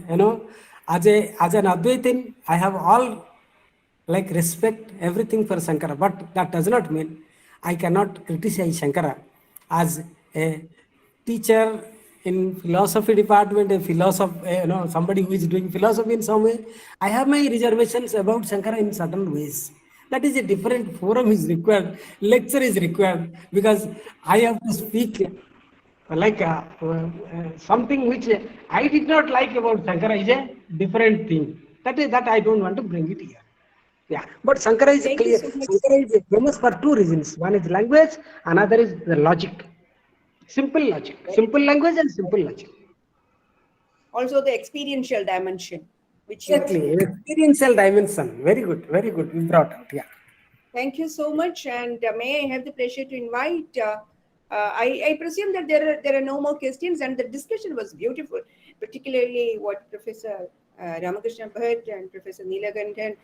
you know, as an Advaitin, I have all like respect everything for Sankara, but that does not mean I cannot criticize Sankara as a teacher in philosophy department, a philosopher, somebody who is doing philosophy in some way. I have my reservations about Sankara in certain ways. That is a different forum is required, lecture is required, because I have to speak like something which I did not like about Sankara is a different thing. That I don't want to bring it here. Yeah, but Sankara is clear. Sankara is famous for two reasons. One is language, another is the logic. Simple logic, simple language and simple logic. Also the experiential dimension, which exactly, experiential dimension. Very good, you brought out. Yeah. Thank you so much, and may I have the pleasure to invite. I presume that there are no more questions, and the discussion was beautiful, particularly what Professor Ramakrishna Bhatt and Professor Neelakanthan,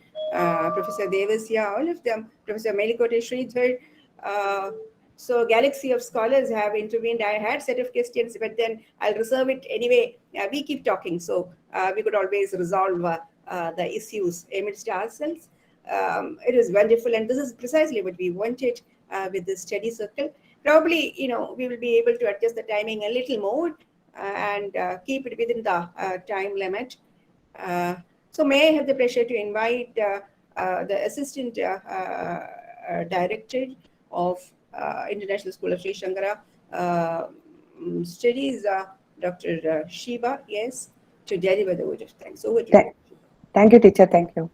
Professor Devasya, all of them, Professor Melikote Sridhar. So galaxy of scholars have intervened. I had set of questions, but then I'll reserve it anyway. We keep talking, so we could always resolve the issues amidst ourselves. It is wonderful, and this is precisely what we wanted with this study circle. Probably, we will be able to adjust the timing a little more and keep it within the time limit. So may I have the pleasure to invite the Assistant Director of International School of Sri Shankara Studies, Dr. Shiva, yes, to deliver the word of thanks. Over to you. Thank you, teacher. Thank you.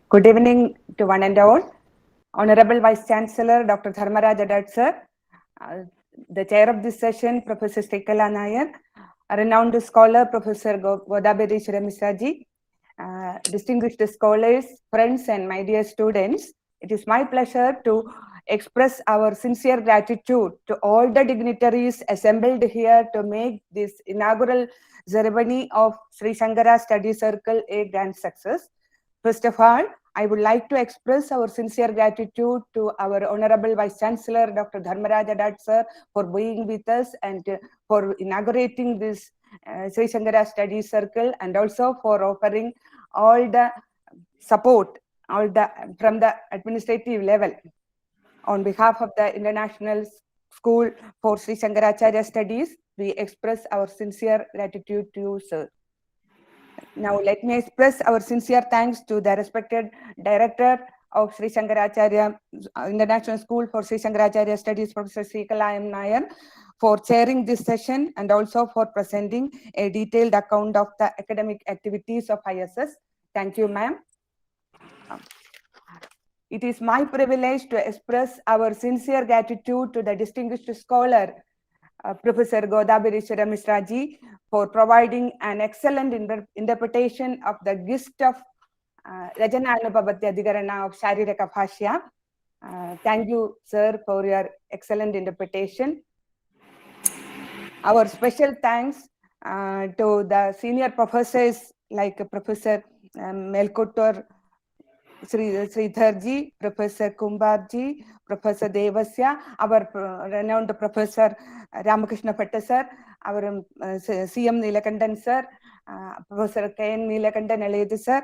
Good evening to one and all. Honorable Vice Chancellor, Dr. Dharmaraj Adat, sir, the chair of this session, Professor Srikala Nair, a renowned scholar, Professor Godabarisha, distinguished scholars, friends, and my dear students, it is my pleasure to express our sincere gratitude to all the dignitaries assembled here to make this inaugural ceremony of Sri Sankara Study Circle a grand success. First of all, I would like to express our sincere gratitude to our Honorable Vice Chancellor, Dr. Dharmaraj Adat sir, for being with us and for inaugurating this Sri Sankara Study Circle, and also for offering all the support from the administrative level. On behalf of the International School for Sri Shankaracharya Studies, we express our sincere gratitude to you, sir. Now, let me express our sincere thanks to the respected Director of Sri Shankaracharya International School for Sri Shankaracharya Studies, Professor Srikala M. Nair, for chairing this session and also for presenting a detailed account of the academic activities of ISS. Thank you, ma'am. It is my privilege to express our sincere gratitude to the distinguished scholar, Professor Godabarisha Mishra, for providing an excellent interpretation of the gist of Racanaa-aupapatti-adhikarana of Saririkasutrabhasya. Thank you, sir, for your excellent interpretation. Our special thanks to the senior professors like Professor Melkotor Sridharji, Professor Kumbarji, Professor Devasya, our renowned Professor Ramakrishna Bhatta sir, our CM Neelakandan sir, Professor K.N. Neelakandan Alayadu sir,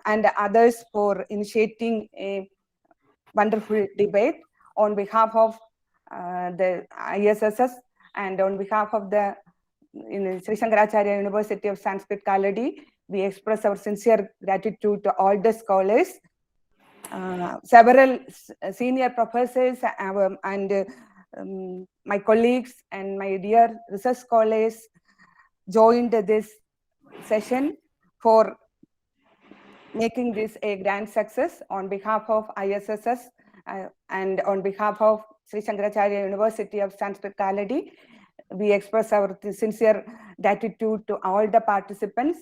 and others for initiating a wonderful debate. On behalf of the ISSS and on behalf of the Sri Shankaracharya University of Sanskrit Kaladi, we express our sincere gratitude to all the scholars. Several senior professors and my colleagues and my dear research scholars joined this session for making this a grand success. On behalf of ISSS and on behalf of Sri Shankaracharya University of Sanskrit Kaladi, we express our sincere gratitude to all the participants.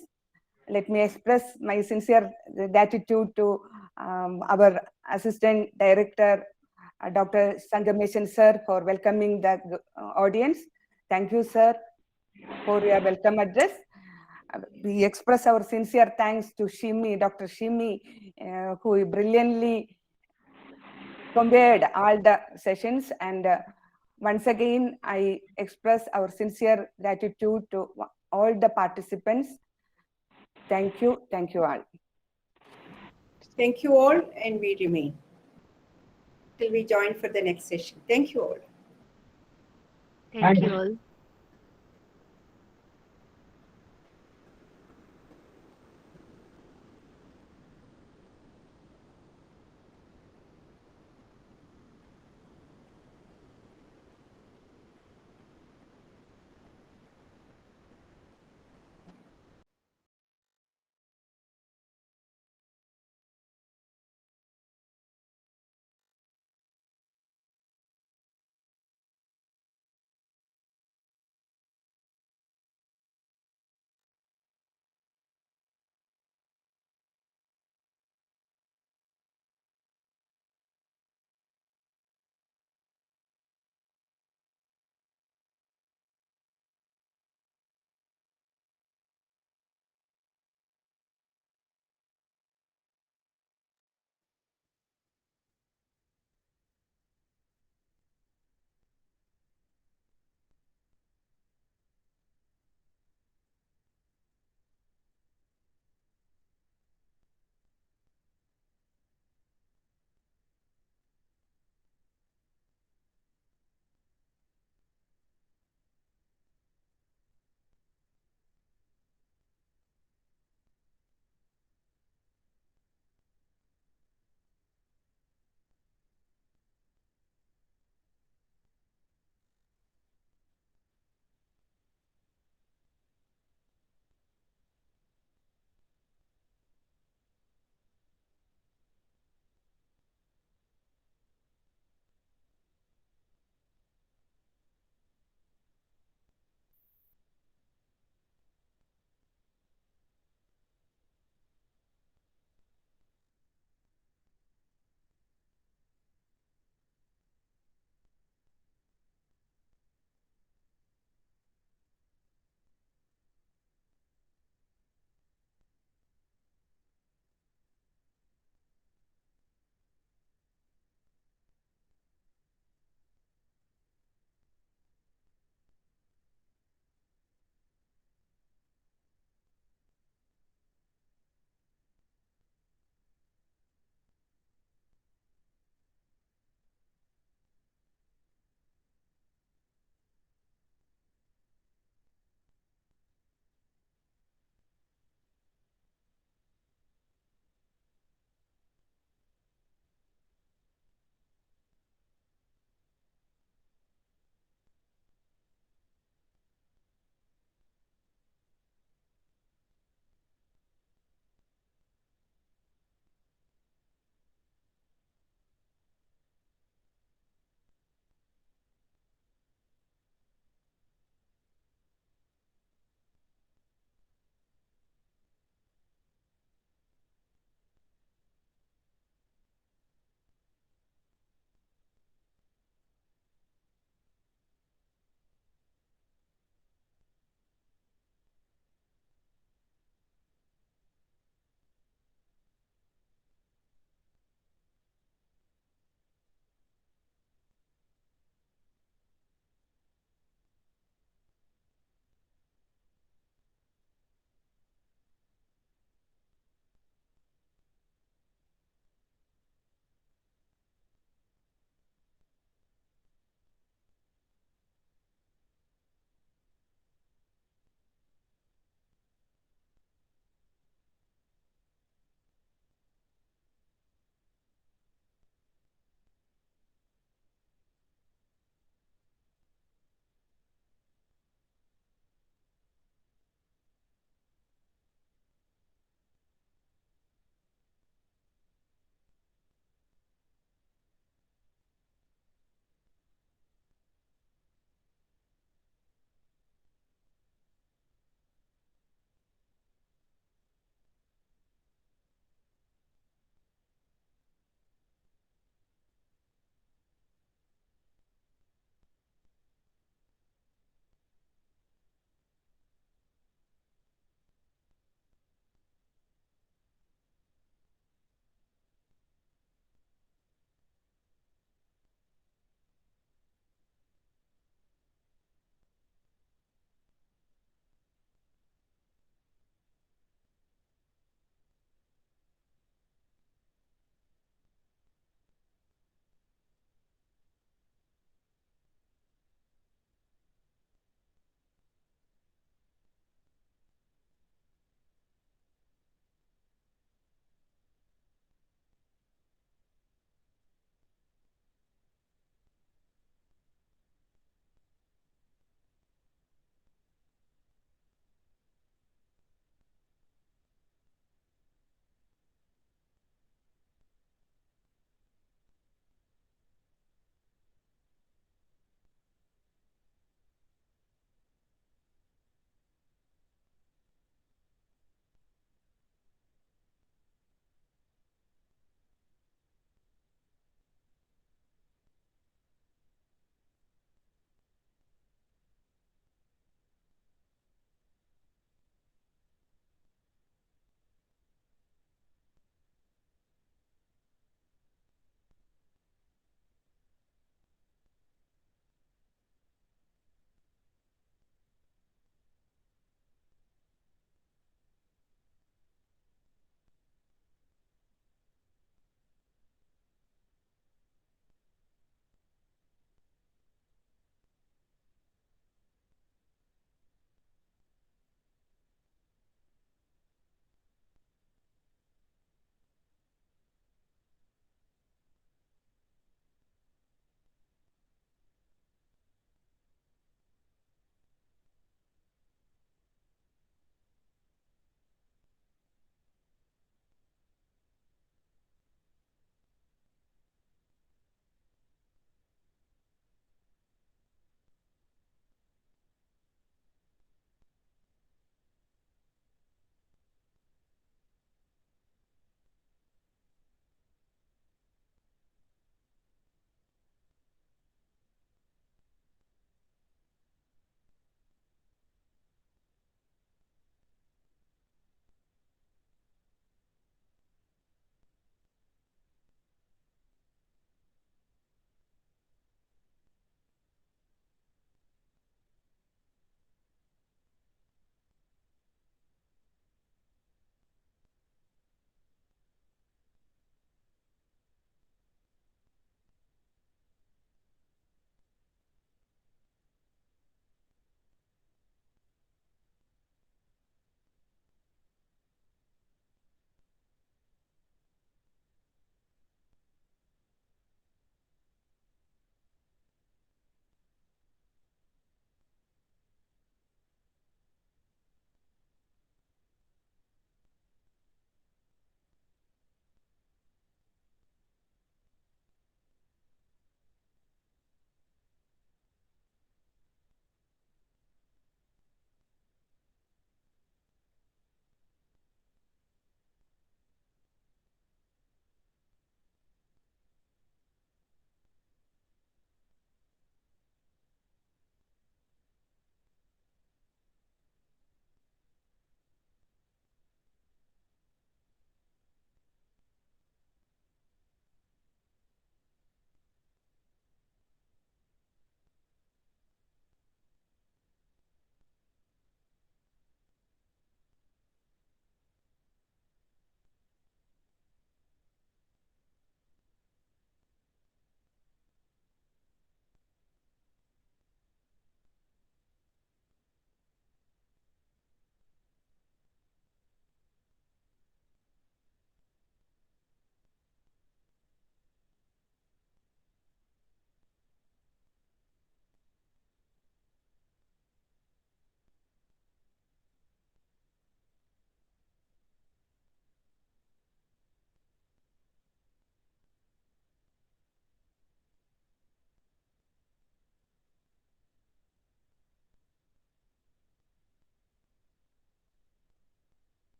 Let me express my sincere gratitude to our Assistant Director, Dr. Sangameshan sir, for welcoming the audience. Thank you, sir, for your welcome address. We express our sincere thanks to Shimi, Dr. Shimi, who brilliantly conveyed all the sessions. And once again, I express our sincere gratitude to all the participants. Thank you all. Thank you all, and we remain till we join for the next session. Thank you all. Thank you all.